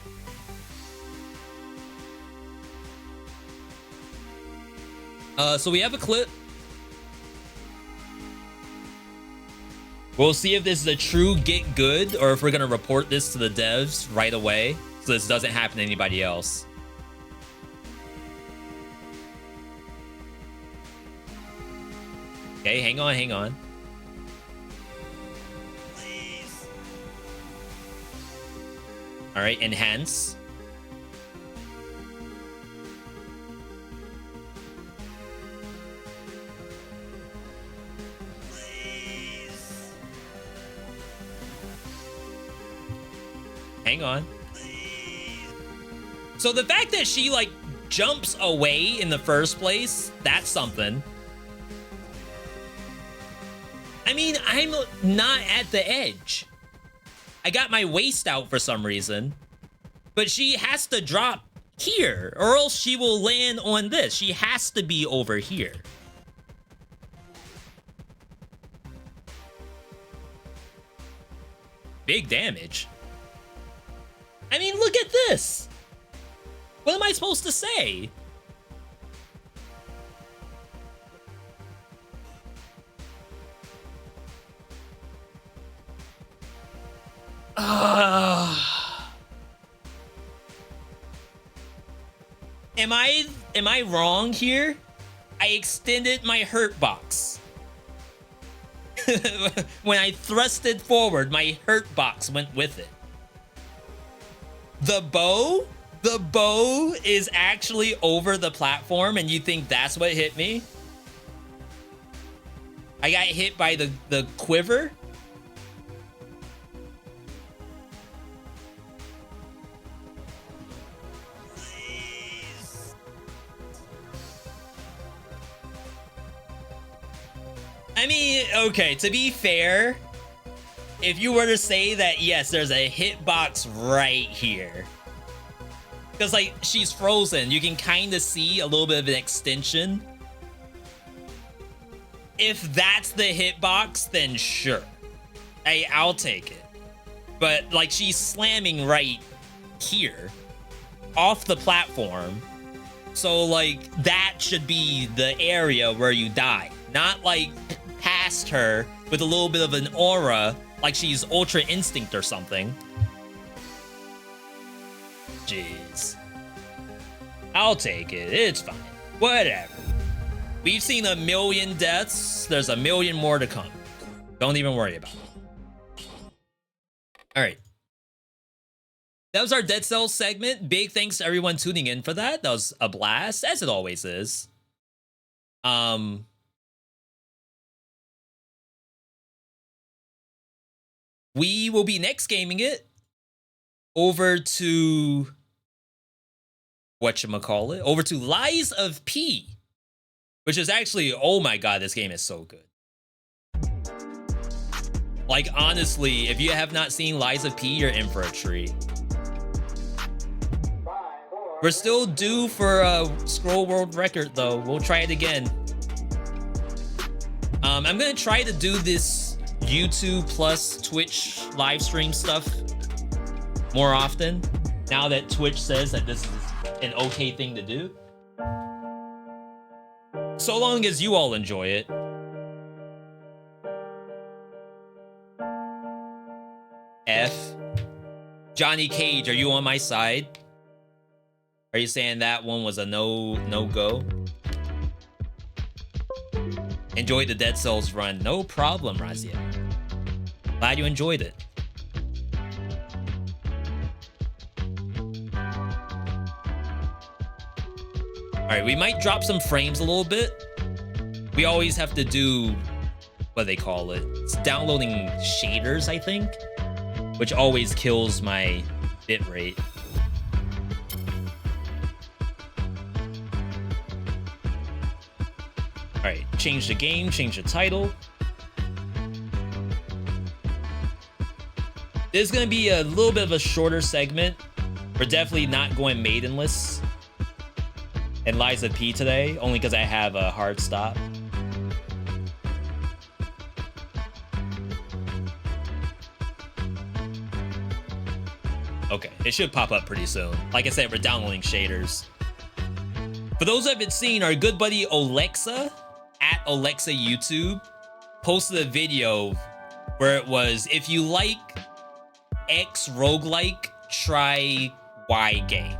So we have a clip. We'll see if this is a true get good or if we're gonna report this to the devs right away so this doesn't happen to anybody else. Okay, hang on, hang on. Please. All right, enhance. Hang on. So the fact that she like jumps away in the first place, that's something. I mean, I'm not at the edge. I got my waist out for some reason, but she has to drop here or else she will land on this. She has to be over here. Big damage. I mean, look at this. What am I supposed to say? Am I wrong here? I extended my hurt box. When I thrusted forward, my hurt box went with it. The bow is actually over the platform, and you think that's what hit me? I got hit by the quiver. Please. I mean, okay, to be fair, if you were to say that, yes, there's a hitbox right here. Because, like, she's frozen. You can kind of see a little bit of an extension. If that's the hitbox, then sure. I'll take it. But, like, she's slamming right here. Off the platform. So like that should be the area where you die, not like past her with a little bit of an aura like she's Ultra Instinct or something. Jeez. I'll take it. It's fine. Whatever. We've seen 1 million deaths. There's 1 million more to come. Don't even worry about it. All right. That was our Dead Cells segment. Big thanks to everyone tuning in for that. That was a blast, as it always is. We will be next gaming it over to whatchamacallit, over to Lies of P, which is actually, oh my god, this game is so good. Like, honestly, if you have not seen Lies of P, you're in for a treat. We're still due for a scroll world record, though. We'll try it again. I'm gonna try to do this YouTube plus Twitch live stream stuff more often, now that Twitch says that this is an okay thing to do. So long as you all enjoy it. F. Johnny Cage, are you on my side? Are you saying that one was a no-go? Enjoyed the Dead Cells run. No problem, Razia. Glad you enjoyed it. All right, we might drop some frames a little bit. We always have to do, what do they call it? It's downloading shaders, I think, which always kills my bitrate. All right, change the game, change the title. This is gonna be a little bit of a shorter segment. We're definitely not going maidenless and Lies of P today, only because I have a hard stop. Okay, it should pop up pretty soon. Like I said, we're downloading shaders. For those who haven't seen, our good buddy Alexa, at Alexa YouTube, posted a video where it was, if you like X roguelike, try Y game.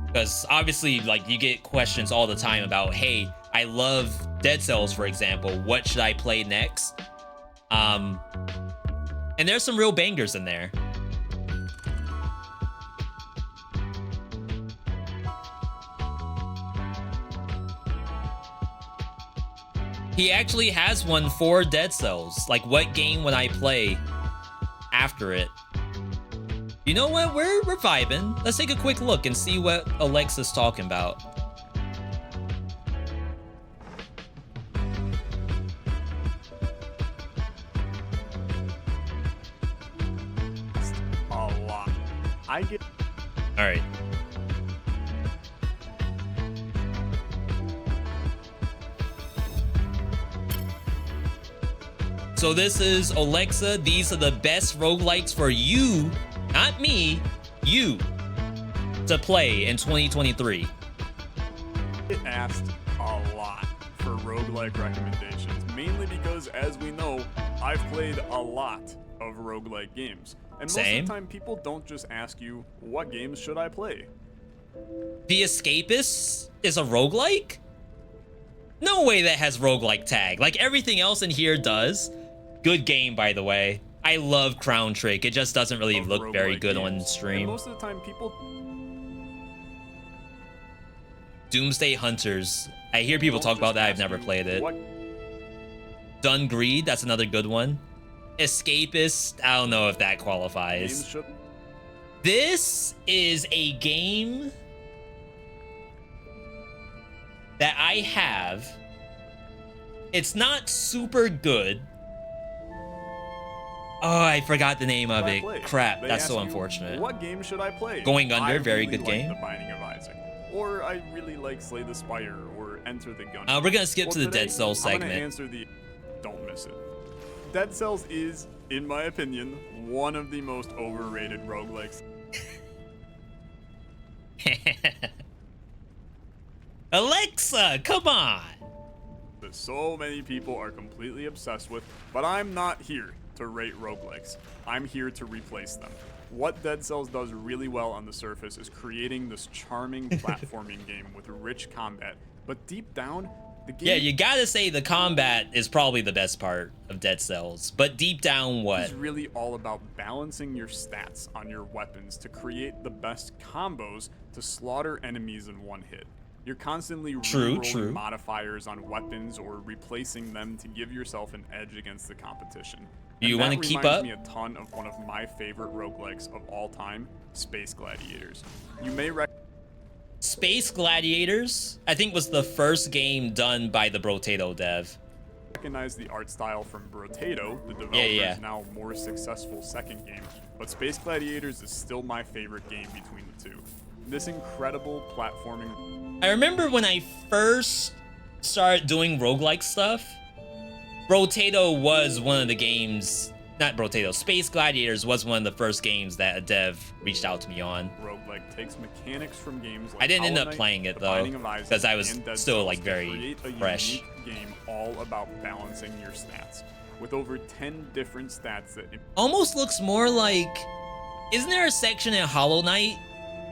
Because obviously, like, you get questions all the time about, hey, I love Dead Cells, for example. What should I play next? And there's some real bangers in there. He actually has one for Dead Cells. Like, what game would I play after it? You know what? We're vibing. Let's take a quick look and see what Alexa's talking about. A lot. I get. All right. So this is Alexa. These are the best roguelikes for you, not me, you, to play in 2023. Get asked a lot for roguelike recommendations, mainly because, as we know, I've played a lot of roguelike games. And most Same. of the time, people don't just ask you, what games should I play? The Escapist is a roguelike? No way that has roguelike tag. Like, everything else in here does. Good game, by the way. I love Crown Trick. It just doesn't really look very good on stream. And most of the time, people... Doomsday Hunters. I hear people talk about that. I've never played it. Dun Greed, that's another good one. Escapist, I don't know if that qualifies. This is a game that I have. It's not super good. Oh, I forgot the name of it. Crap, that's so unfortunate. What game should I play? Going Under, very good like game. The Binding of Isaac. Or I really like Slay the Spire or Enter the Gungeon. We're gonna skip to the today, Dead Cells I'm segment. gonna answer the don't miss it. Dead Cells is, in my opinion, one of the most overrated roguelikes. Alexa, come on. That so many people are completely obsessed with, but I'm not here to rate roguelikes. I'm here to replace them. What Dead Cells does really well on the surface is creating this charming platforming game with rich combat, but deep down, the game— Yeah, you gotta say the combat is probably the best part of Dead Cells, but deep down what? It's really all about balancing your stats on your weapons to create the best combos to slaughter enemies in one hit. You're constantly re-rolling modifiers on weapons or replacing them to give yourself an edge against the competition. You want to keep up? That reminds me a ton of one of my favorite roguelikes of all time, Space Gladiators. You may Space Gladiators, I think, was the first game done by the Brotato dev. recognize the art style from Brotato, the developer's now more successful second game, but Space Gladiators is still my favorite game between the two. This incredible platforming— I remember when I first started doing roguelike stuff, Brotato was one of the games, not Brotato, Space Gladiators was one of the first games that a dev reached out to me on. Roguelike takes mechanics from games like I didn't end Hollow up Knight, playing it The though, Binding of Isaac, because I was and Dead still Cells like to very create a fresh. unique game all about balancing your stats, with over 10 different stats that— Almost looks more like, isn't there a section in Hollow Knight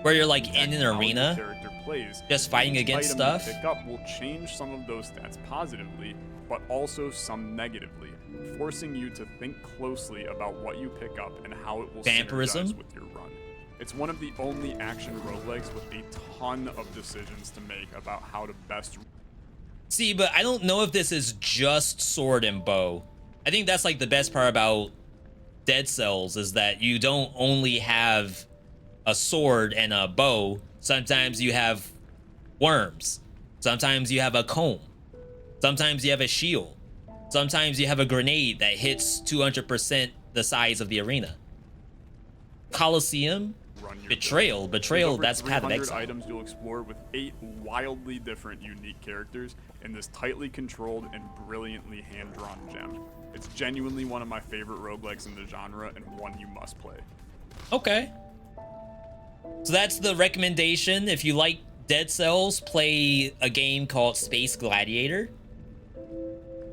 where you're like in an arena, character plays, just fighting against item stuff? You pick up will change some of those stats positively, but also some negatively, forcing you to think closely about what you pick up and how it will Vampirism? synergize with your run. It's one of the only action roguelikes with a ton of decisions to make about how to best— See, but I don't know if this is just sword and bow. I think that's like the best part about Dead Cells is that you don't only have a sword and a bow. Sometimes you have worms. Sometimes you have a comb. Sometimes you have a shield. Sometimes you have a grenade that hits 200% the size of the arena. Colosseum? Betrayal, that's Pádhraic H. items you'll explore with 8 wildly different unique characters in this tightly controlled and brilliantly hand-drawn gem. It's genuinely one of my favorite roguelikes in the genre and one you must play. Okay. So that's the recommendation. If you like Dead Cells, play a game called Space Gladiator.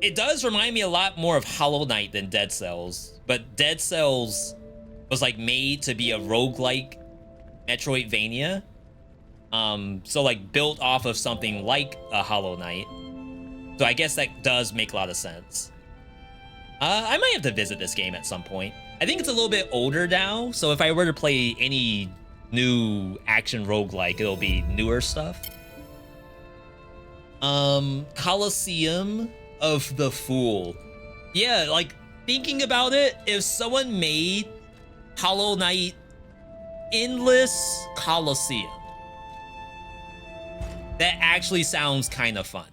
It does remind me a lot more of Hollow Knight than Dead Cells, but Dead Cells was like made to be a roguelike Metroidvania. So like built off of something like a Hollow Knight. So I guess that does make a lot of sense. I might have to visit this game at some point. I think it's a little bit older now, so if I were to play any new action roguelike, it'll be newer stuff. Colosseum of the Fool. Yeah, like thinking about it, if someone made Hollow Knight Endless Colosseum, that actually sounds kind of fun.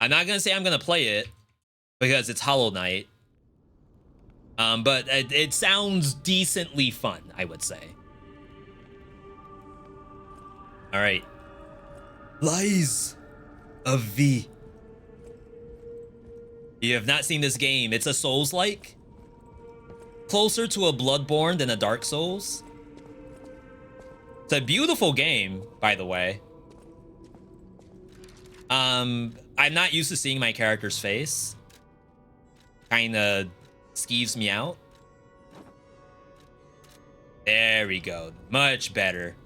I'm not gonna say I'm gonna play it because it's Hollow Knight, but it sounds decently fun, I would say. All right, Lies of V. You have not seen this game. It's a Souls-like, closer to a Bloodborne than a Dark Souls. It's a beautiful game, by the way. I'm not used to seeing my character's face. Kinda skeeves me out. There we go. Much better.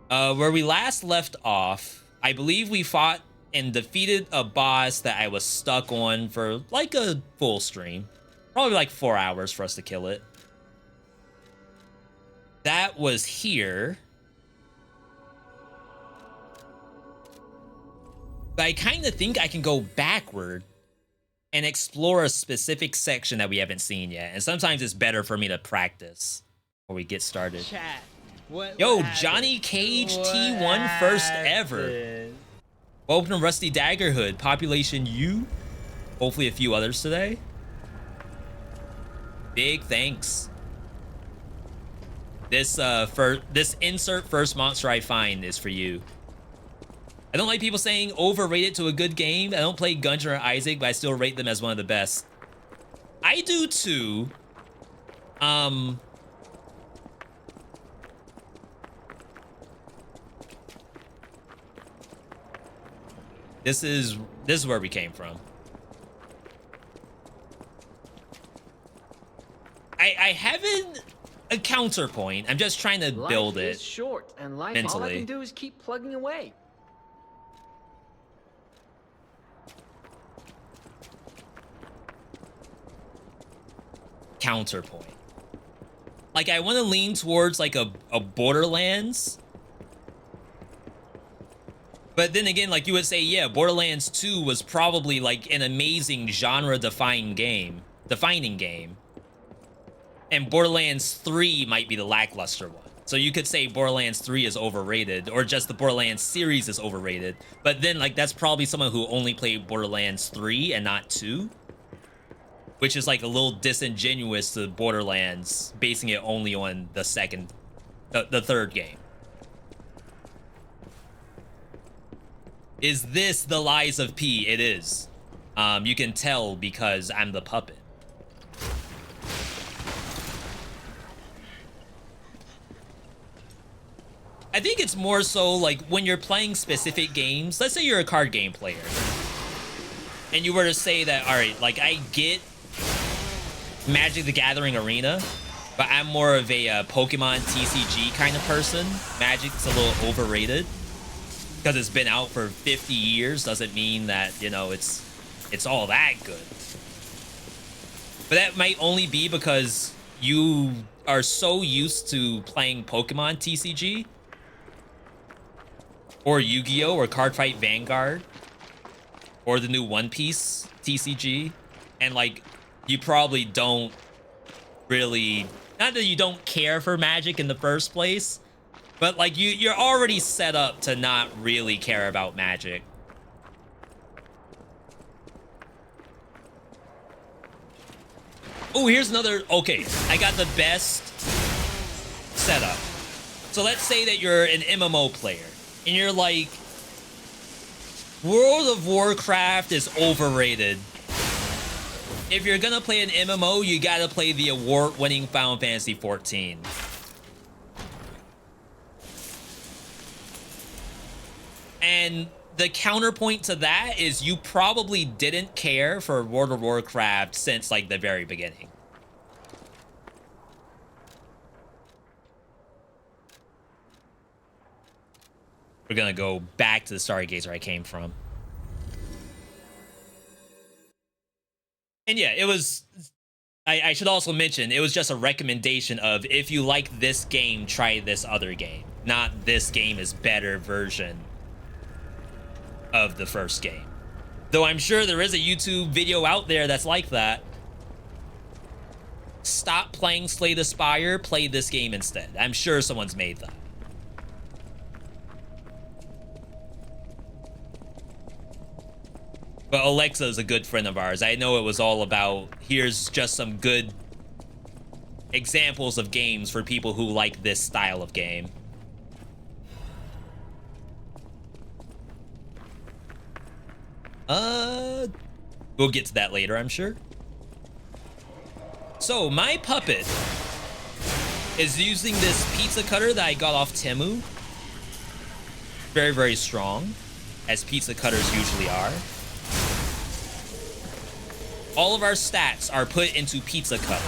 Where we last left off, I believe we fought and defeated a boss that I was stuck on for like a full stream. Probably like 4 hours for us to kill it. That was here. But I kind of think I can go backward and explore a specific section that we haven't seen yet. And sometimes it's better for me to practice before we get started. Chat. Yo, Johnny Cage T1 first ever. Welcome to Rusty Dagger Hood. Population U. Hopefully a few others today. Big thanks. This insert first monster I find is for you. I don't like people saying overrated to a good game. I don't play Gungeon or Isaac, but I still rate them as one of the best. I do too. This is where we came from. I haven't a counterpoint. I'm just trying to build Life it is short, and life, all I mentally. can do is keep plugging away. Counterpoint. Like, I want to lean towards like a Borderlands. But then again, like you would say, yeah, Borderlands 2 was probably like an amazing genre-defining game. And Borderlands 3 might be the lackluster one. So you could say Borderlands 3 is overrated, or just the Borderlands series is overrated. But then, like, that's probably someone who only played Borderlands 3 and not 2. Which is like a little disingenuous to Borderlands, basing it only on the third game. Is this the Lies of P? It is. You can tell because I'm the puppet. I think it's more so like when you're playing specific games. Let's say you're a card game player. And you were to say that, all right, like I get Magic the Gathering Arena, but I'm more of a Pokemon TCG kind of person. Magic's a little overrated. Because it's been out for 50 years doesn't mean that, you know, it's all that good. But that might only be because you are so used to playing Pokemon TCG or Yu-Gi-Oh! Or Cardfight Vanguard or the new One Piece TCG, and like you probably don't really, not that you don't care for Magic in the first place, but like you're already set up to not really care about Magic. Oh, here's another. Okay, I got the best setup. So let's say that you're an MMO player and you're like, World of Warcraft is overrated. If you're gonna play an MMO, you gotta play the award-winning Final Fantasy XIV. And the counterpoint to that is you probably didn't care for World of Warcraft since like the very beginning. We're gonna go back to the Stargazer I came from. And yeah, it was, I should also mention, it was just a recommendation of, if you like this game, try this other game. Not this game is better version of the first game. Though I'm sure there is a YouTube video out there that's like that. Stop playing Slay the Spire, play this game instead. I'm sure someone's made that. But Alexa is a good friend of ours. I know it was all about, here's just some good examples of games for people who like this style of game. We'll get to that later, I'm sure. So, my puppet is using this pizza cutter that I got off Temu. Very, very strong, as pizza cutters usually are. All of our stats are put into pizza cutter.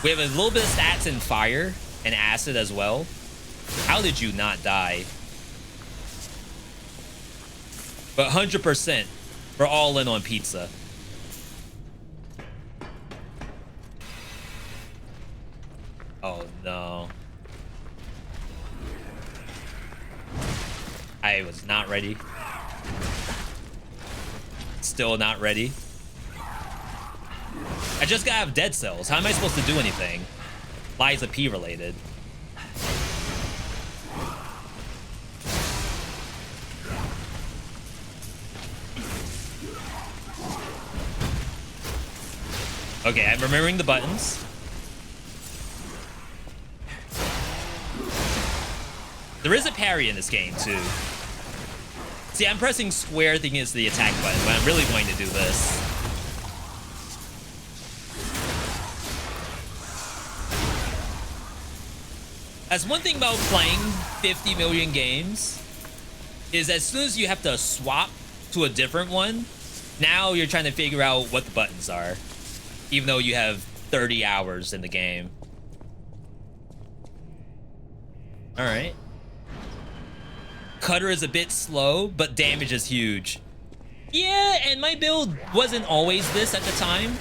We have a little bit of stats in fire and acid as well. How did you not die? But 100%, we're all in on pizza. Oh no. I was not ready. Still not ready. I just gotta have dead cells. How am I supposed to do anything? Lies of P related. Okay, I'm remembering the buttons. There is a parry in this game, too. See, I'm pressing square thinking it's the attack button, but I'm really going to do this. That's one thing about playing 50 million games. is as soon as you have to swap to a different one, now you're trying to figure out what the buttons are, even though you have 30 hours in the game. All right. Cutter is a bit slow, but damage is huge. Yeah, and my build wasn't always this at the time.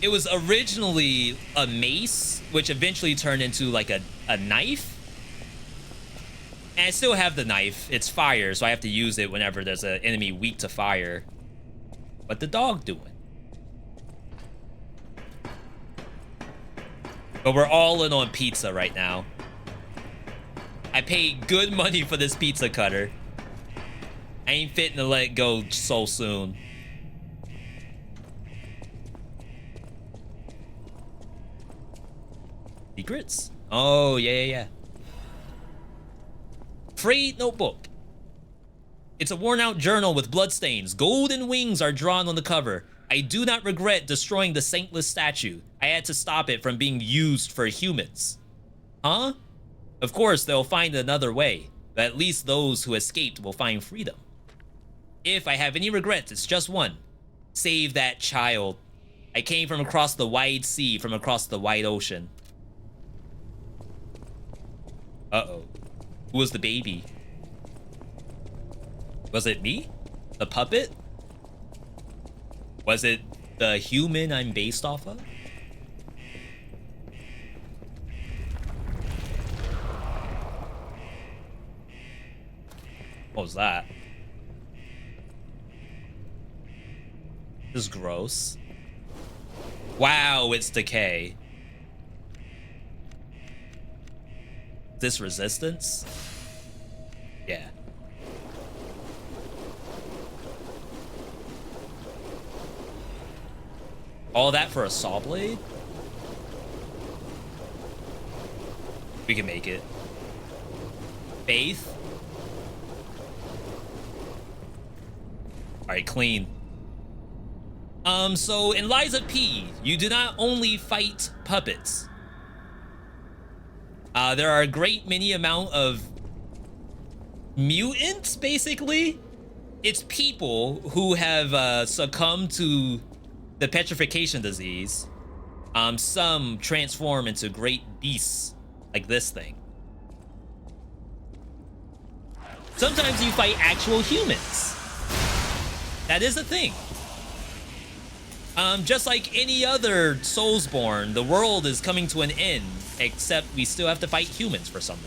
It was originally a mace, which eventually turned into like a knife. And I still have the knife. It's fire, so I have to use it whenever there's an enemy weak to fire. What the dog doing? But we're all in on pizza right now. I paid good money for this pizza cutter. I ain't fitting to let it go so soon. Secrets? Oh, yeah. Frayed notebook. It's a worn-out journal with bloodstains. Golden wings are drawn on the cover. I do not regret destroying the saintless statue. I had to stop it from being used for humans. Huh? Of course, they'll find another way, but at least those who escaped will find freedom. If I have any regrets, it's just one. Save that child. I came from across the wide sea, from across the wide ocean. Uh-oh. Who was the baby? Was it me? The puppet? Was it the human I'm based off of? What was that? This is gross. Wow, it's decay. This resistance? Yeah. All that for a saw blade? We can make it. Faith? Alright, clean. So in Liza P, you do not only fight puppets. There are a great many amount of mutants, basically. It's people who have succumbed to the petrification disease. Some transform into great beasts, like this thing. Sometimes you fight actual humans. That is a thing. Just like any other Soulsborne, the world is coming to an end, except we still have to fight humans for some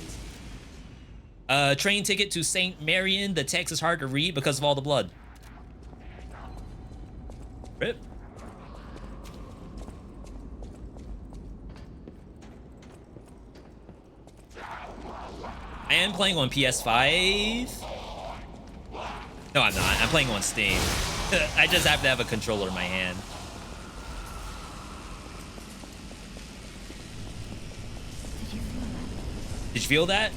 reason. Train ticket to St. Marion. The text is hard to read because of all the blood. Rip. I am playing on PS5. No, I'm not. I'm playing on Steam. I just have to have a controller in my hand. Did you feel that?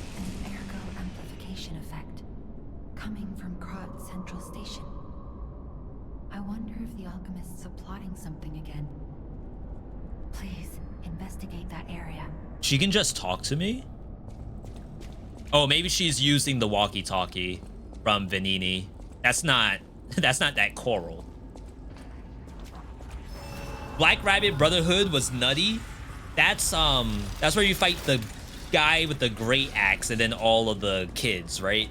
An ergo amplification effect coming from Krat Central Station. I wonder if the alchemists are plotting something again. Please investigate that area. She can just talk to me? Oh, maybe she's using the walkie-talkie from Vanini. That's not that Coral. Black Rabbit Brotherhood was nutty. That's where you fight the guy with the great axe and then all of the kids, right?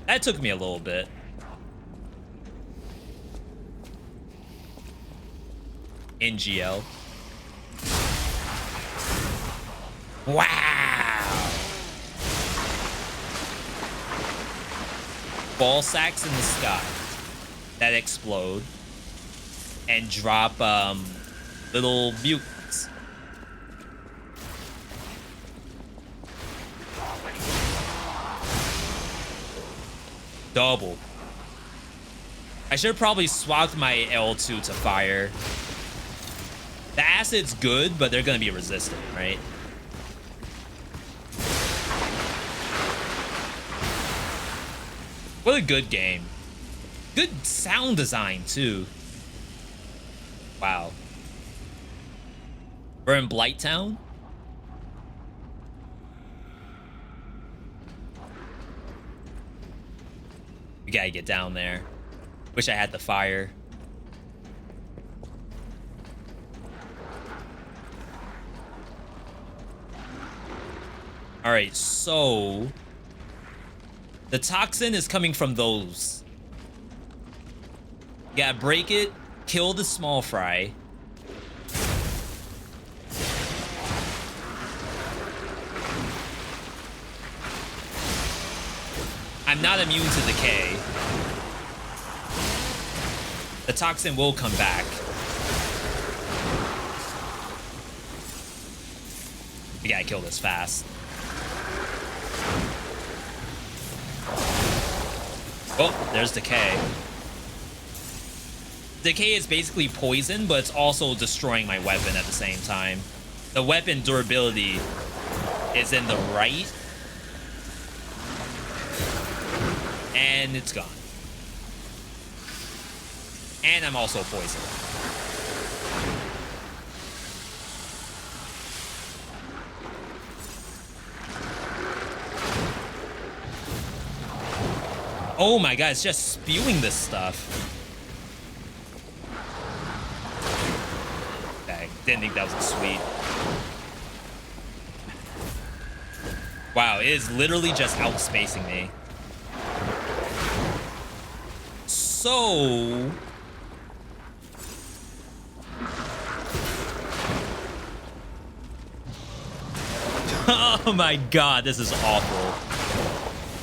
That took me a little bit. NGL. Wow. Ball sacks in the sky that explode and drop little mutants. Double. I should have probably swapped my L2 to fire. The acid's good, but they're gonna be resistant, right? What a good game. Good sound design, too. Wow. We're in Blight Town. We gotta get down there. Wish I had the fire. All right, so the toxin is coming from those. You gotta break it, kill the small fry. I'm not immune to decay. The toxin will come back. We gotta kill this fast. Oh, there's decay. Decay is basically poison, but it's also destroying my weapon at the same time. The weapon durability is in the right. And it's gone. And I'm also poisoned. Oh my god, it's just spewing this stuff. Okay, didn't think that was a sweet. Wow, it is literally just outspacing me. So... oh my god, this is awful.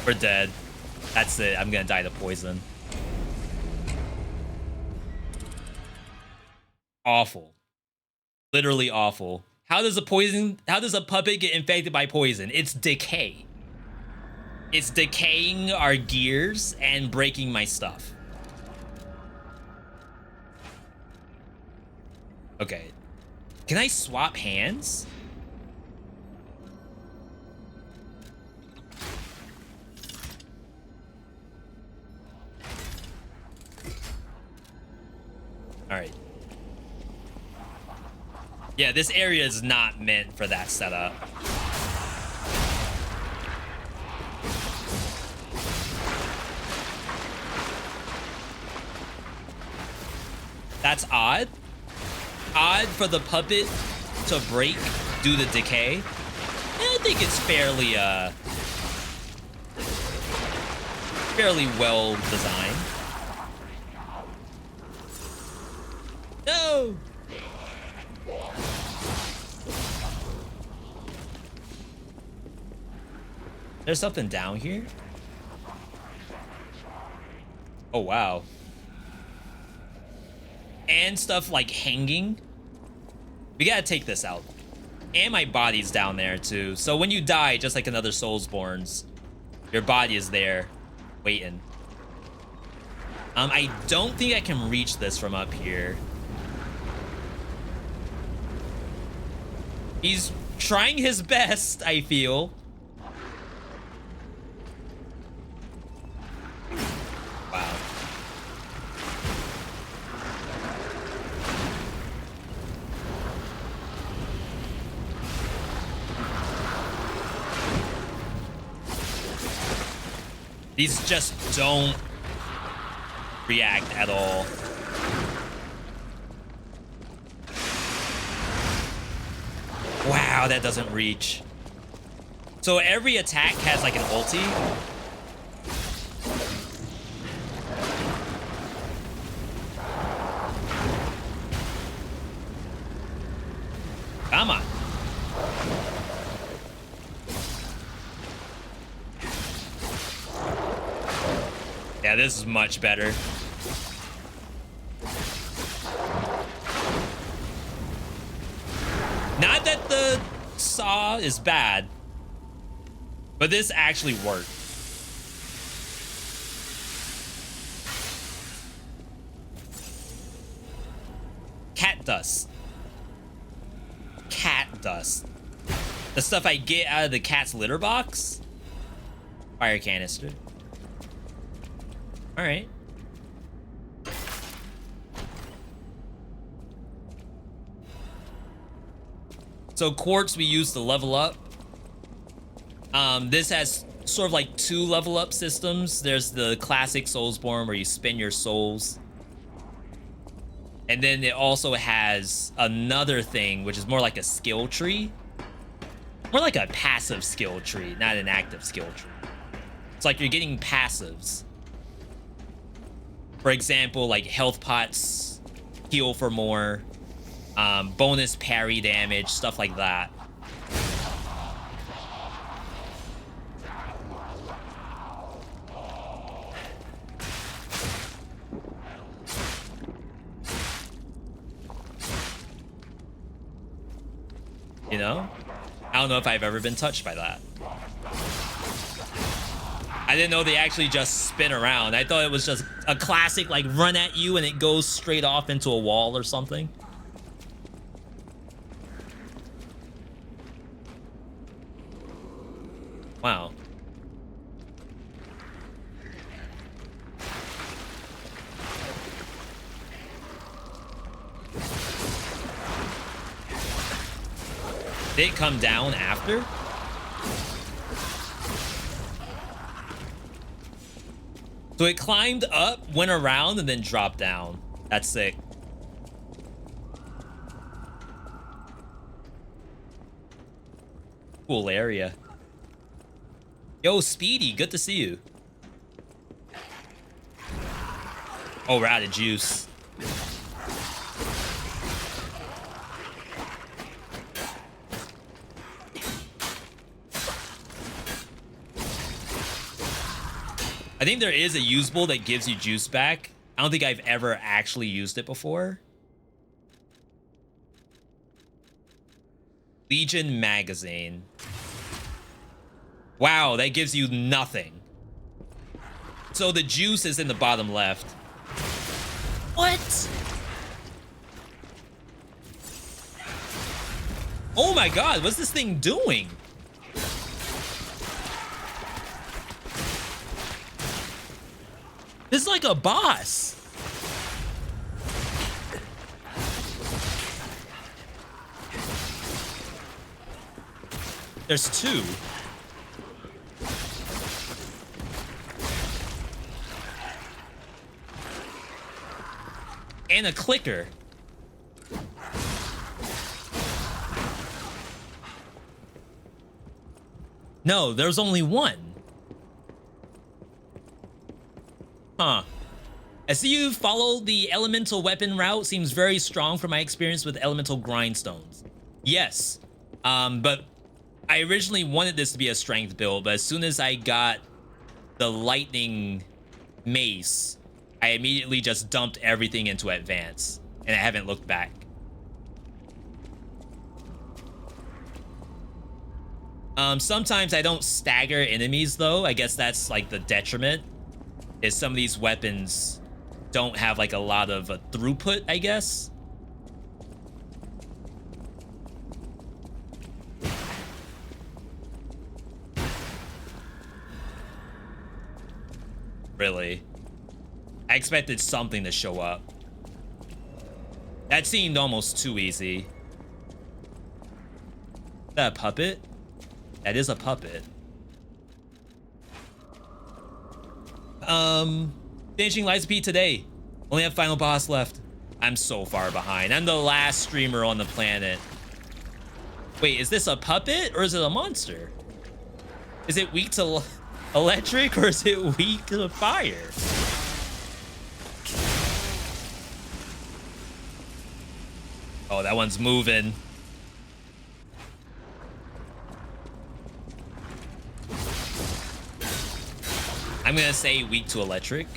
We're dead. That's it. I'm gonna die to poison. Awful. Literally awful. How does a puppet get infected by poison? It's decay. It's decaying our gears and breaking my stuff. Okay. Can I swap hands? All right. Yeah, this area is not meant for that setup. That's odd. Odd for the puppet to break due to decay. I think it's fairly well designed. No! There's something down here? Oh, wow. And stuff like hanging. We gotta take this out. And my body's down there too. So when you die, just like another Soulsborne's, your body is there, waiting. I don't think I can reach this from up here. He's trying his best, I feel. Wow. These just don't react at all. Wow, that doesn't reach. So every attack has like an ulti. Come on. Yeah, this is much better. Not that the saw is bad, but this actually worked. Cat dust. Cat dust. The stuff I get out of the cat's litter box? Fire canister. All right. So quartz we use to level up. This has sort of like 2 level up systems. There's the classic Soulsborne where you spend your souls. And then it also has another thing, which is more like a skill tree. More like a passive skill tree, not an active skill tree. It's like you're getting passives. For example, like health pots, heal for more, bonus parry damage, stuff like that. You know? I don't know if I've ever been touched by that. I didn't know they actually just spin around. I thought it was just a classic, like, run at you and it goes straight off into a wall or something. Wow. Did it come down after? So it climbed up, went around, and then dropped down. That's sick. Cool area. Yo, Speedy, good to see you. Oh, we're out of juice. I think there is a usable that gives you juice back. I don't think I've ever actually used it before. Legion magazine. Wow, that gives you nothing. So the juice is in the bottom left. What? Oh my god, what's this thing doing? This is like a boss. There's 2. And a clicker. No, there's only 1. Huh. I see you follow the elemental weapon route. Seems very strong from my experience with elemental grindstones. Yes. But I originally wanted this to be a strength build, but as soon as I got the lightning mace, I immediately just dumped everything into advance, and I haven't looked back. Sometimes I don't stagger enemies though. I guess that's like the detriment. Is some of these weapons don't have like a lot of throughput, I guess. Really? I expected something to show up. That seemed almost too easy. Is that a puppet? That is a puppet. Finishing Lies of P today. Only have final boss left. I'm so far behind. I'm the last streamer on the planet. Wait, is this a puppet or is it a monster? Is it weak to electric or is it weak to fire? Oh, that one's moving. I'm gonna say weak to electric.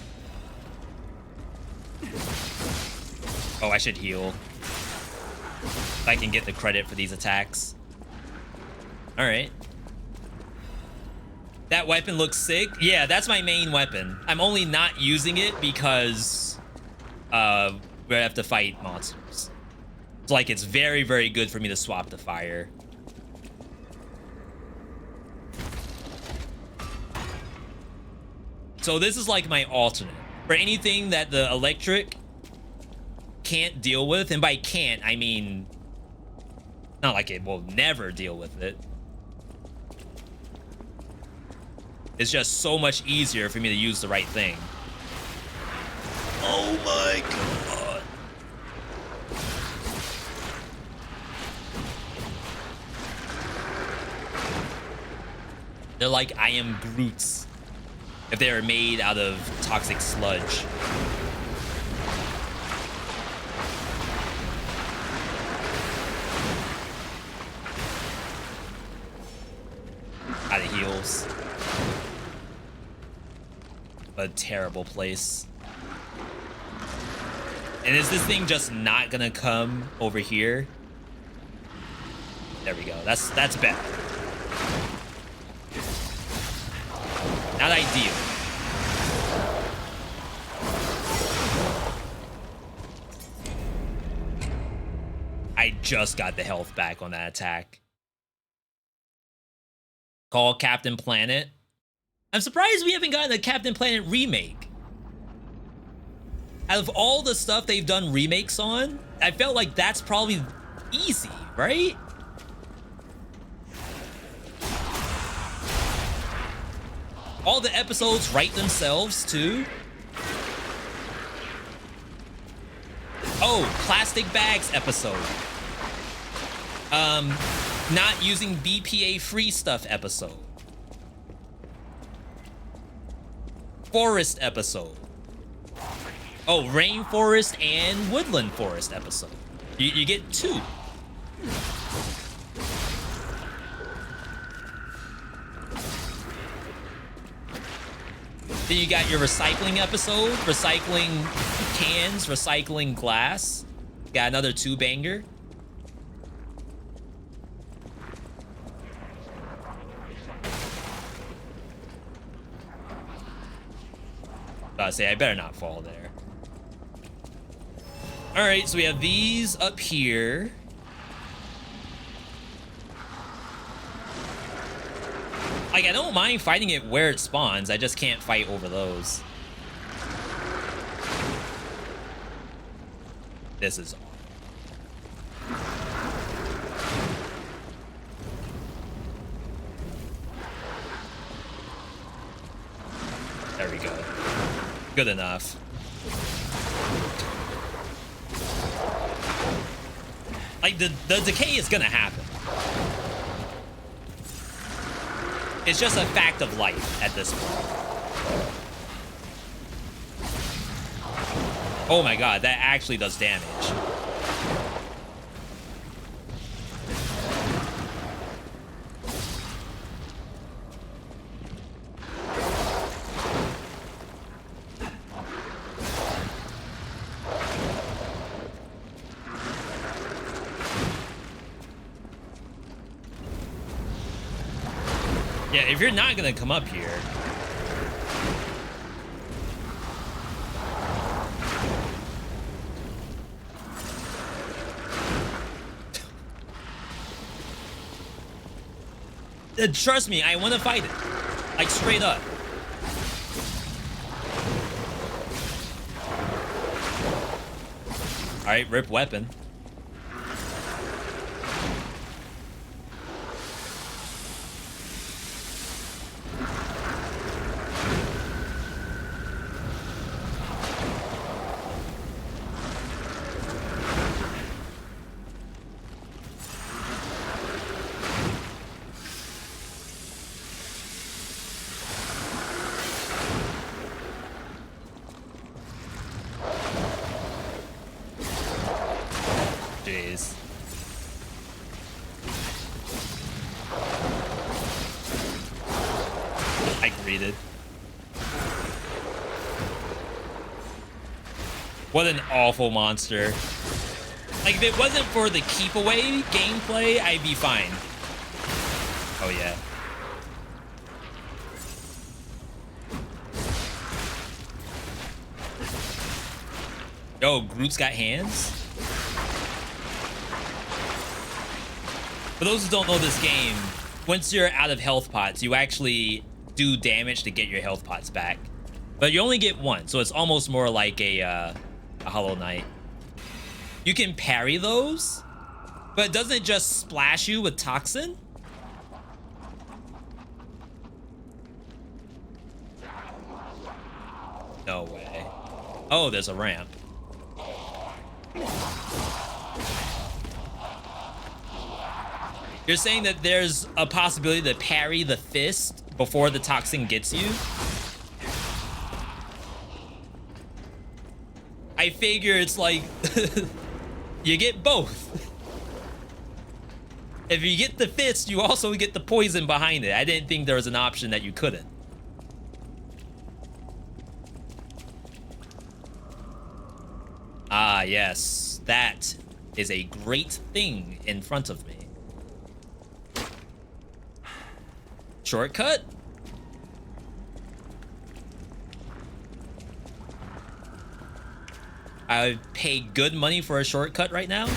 Oh, I should heal. If I can get the credit for these attacks. All right. That weapon looks sick. Yeah, that's my main weapon. I'm only not using it because we have to fight monsters. It's like it's very, very good for me to swap to fire. So this is like my alternate. For anything that the electric can't deal with, and by can't, I mean Not like it will never deal with it. It's just so much easier for me to use the right thing. Oh my god. They're like I am Groots if they are made out of toxic sludge. Out of heals. A terrible place. And is this thing just not gonna come over here? There we go. That's better. Not ideal. I just got the health back on that attack. Call Captain Planet. I'm surprised we haven't gotten a Captain Planet remake. Out of all the stuff they've done remakes on, I felt like that's probably easy, right? All the episodes write themselves, too. Oh, plastic bags episode. Not using BPA free stuff episode. Forest episode. Oh, rainforest and woodland forest episode. You get 2. Then you got your recycling episode, recycling cans, recycling glass. Got another 2-banger. I say I better not fall there. All right, so we have these up here. Like, I don't mind fighting it where it spawns. I just can't fight over those. This is awful. There we go. Good enough. Like, the decay is gonna happen. It's just a fact of life at this point. Oh my god, that actually does damage. Yeah, if you're not gonna come up here. Trust me, I want to fight it. Like, straight up. Alright, rip weapon. Jeez. I greeted. What an awful monster. Like, if it wasn't for the keep away gameplay, I'd be fine. Oh yeah. Yo, Groot's got hands? For those who don't know this game, once you're out of health pots, you actually do damage to get your health pots back. But you only get one, so it's almost more like a Hollow Knight. You can parry those, But doesn't it just splash you with toxin? No way. Oh, there's a ramp. You're saying that there's a possibility to parry the fist before the toxin gets you? I figure it's like you get both. If you get the fist, you also get the poison behind it. I didn't think there was an option that you couldn't. Ah, yes. That is a great thing in front of me. Shortcut? I pay good money for a shortcut right now.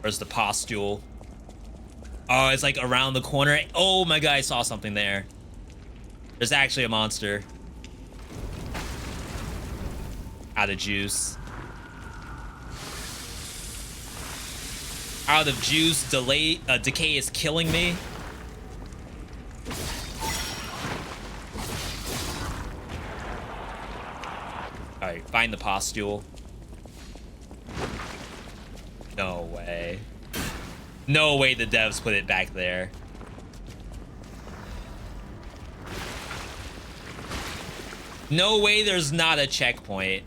Where's the postule? Oh, it's like around the corner. Oh my god, I saw something there. There's actually a monster. Out of juice. Out of juice, decay is killing me. Alright, find the postule. No way. No way the devs put it back there. No way there's not a checkpoint.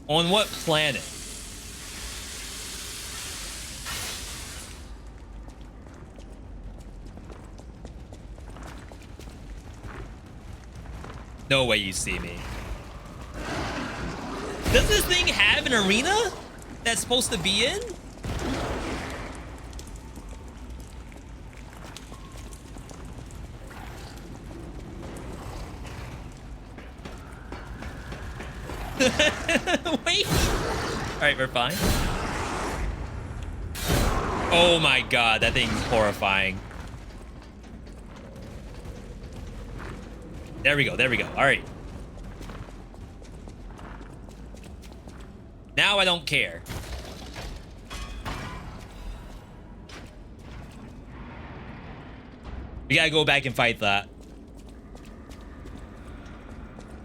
On what planet? No way you see me. Does this thing have an arena that's supposed to be in? Wait. All right, we're fine. Oh my god, that thing's horrifying. There we go, there we go. All right. Now I don't care. We gotta go back and fight that.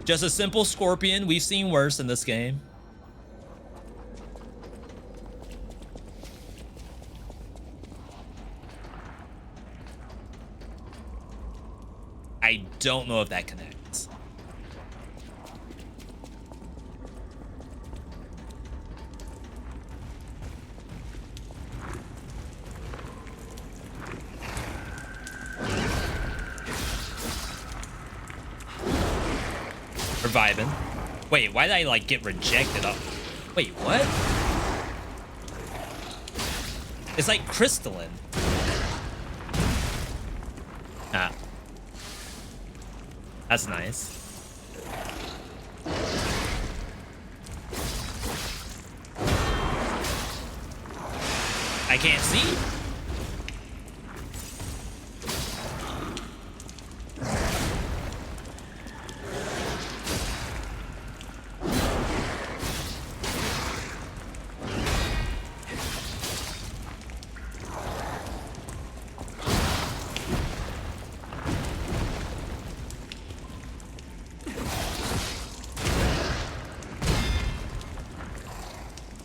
Just a simple scorpion. We've seen worse in this game. I don't know if that connects. Reviving. Wait, why did I like get rejected up? Wait, what? It's like crystalline. Ah. That's nice. I can't see.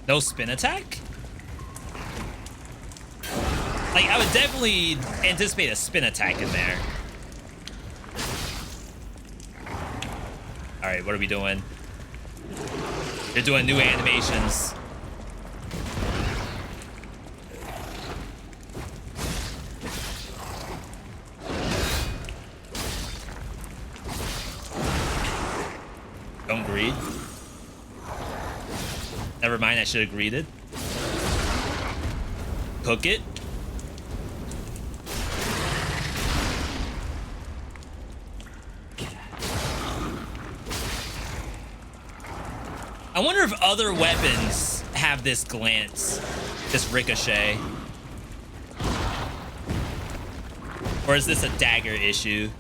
No spin attack? Like, I would definitely anticipate a spin attack in there. All right, what are we doing? They're doing new animations. Don't greed. Never mind, I should have greeted. Cook it. I wonder if other weapons have this glance, this ricochet. Or is this a dagger issue?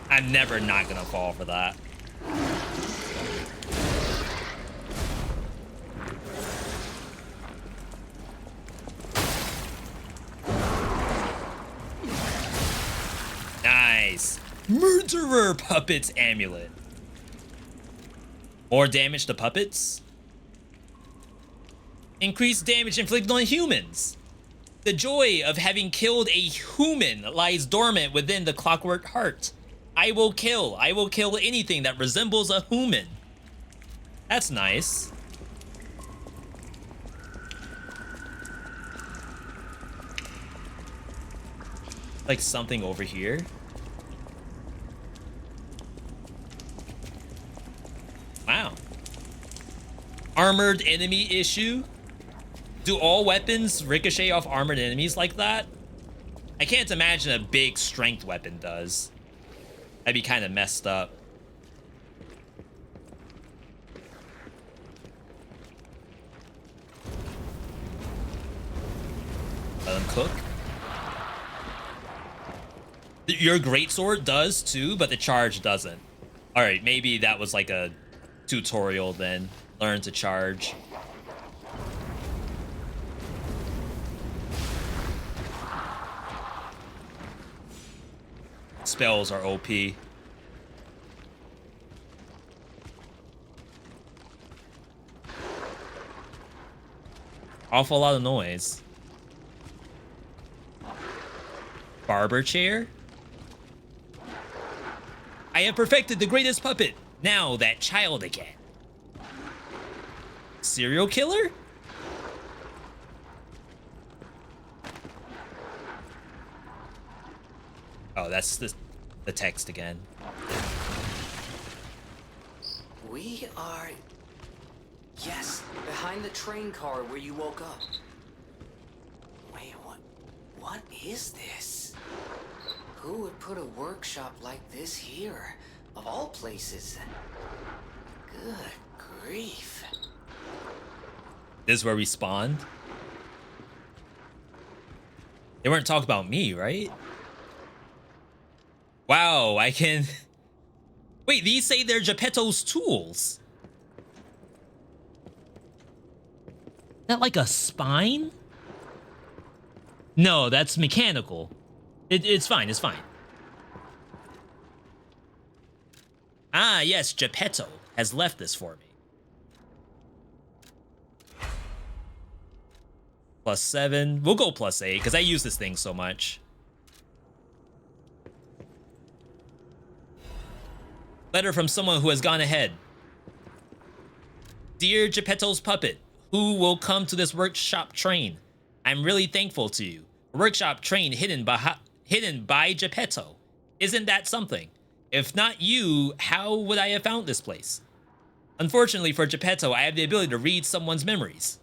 I'm never not gonna fall for that. Nice. Murderer Puppets Amulet. More damage to puppets? Increased damage inflicted on humans. The joy of having killed a human lies dormant within the clockwork heart. I will kill anything that resembles a human. That's nice. Like something over here. Wow. Armored enemy issue? Do all weapons ricochet off armored enemies like that? I can't imagine a big strength weapon does. That'd be kind of messed up. Let them cook. Your greatsword does too, but the charge doesn't. All right, maybe that was like a tutorial then. Learn to charge. Spells are OP. Awful lot of noise. Barber chair? I have perfected the greatest puppet. Now that child again. Serial killer? Oh, that's the text again. We are... Yes, behind the train car where you woke up. Wait, what is this? Who would put a workshop like this here, of all places? Good grief. This is where we spawned? They weren't talking about me, right? Wow, I can... Wait, these say they're Geppetto's tools. That like a spine? No, that's mechanical. It's fine, it's fine. Ah, yes, Geppetto has left this for me. +7. We'll go +8, because I use this thing so much. Letter from someone who has gone ahead. Dear Geppetto's puppet, who will come to this workshop train? I'm really thankful to you. A workshop train hidden by Geppetto. Isn't that something? If not you, how would I have found this place? Unfortunately for Geppetto, I have the ability to read someone's memories.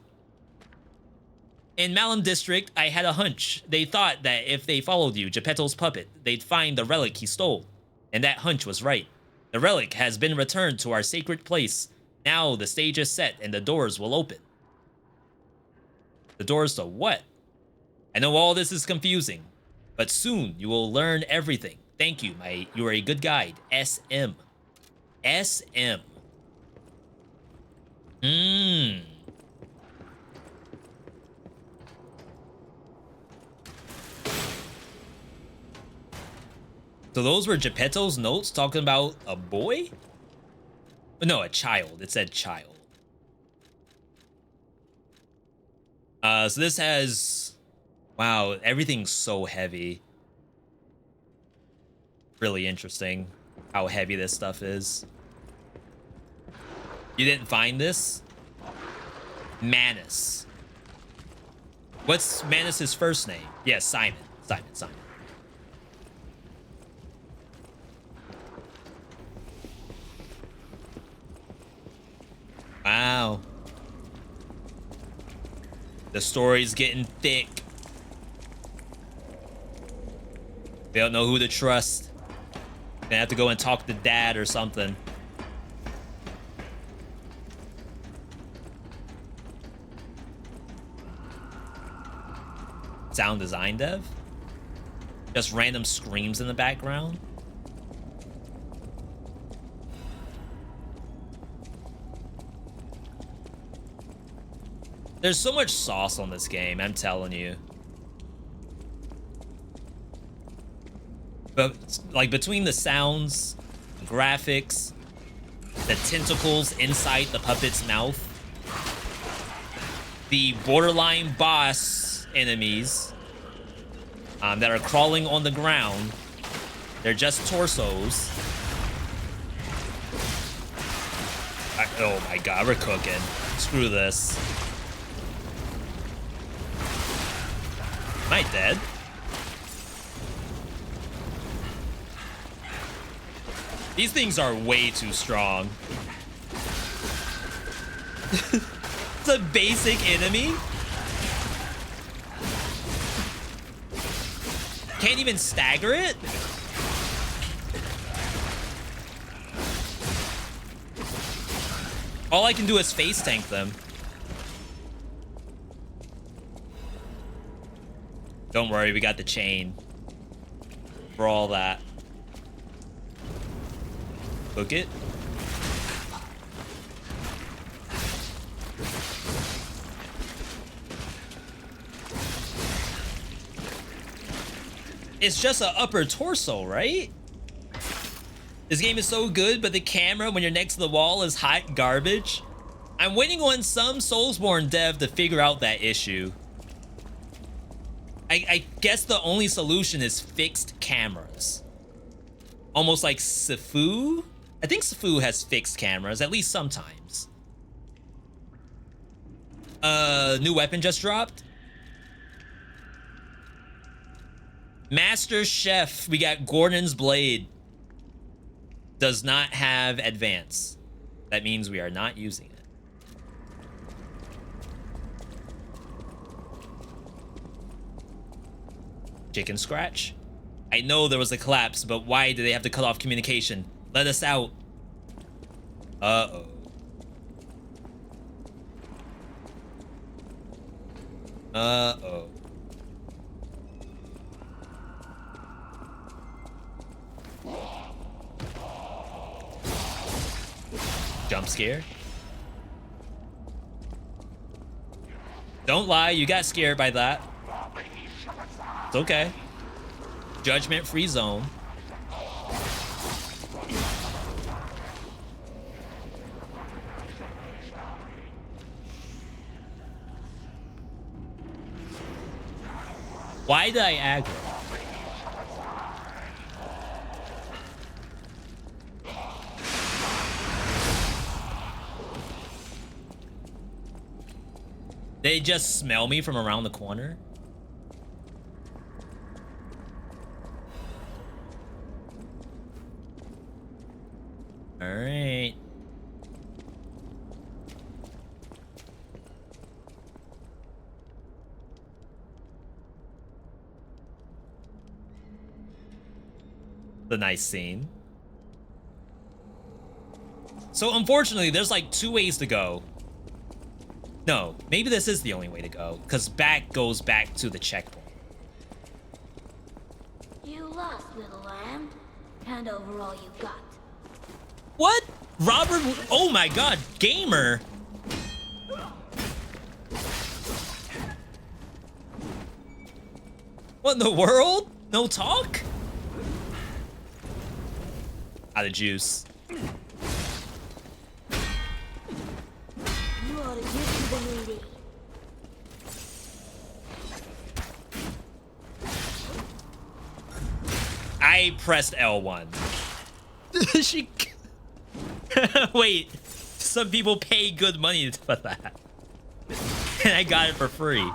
In Malum District, I had a hunch. They thought that if they followed you, Geppetto's puppet, they'd find the relic he stole. And that hunch was right. The relic has been returned to our sacred place. Now the stage is set and the doors will open. The doors to what? I know all this is confusing, but soon you will learn everything. Thank you, you are a good guide. SM. SM. So those were Geppetto's notes talking about a boy? No, a child. It said child. So this has... Wow, everything's so heavy. Really interesting how heavy this stuff is. You didn't find this? Manus. What's Manus's first name? Yes, Simon. Simon. Wow. The story's getting thick. They don't know who to trust. They have to go and talk to dad or something. Sound design dev? Just random screams in the background? There's so much sauce on this game, I'm telling you. But like between the sounds, graphics, the tentacles inside the puppet's mouth, the borderline boss enemies that are crawling on the ground, they're just torsos. Oh my god, we're cooking. Screw this. Am I dead? These things are way too strong. It's a basic enemy. Can't even stagger it? All I can do is face tank them. Don't worry, we got the chain for all that. Hook it. It's just an upper torso, right? This game is so good, but the camera when you're next to the wall is hot garbage. I'm waiting on some Soulsborne dev to figure out that issue. I guess the only solution is fixed cameras. Almost like Sifu? I think Sifu has fixed cameras, at least sometimes. New weapon just dropped. Master Chef, we got Gordon's Blade. Does not have advance. That means we are not using it. Chicken scratch? I know there was a collapse, but why do they have to cut off communication? Let us out. Uh-oh. Uh-oh. Jump scare? Don't lie, you got scared by that. It's okay. Judgment-free zone. Why did I aggro? They just smell me from around the corner? All right. The nice scene. So unfortunately, there's like 2 ways to go. No, maybe this is the only way to go, because back goes back to the checkpoint. You lost, little lamb. Hand over all you got. What? Robert? Oh my god, gamer. What in the world? No talk? Out of juice. You ought to give to the needy. I pressed L1. She... Wait, some people pay good money for that. And I got it for free.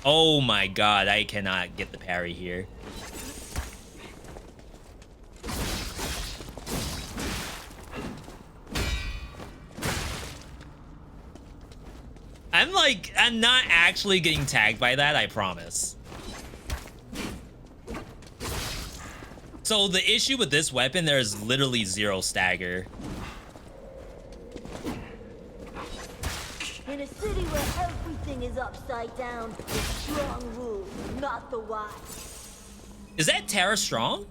Oh my god, I cannot get the parry here. I'm not actually getting tagged by that, I promise. So the issue with this weapon, there's literally 0 stagger. In a city where everything is upside down, the strong rule, not the wise. Is that Tara Strong?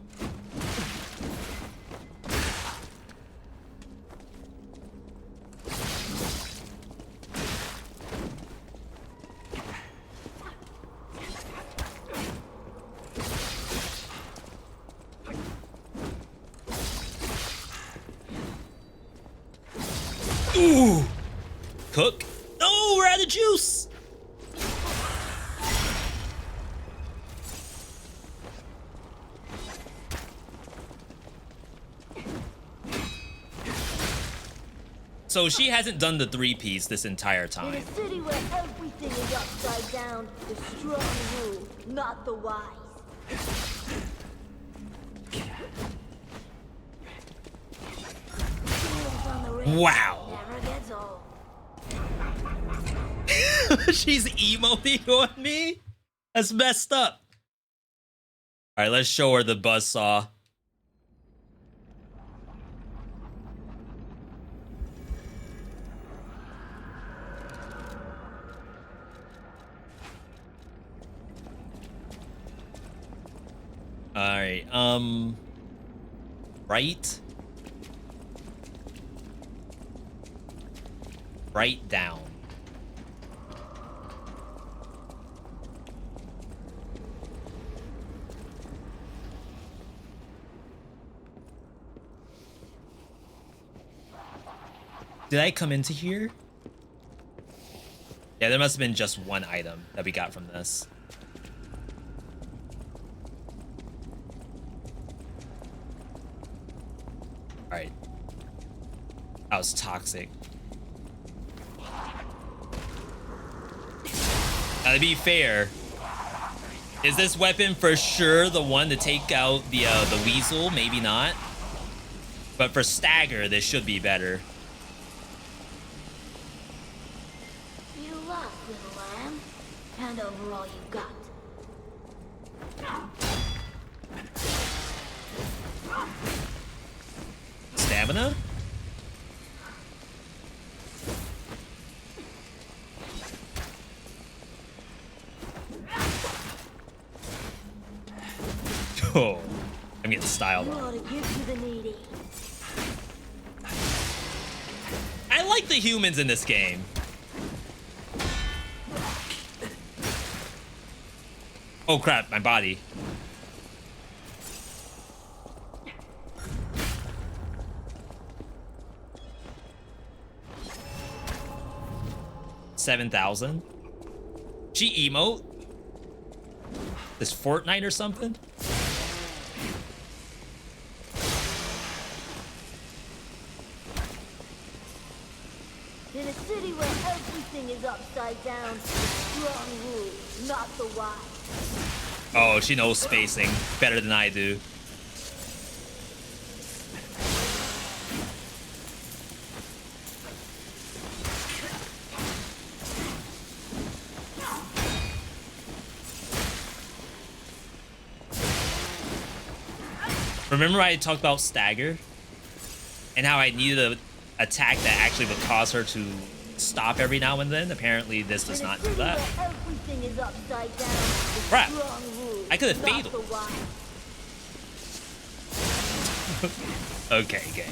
Ooh! Cook. Oh, we're out of juice! So she hasn't done the 3-piece this entire In time. a city where everything is upside down, the strong rule, not the wise. Feelings on the rim Wow. never gets old. She's emoting on me? That's messed up. Alright, let's show her the buzzsaw. Alright, right? Right down. Did I come into here? Yeah, there must have been just one item that we got from this. Alright. That was toxic. Now, to be fair, is this weapon for sure the one to take out the weasel? Maybe not. But for stagger, this should be better. You lost, little lamb. Hand over all you got. Stamina? Oh, I'm getting styled You on. ought to give to the needy. I like the humans in this game. Oh crap, my body. $7,000. She emote? This Fortnite or something? In a city where everything is upside down, the strong rule, not the wise. Oh, she knows spacing better than I do. Remember I talked about stagger? And how I needed an attack that actually would cause her to stop every now and then? Apparently this does not do that. Everything is upside down. The Crap. strong rule, I could have not fatal. the wise. Okay, game.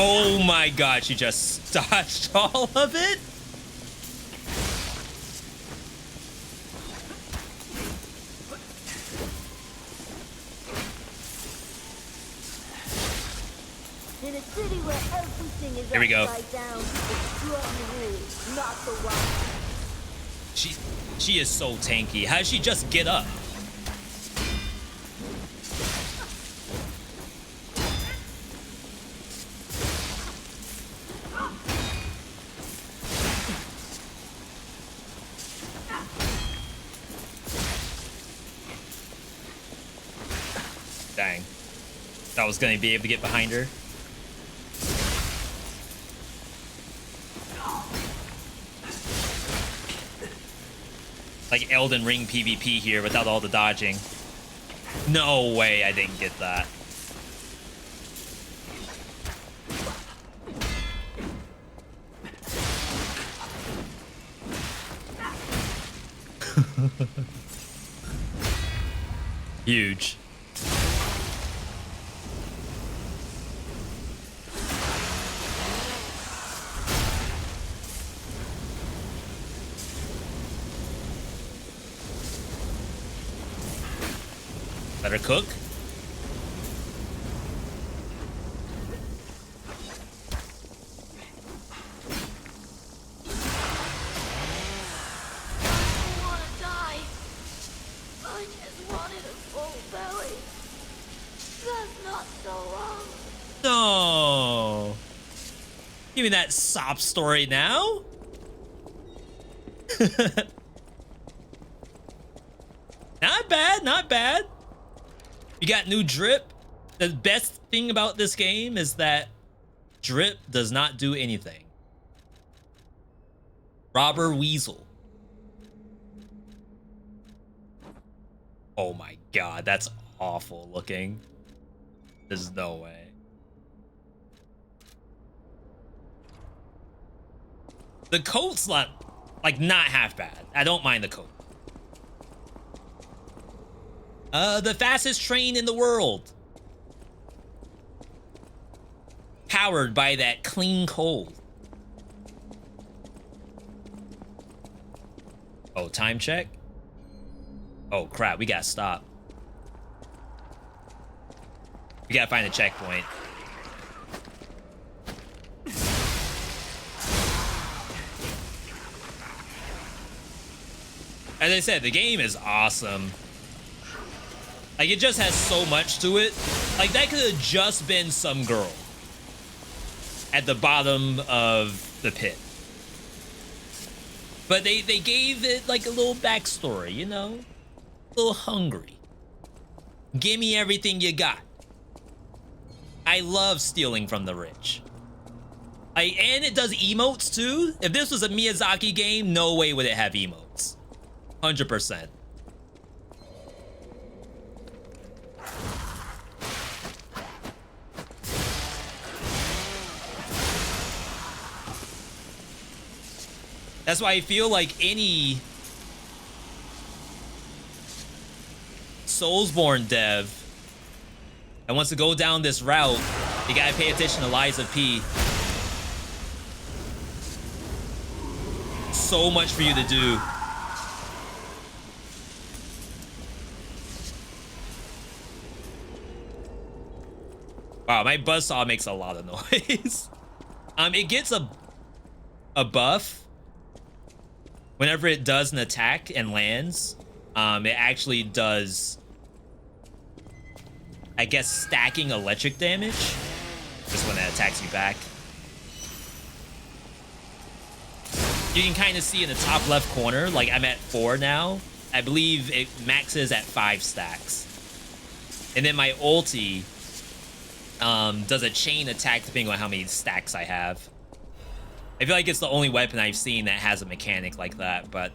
Oh my god, she just dodged all of it? In a city where everything is Here we go. upside down, the strong rule, not the wise. She is so tanky. How did she just get up? Dang. I was gonna be able to get behind her. Like Elden Ring PvP here without all the dodging. No way I didn't get that. Huge. Better cook. No. Give me that sob story now. Not bad, not bad. You got new drip. The best thing about this game is that drip does not do anything. Robber Weasel. Oh my god, that's awful looking. There's no way. The coat's like not half bad. I don't mind the coat. The fastest train in the world. Powered by that clean coal. Oh, time check? Oh crap, we gotta stop. We gotta find a checkpoint. As I said, the game is awesome. Like, it just has so much to it. Like, that could have just been some girl at the bottom of the pit. But they gave it, like, a little backstory, you know? A little hungry. Give me everything you got. I love stealing from the rich. And it does emotes, too. If this was a Miyazaki game, no way would it have emotes. 100%. That's why I feel like any Soulsborne dev that wants to go down this route, you gotta pay attention to Lies of P. So much for you to do. Wow, my buzzsaw makes a lot of noise. It gets a buff whenever it does an attack and lands. It actually does, I guess, stacking electric damage. Just when it attacks you back. You can kind of see in the top left corner, like I'm at 4 now. I believe it maxes at 5 stacks. And then my ulti does a chain attack depending on how many stacks I have. I feel like it's the only weapon I've seen that has a mechanic like that, but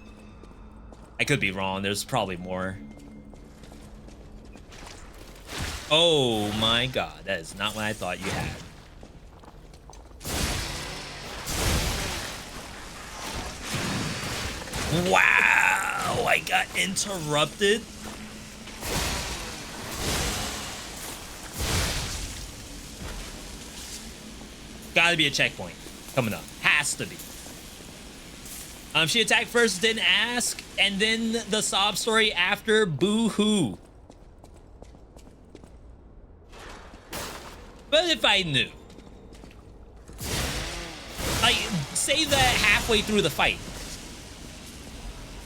I could be wrong. There's probably more. Oh my god, that is not what I thought you had. Wow, I got interrupted. Gotta be a checkpoint coming up. Has to be. She attacked first, didn't ask, and then the sob story after. Boo-hoo. But if I knew, like, say that halfway through the fight,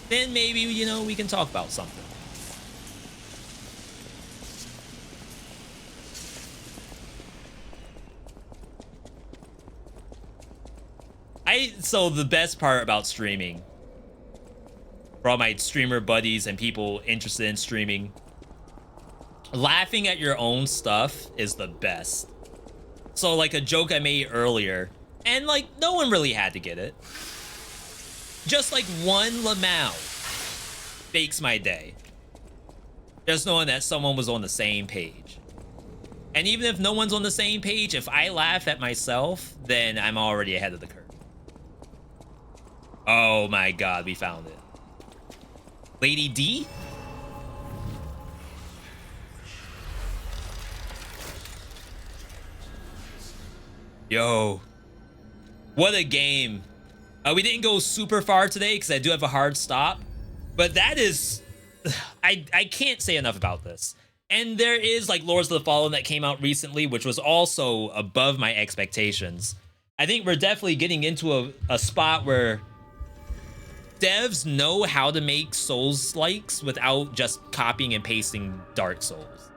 then maybe, you know, we can talk about something. So the best part about streaming, for all my streamer buddies and people interested in streaming, laughing at your own stuff is the best. So like a joke I made earlier, and like no one really had to get it. Just like one Lamau makes my day. Just knowing that someone was on the same page. And even if no one's on the same page, if I laugh at myself, then I'm already ahead of the curve. Oh my god, we found it. Lady D? Yo. What a game. We didn't go super far today because I do have a hard stop. But that is... I can't say enough about this. And there is like Lords of the Fallen that came out recently, which was also above my expectations. I think we're definitely getting into a spot where devs know how to make Souls-likes without just copying and pasting Dark Souls.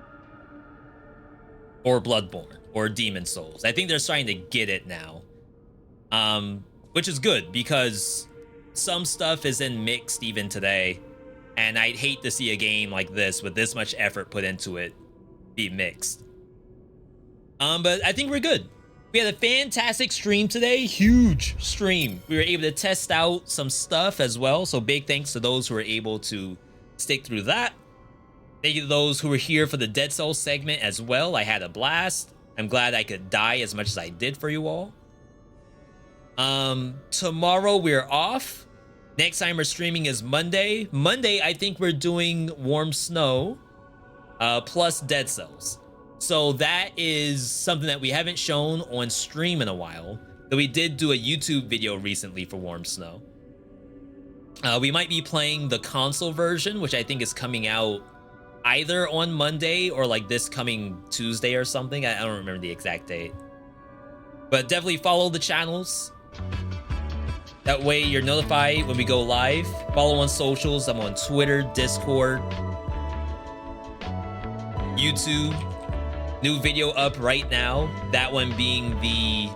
Or Bloodborne. Or Demon Souls. I think they're starting to get it now. Which is good, because some stuff isn't mixed even today. And I'd hate to see a game like this with this much effort put into it be mixed. But I think we're good. We had a fantastic stream today. Huge stream. We were able to test out some stuff as well. So big thanks to those who were able to stick through that. Thank you to those who were here for the Dead Cells segment as well. I had a blast. I'm glad I could die as much as I did for you all. Tomorrow we're off. Next time we're streaming is Monday. Monday, I think we're doing Warm Snow, plus Dead Cells. So that is something that we haven't shown on stream in a while. Though we did do a YouTube video recently for Warm Snow. We might be playing the console version, which I think is coming out either on Monday or like this coming Tuesday or something. I don't remember the exact date. But definitely follow the channels. That way you're notified when we go live. Follow on socials. I'm on Twitter, Discord, YouTube. New video up right now. That one being the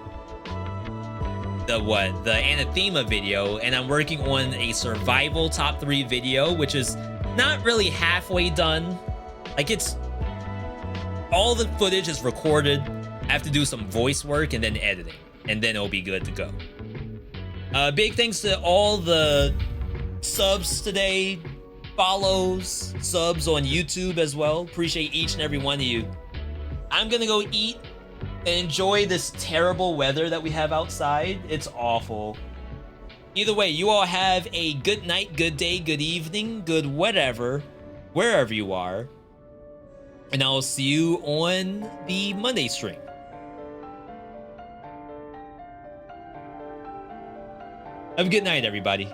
Anathema video. And I'm working on a survival top 3 video, which is not really halfway done. Like it's all the footage is recorded. I have to do some voice work and then editing, and then it'll be good to go. Big thanks to all the subs today, follows, subs on YouTube as well. Appreciate each and every one of you. I'm gonna go eat and enjoy this terrible weather that we have outside. It's awful. Either way, you all have a good night, good day, good evening, good whatever, wherever you are. And I'll see you on the Monday stream. Have a good night, everybody.